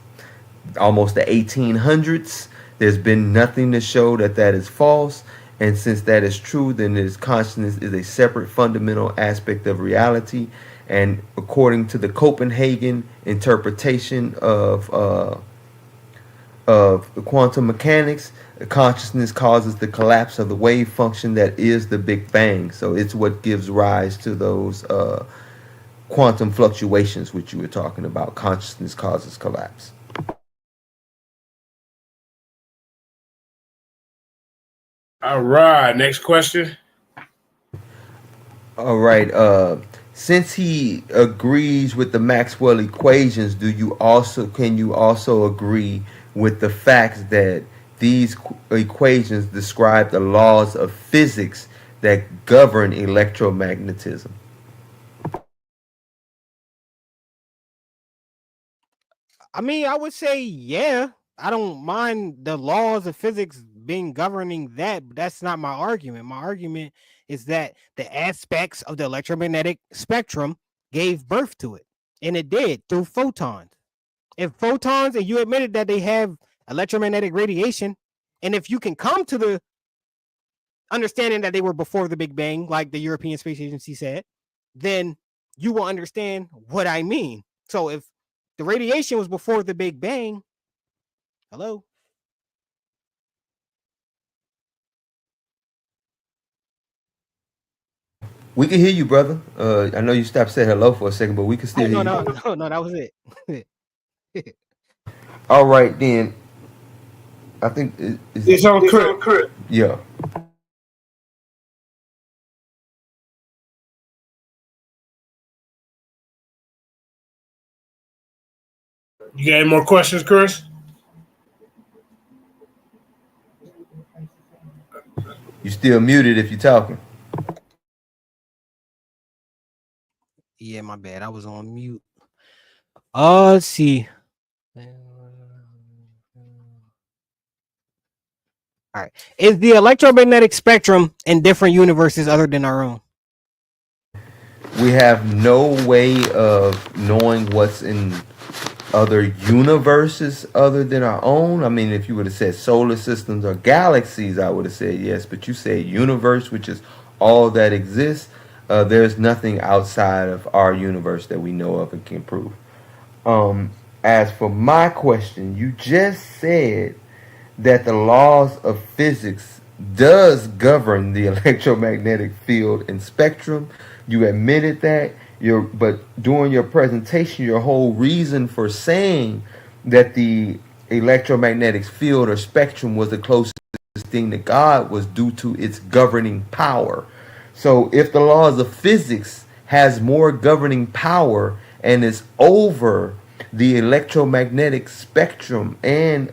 almost the 1800s. There's been nothing to show that is false. And since that is true, then consciousness is a separate fundamental aspect of reality. And according to the Copenhagen interpretation of the quantum mechanics, consciousness causes the collapse of the wave function that is the Big Bang. So it's what gives rise to those quantum fluctuations which you were talking about. Consciousness causes collapse. All right, next question. All right. Since he agrees with the Maxwell equations, can you also agree with the fact that these equations describe the laws of physics that govern electromagnetism? I mean, I would say, yeah. I don't mind the laws of physics being governing that, but that's not my argument. My argument is that the aspects of the electromagnetic spectrum gave birth to it, and it did through photons. If photons, and you admitted that they have electromagnetic radiation, and if you can come to the understanding that they were before the Big Bang, like the European Space Agency said, then you will understand what I mean. So if the radiation was before the Big Bang, hello? We can hear you, brother. I know you stopped saying hello for a second, but we can still hear you. No, that was it. All right, then. I think it's on Crip. Yeah. You got any more questions, Chris? You still muted if you're talking. Yeah, my bad. I was on mute. Let's see. All right. Is the electromagnetic spectrum in different universes other than our own? We have no way of knowing what's in other universes other than our own. I mean, if you would have said solar systems or galaxies, I would have said yes. But you say universe, which is all that exists. There's nothing outside of our universe that we know of and can prove. As for my question, you just said that the laws of physics does govern the electromagnetic field and spectrum. You admitted that. But during your presentation, your whole reason for saying that the electromagnetic field or spectrum was the closest thing to God was due to its governing power. So if the laws of physics has more governing power and is over the electromagnetic spectrum and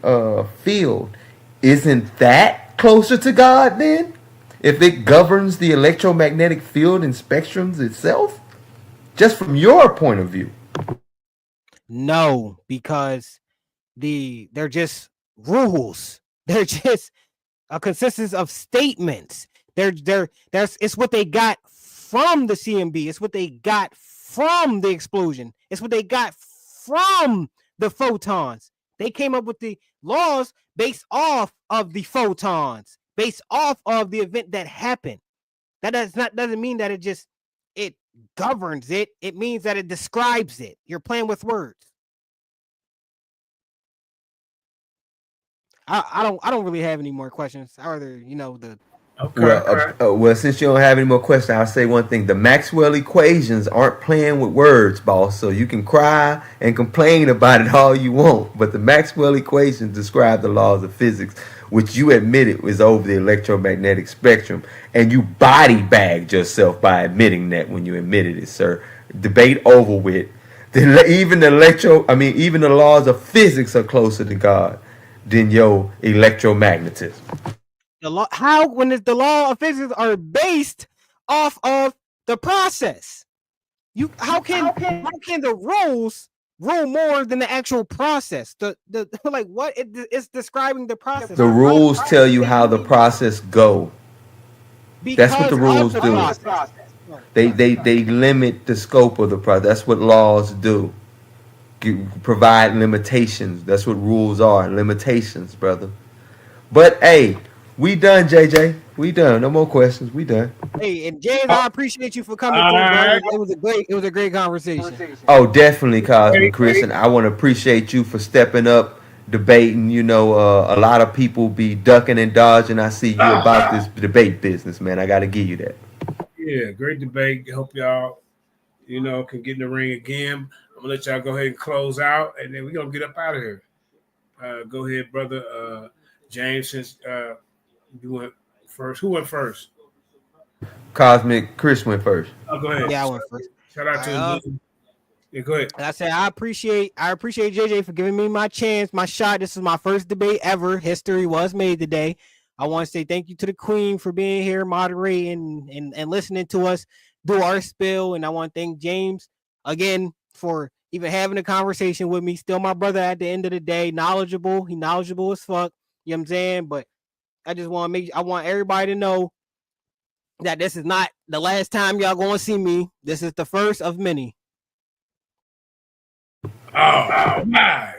field, isn't that closer to God then? If it governs the electromagnetic field and spectrums itself? Just from your point of view. No, because they're just rules. They're just a consensus of statements. It's what they got from the CMB. It's what they got from the explosion. It's what they got from the photons. They came up with the laws based off of the photons, based off of the event that happened. That doesn't mean that it governs it. It means that it describes it. You're playing with words. I don't really have any more questions. Either the Okay. Well, since you don't have any more questions, I'll say one thing: the Maxwell equations aren't playing with words, boss. So you can cry and complain about it all you want, but the Maxwell equations describe the laws of physics, which you admitted was over the electromagnetic spectrum, and you body bagged yourself by admitting that when you admitted it, sir. Debate over with. Even the laws of physics are closer to God than your electromagnetism. the law. When the law of physics are based off of the process, how can the rules rule more than the actual process? The like what it's describing the process. The rules tell you how the process go. That's what the rules do. They limit the scope of the process. That's what laws do. Provide limitations. That's what rules are. Limitations, brother. But hey, we done, JJ. We done. No more questions. We done. Hey, and James, I appreciate you for coming through, bro. It was a great conversation. Oh, definitely, Cosmic Chris, and I want to appreciate you for stepping up, debating. A lot of people be ducking and dodging. I see you about this debate business, man. I got to give you that. Yeah, great debate. Hope y'all, can get in the ring again. I'm gonna let y'all go ahead and close out, and then we're gonna get up out of here. Go ahead, brother James, since you went first. Who went first? Cosmic Chris went first. Oh, go ahead. Yeah, I went first. Shout out to him. Yeah, go ahead. Like I said, I appreciate JJ for giving me my chance, my shot. This is my first debate ever. History was made today. I want to say thank you to the Queen for being here, moderating and listening to us do our spill. And I want to thank James again for even having a conversation with me. Still my brother at the end of the day, knowledgeable. He knowledgeable as fuck. You know what I'm saying? But I just want I want everybody to know that this is not the last time y'all going to see me. This is the first of many. Oh my!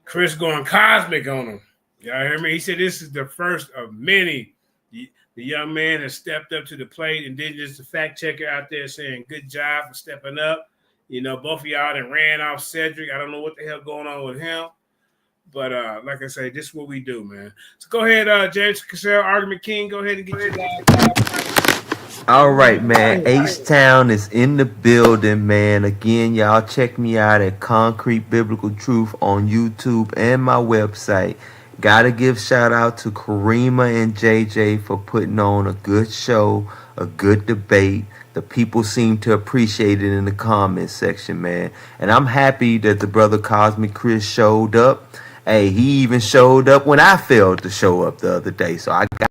Chris going cosmic on him. Y'all hear me? He said this is the first of many. The young man has stepped up to the plate, and then just the fact checker out there saying good job for stepping up. Both of y'all that ran off Cedric. I don't know what the hell going on with him. But like I say, this is what we do, man. So go ahead, James Cassel, Argument King. Go ahead and get your guys. All right, man. H-Town is in the building, man. Again, y'all check me out at Concrete Biblical Truth on YouTube and my website. Gotta give shout out to Karima and JJ for putting on a good show, a good debate. The people seem to appreciate it in the comments section, man. And I'm happy that the brother Cosmic Chris showed up. Hey, he even showed up when I failed to show up the other day. So I got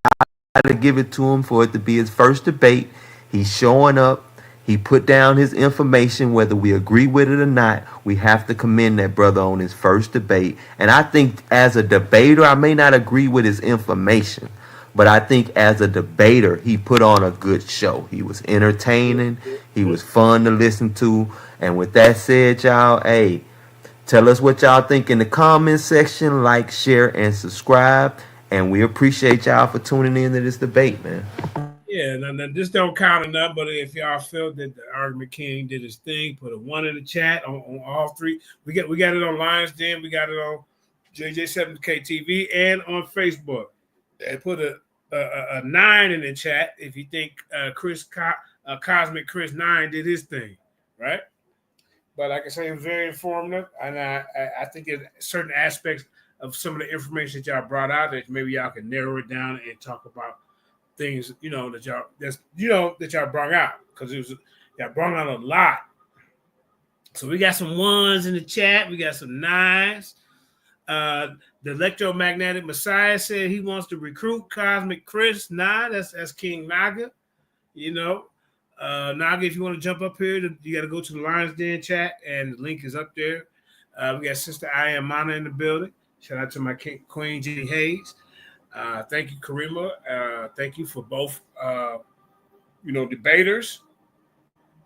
to give it to him for it to be his first debate. He's showing up. He put down his information, whether we agree with it or not. We have to commend that brother on his first debate. And I think as a debater, I may not agree with his information, but I think as a debater, he put on a good show. He was entertaining. He was fun to listen to. And with that said, y'all, hey, tell us what y'all think in the comments section. Like, share, and subscribe. And we appreciate y'all for tuning in to this debate, man. Yeah, now this don't count enough, but if y'all felt that the Argument King did his thing, put a 1 in the chat on all three. We got it on Lions Den, we got it on JJ7K TV, and on Facebook. And put a 9 in the chat if you think Cosmic Chris 9 did his thing, right? But like I say, it was very informative, and I think there's certain aspects of some of the information that y'all brought out that maybe y'all can narrow it down and talk about things that y'all brought out, because y'all brought out a lot. So we got some 1s in the chat, we got some 9s. The Electromagnetic Messiah said he wants to recruit Cosmic Chris. Nah, that's King Naga. You know, Naga, if you want to jump up here, you got to go to the Lions Den chat, and the link is up there. We got Sister I Am Mana in the building. Shout out to my Queen Jenny Hayes. Thank you, Karima. Thank you for both, debaters.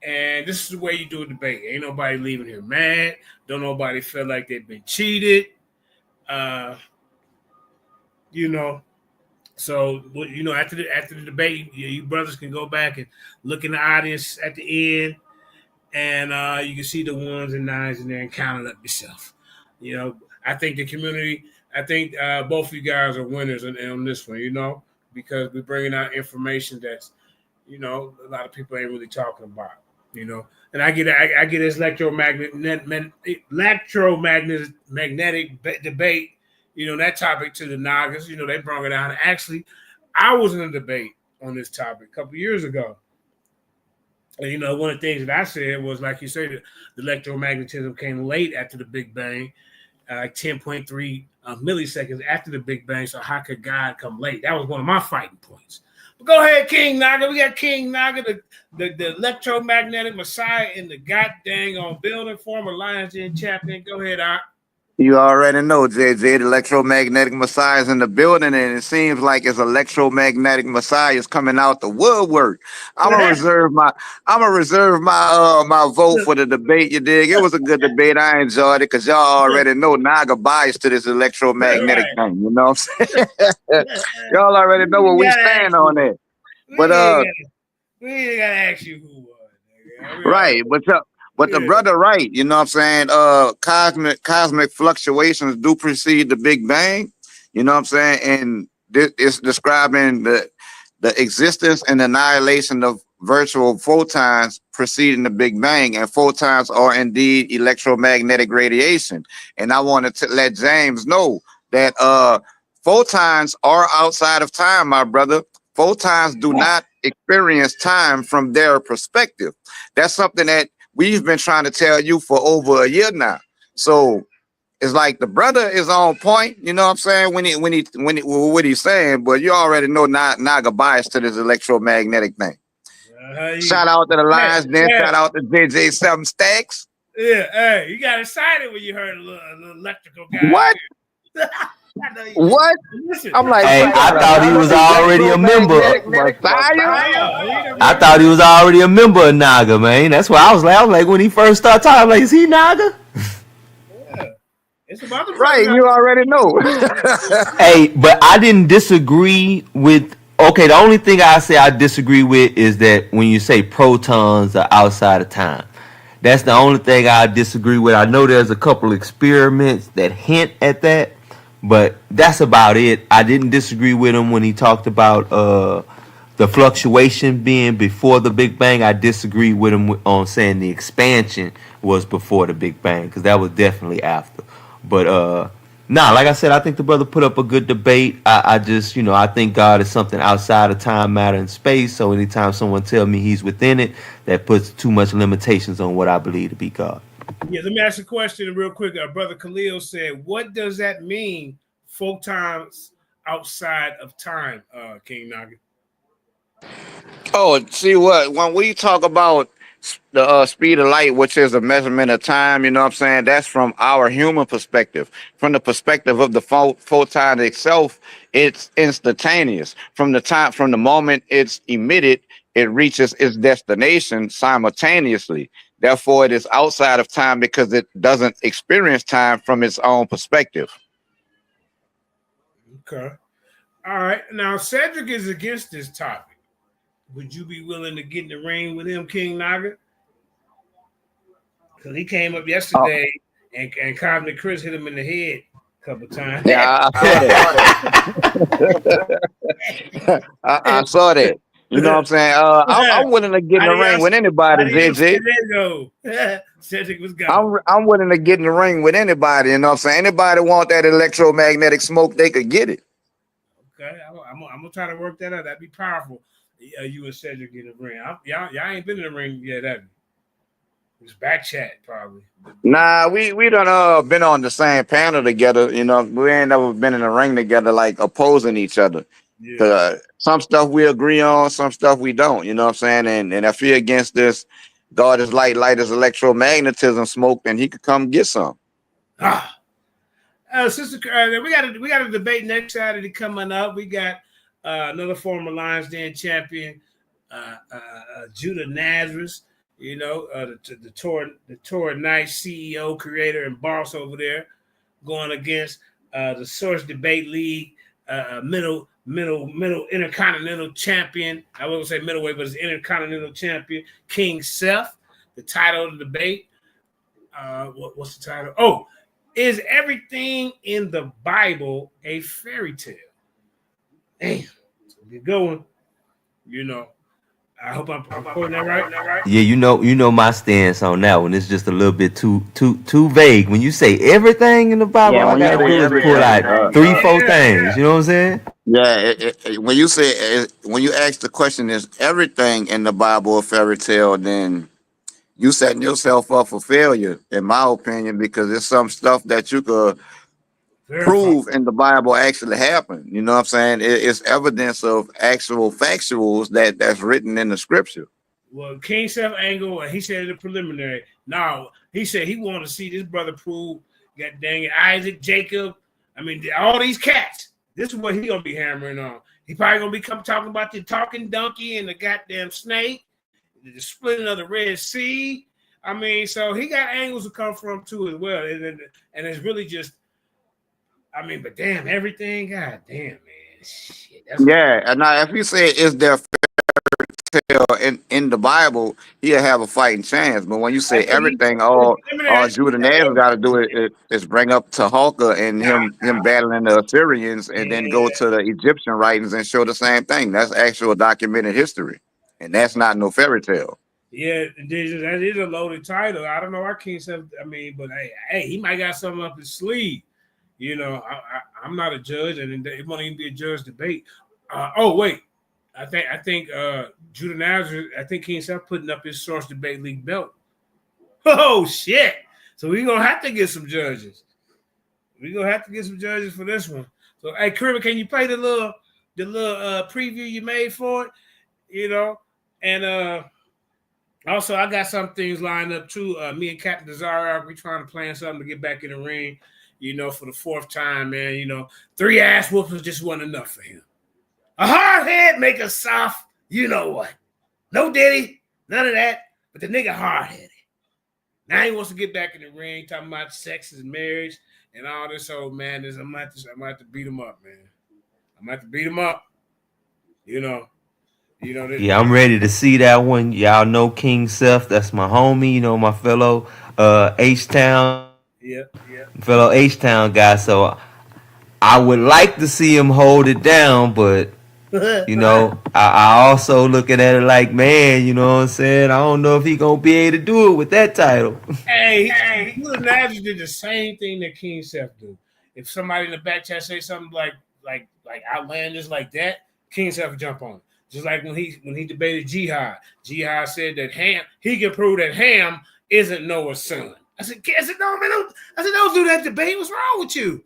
And this is the way you do a debate. Ain't nobody leaving here mad. Don't nobody feel like they've been cheated. So after the debate, you brothers can go back and look in the audience at the end, and you can see the ones and nines in there and count it up yourself. I think the community. I think both of you guys are winners on this one. Because we're bringing out information that's, a lot of people ain't really talking about. And I get this electromagnetic debate. That topic to the Nagas. They brought it out. Actually, I was in a debate on this topic a couple years ago. And one of the things that I said was, like you said, the electromagnetism came late after the Big Bang, like 10.3 milliseconds after the Big Bang. So how could God come late? That was one of my fighting points. But go ahead, King Naga. We got King Naga, the electromagnetic Messiah in the goddamn on building, former Lions Den champion. Go ahead, Art. You already know, JJ, the electromagnetic Messiah is in the building, and it seems like it's electromagnetic Messiah is coming out the woodwork. I'm gonna reserve my vote for the debate. You dig? It was a good debate. I enjoyed it because y'all already know Naga biased to this electromagnetic thing. You know what I'm saying? Y'all already know where we stand on that. But we ain't gotta ask you who was. Right, but the brother, right, you know what I'm saying? Cosmic fluctuations do precede the Big Bang, you know what I'm saying? And this is describing the existence and annihilation of virtual photons preceding the Big Bang, and photons are indeed electromagnetic radiation. And I wanted to let James know that photons are outside of time, my brother. Photons do not experience time from their perspective. That's something that we've been trying to tell you for over a year now. So it's like the brother is on point, you know what I'm saying, when what he's saying, but you already know Naga bias to this electromagnetic thing. Shout out to the Lions, then shout out to JJ7 Stacks. Yeah, hey, you got excited when you heard a little electrical guy. What? What? I'm like, hey, I thought he was already a member. I thought he was already a member of Naga, man. That's why I was like when he first started talking, I'm like, is he Naga? Yeah. It's about the right, you already know. Hey, but I didn't disagree with. Okay, the only thing I say I disagree with is that when you say protons are outside of time. That's the only thing I disagree with. I know there's a couple experiments that hint at that, but that's about it. I didn't disagree with him when he talked about the fluctuation being before the Big Bang. I disagree with him on saying the expansion was before the Big Bang, because that was definitely after. But like I said, I think the brother put up a good debate. I just, I think God is something outside of time, matter, and space. So anytime someone tell me he's within it, that puts too much limitations on what I believe to be God. Yeah, let me ask a question real quick. Brother Khalil said, what does that mean, photons outside of time, King Naga? Oh, see what? When we talk about the speed of light, which is a measurement of time, you know what I'm saying? That's from our human perspective. From the perspective of the photon itself, it's instantaneous. From the moment it's emitted, it reaches its destination simultaneously. Therefore, it is outside of time because it doesn't experience time from its own perspective. Okay. All right. Now, Cedric is against this topic. Would you be willing to get in the ring with him, King Naga? Because he came up yesterday and Cosmic Chris hit him in the head a couple times. Yeah, I saw that. You know what I'm saying? I'm willing to get in the ring with anybody, JJ. Cedric was gone. I'm willing to get in the ring with anybody. You know what I'm saying? Anybody want that electromagnetic smoke, they could get it. Okay, I'm gonna try to work that out. That'd be powerful. You and Cedric in the ring. Y'all ain't been in the ring yet, have you? It's back chat probably. Nah, we done been on the same panel together. You know, we ain't never been in a ring together like opposing each other. Yeah. Some stuff we agree on, some stuff we don't. You know what I'm saying? And if you're against this, God is light, light is electromagnetism smoke, then he could come get some. Sister, we got a debate next Saturday coming up. We got another former Lions Den champion, Judah Nazareth. You know, the Torah Night CEO, creator, and boss over there, going against the Source Debate League middle intercontinental champion. I wouldn't say middleweight, but it's intercontinental champion, King Seth. The title of the debate. What's the title? Oh, is everything in the Bible a fairy tale? Damn, it's gonna be a good one. You know, I hope I'm quoting that right. Yeah, you know my stance on that one. It's just a little bit too vague. When you say everything in the Bible, all I gotta do is pull out 3-4 things. You know what I'm saying? Yeah, when you say when you ask the question, is everything in the Bible a fairy tale? Then you setting yourself up for failure, in my opinion, because there's some stuff that you could prove in the Bible actually happened. You know what I'm saying? It's evidence of actual factuals that's written in the scripture. Well, King Seth Angle, he said in the preliminary. No, he said he wanted to see this brother prove. God dang it, Isaac, Jacob. I mean, all these cats. This is what he gonna be hammering on. He probably gonna be talking about the talking donkey and the goddamn snake, the splitting of the Red Sea. I mean, so he got angles to come from too as well, and it's really just. I mean, but damn, everything. God damn, man. Shit, And now if you say is there fairy tale in the Bible, he'll have a fighting chance. But when you say everything, all Judah Nazareth got to do is bring up Tahalka and him battling the Assyrians, and then go to the Egyptian writings and show the same thing. That's actual documented history, and that's not no fairy tale. Yeah, that is a loaded title. I don't know why King said. I mean, but hey, he might got something up his sleeve. You know, I'm not a judge, and it won't even be a judge debate. Oh wait, I think Judah Nazareth. I think King Seth putting up his Source Debate League belt. Oh shit! So we're gonna have to get some judges. We're gonna have to get some judges for this one. So hey, Kermit, can you play the little preview you made for it? You know, and also I got some things lined up too. Me and Captain Desire, we trying to plan something to get back in the ring. You know, for the 4th time, man. You know, 3 ass whoopers just wasn't enough for him. A hard head make a soft, you know what? No diddy, none of that. But the nigga hard headed. Now he wants to get back in the ring, talking about sex and marriage and all this old madness. I'm gonna have to beat him up, man. I'm gonna have to beat him up. You know. Yeah, I'm ready to see that one. Y'all know King Seth. That's my homie. You know, my fellow H-Town. Yeah. Fellow H-Town guy. So I would like to see him hold it down, but you know, I also looking at it like, man, you know what I'm saying? I don't know if he gonna be able to do it with that title. Hey, Judah Nazareth did the same thing that King Seth do. If somebody in the back chat say something like outlandish like that, King Seth would jump on it. Just like when he debated Jihad. Jihad said that he can prove that Ham isn't Noah's son. I said, no, man. Don't do that debate. What's wrong with you?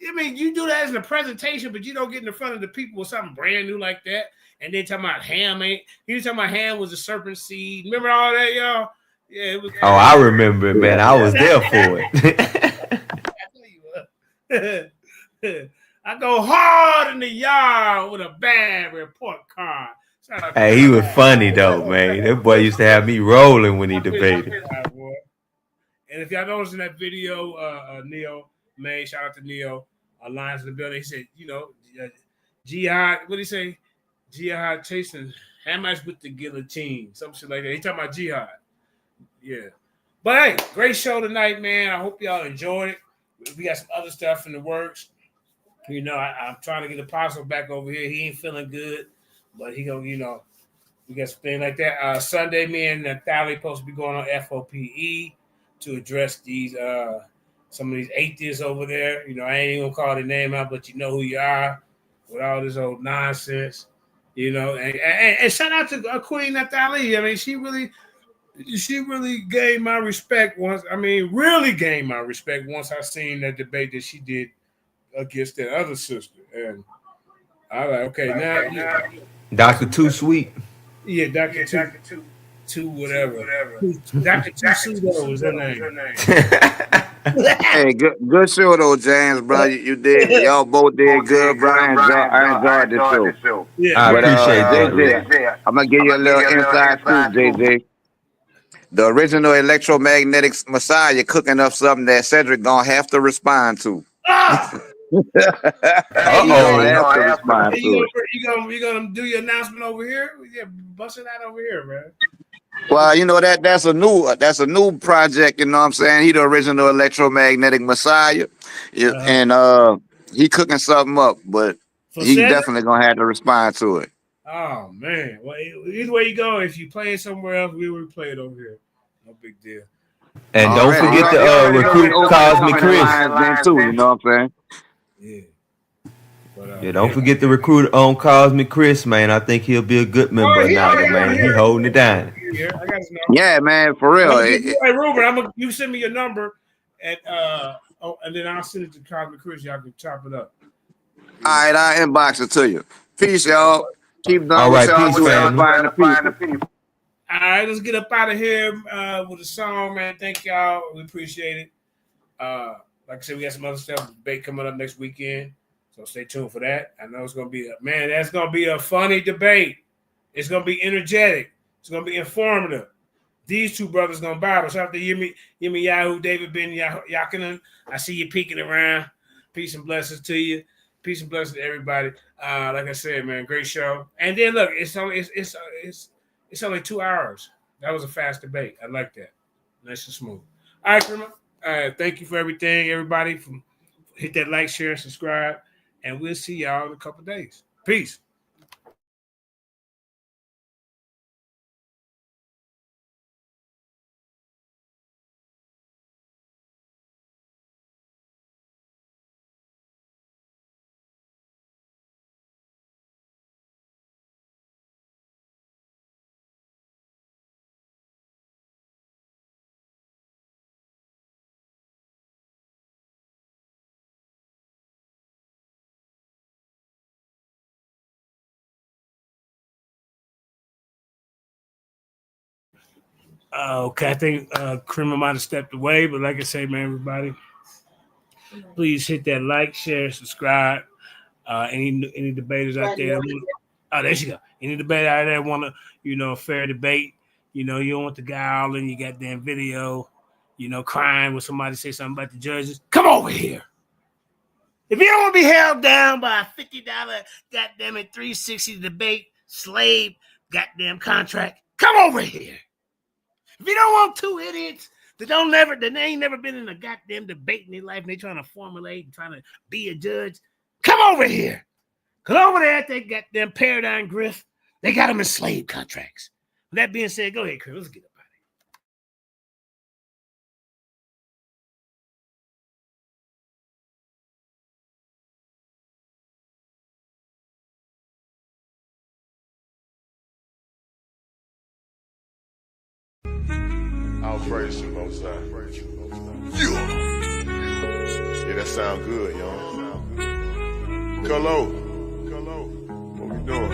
I mean, you do that as a presentation, but you don't get in front of the people with something brand new like that. And then talking about Ham he was talking about Ham was a serpent seed. Remember all that, y'all? Yeah, it was. Oh, I remember it, man. I was there for it. I tell you what. I go hard in the yard with a bad report card. Hey, he was funny though, man. That boy used to have me rolling when he debated. And if y'all notice in that video, Neo made, shout out to Neo, Lions in the building. He said, you know, Jihad. What did he say? Jihad chasing Hamas with the guillotine, some shit like that. He talking about Jihad. Yeah. But hey, great show tonight, man. I hope y'all enjoyed it. We got some other stuff in the works. You know, I'm trying to get Apostle back over here. He ain't feeling good, but he gonna, you know, we got some things like that. Sunday, me and Natalie supposed to be going on FOPE to address these some of these atheists over there. You know, I ain't even gonna call their name out, but you know who you are with all this old nonsense. You know, and shout out to Queen Natalie. I mean, she really she really gained my respect once. I mean, really gained my respect once I seen that debate that she did against that other sister. And I was like, okay, now Dr. Too Sweet. yeah, Dr. Two whatever. Dr. Two Pseudo is her name. Hey, good show though, James, bro. You did, y'all both did good, bro. I enjoyed the show. Yeah, I But appreciate that. JJ, I'm gonna give you a little inside scoop, JJ. The original Electromagnetic Messiah cooking up something that Cedric gonna have to respond to. You You gonna do your announcement over here? Yeah, bust it out over here, man. Well, you know that's a new project. You know what I'm saying? He the original Electromagnetic Messiah, and he cooking something up, but he definitely gonna have to respond to it. Oh man! Well, either way you go, if you play it somewhere else, we will play it over here. No big deal. And don't forget to recruit Cosmic Chris. Too, you know what I'm saying? Yeah. But, Yeah, don't forget to recruit on Cosmic Chris, man. I think he'll be a good member now, man. He holding it down. Here, I got his number. Yeah, man, for real. Hey, Ruben, you send me your number, and then I'll send it to Cosmic Chris. Y'all can chop it up. All right, I'll inbox it to you. Peace, y'all. Keep doing all right, y'all peace, family. All right, let's get up out of here with a song, man. Thank y'all. We appreciate it. Like I said, we got some other stuff, debate coming up next weekend. So stay tuned for that. I know it's going to be that's going to be a funny debate. It's going to be energetic. It's going to be informative. These two brothers going to battle. Shout out to Yemi Yahoo, David Ben Yakinen. I see you peeking around. Peace and blessings to you. Peace and blessings to everybody. Like I said, man, great show. And then look, it's only 2 hours. That was a fast debate. I like that. Nice and smooth. All right, Krima. Thank you for everything, everybody. Hit that like, share, subscribe. And we'll see y'all in a couple days. Peace. Okay, I think Krima might have stepped away, but like I say, man, everybody, please hit that like, share, subscribe. Any debaters out there? There she go. Any debater out there want to, fair debate? You don't want the guy all in your goddamn video, crying when somebody say something about the judges. Come over here. If you don't want to be held down by a $50 goddamn it 360 debate slave goddamn contract, come over here. If you don't want two idiots that ain't never been in a goddamn debate in their life and they trying to formulate and trying to be a judge, come over here. Because over there at that goddamn Paradigm Griff, they got them in slave contracts. With that being said, go ahead, Chris. Let's get up out I'll praise you, Most High. Yeah, that sound good, y'all. Hello. What we doing?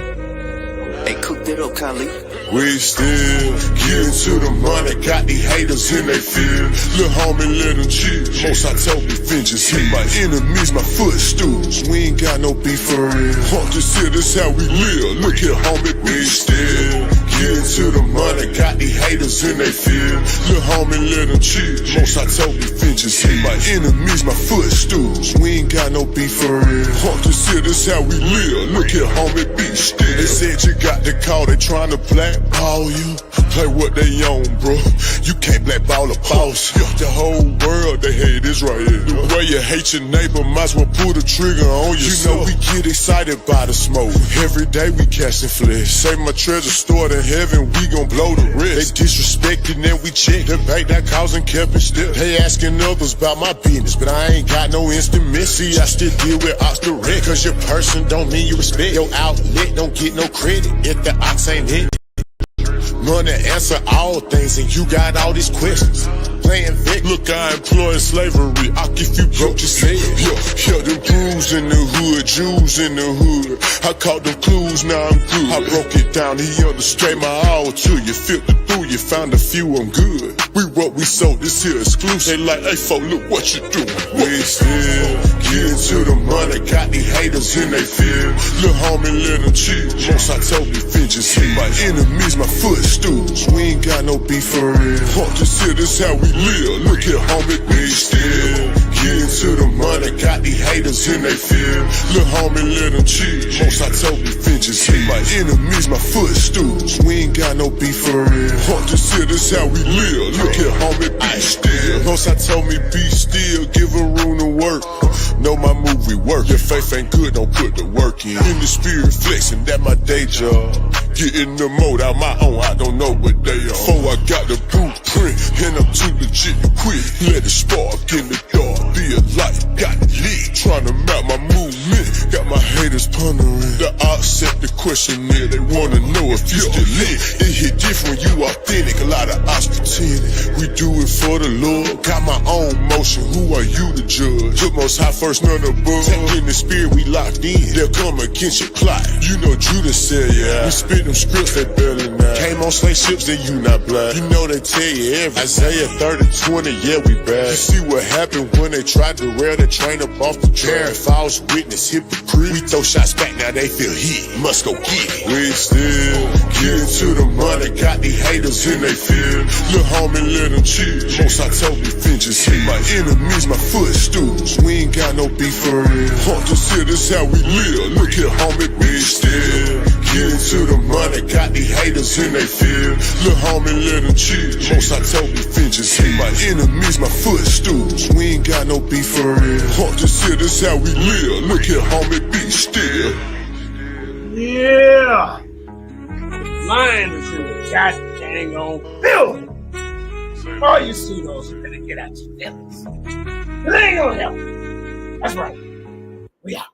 Hey, cook that up, Khalid. We still getting to the money, got these haters in they field. Lil' homie, let them chill. Most I told me, vengeance hit my enemies, my footstools. We ain't got no beef for real. Just here, this how we live. Look here, homie, we still getting to the money, got these haters in they field. Lil' homie, let them chill. Most I told me, vengeance hit my enemies, my footstools. We ain't got no beef for real. Just here, this how we live. Look here, homie, be still. They said you got the call, they trying to blackball you. Play what they own, bro. You can't blackball a boss. The whole world, they hate Israel. The way you hate your neighbor, might as well pull the trigger on yourself. We get excited by the smoke. Every day we catching flesh. Save my treasure stored in heaven, we gon' blow the rest. They disrespecting and we check the bank, that causing kept it still. They asking others about my business, but I ain't got no instant miss. See, I still deal with ox direct. Cause your person don't mean you respect. Your outlet don't get no credit if the ox ain't hit. Money answer all things, and you got all these questions. Playing Vic. Look, I employ slavery. I if you broke your say. Yeah, them crews in the hood, Jews in the hood. I caught them clues, now I'm good. I broke it down, he understood my all to you. Filtered through, you found a few, I'm good. We what we sold, this here exclusive. They like, hey, folk, look what you doing. We still getting to the money, got these haters in they feel. Lil' homie, let them chill. Most I told me, vengeance hit. My enemies, my footstools. We ain't got no beef for real. Just here, this how we live. Look here, homie, we still getting to the money, got these haters in they feel. Lil' homie, let them chill. Most I told me, vengeance hit. My enemies, my footstools. We ain't got no beef for real. Just here, this how we live. Look here, homie, be still. Most I told me, be still. Give a room to work. Know my movie work. If faith ain't good, don't put the work in. In the spirit flexing, that my day job. Get in the mode out my own, I don't know what they are. Before I got the blueprint, and I'm too legit to quit. Let it spark in the dark, be a light, got it lit. Trying to map my movement, got my haters pondering. The odds set the question there, they wanna know if you still lit. It hit different, you authentic, a lot of odds pretending. We do it for the Lord, got my own motion, who are you to judge? Put most high first, none above. Tap in the spirit, we locked in, they'll come against your plot. You know Judas said, yeah, we spit them scripts, they barely now. Came on slave ships, then you not black. You know they tell you everything. Isaiah 30:20, yeah, we bad. You see what happened when they tried to rail the train up off the track. False witness, hypocrite. We throw shots back, now they feel hit. Must go get it. We still getting to the money, got these haters in they feel. Lil' homie, let them chill. Most I told me, vengeance hit. My enemies, my footstools. We ain't got no beef for real. Just here, this how we live. Look here, homie, we still getting to the money, got these haters in they feel. Lil' homie, let them chill. Most I told me, vengeance hit. My enemies, my footstools. We ain't got no beef for real. Just here, this how we live. Look here, homie, be still. Yeah. Lion is in the goddamn on building. All you pseudos are gonna get out your feelings. It ain't gonna help. That's right. We out.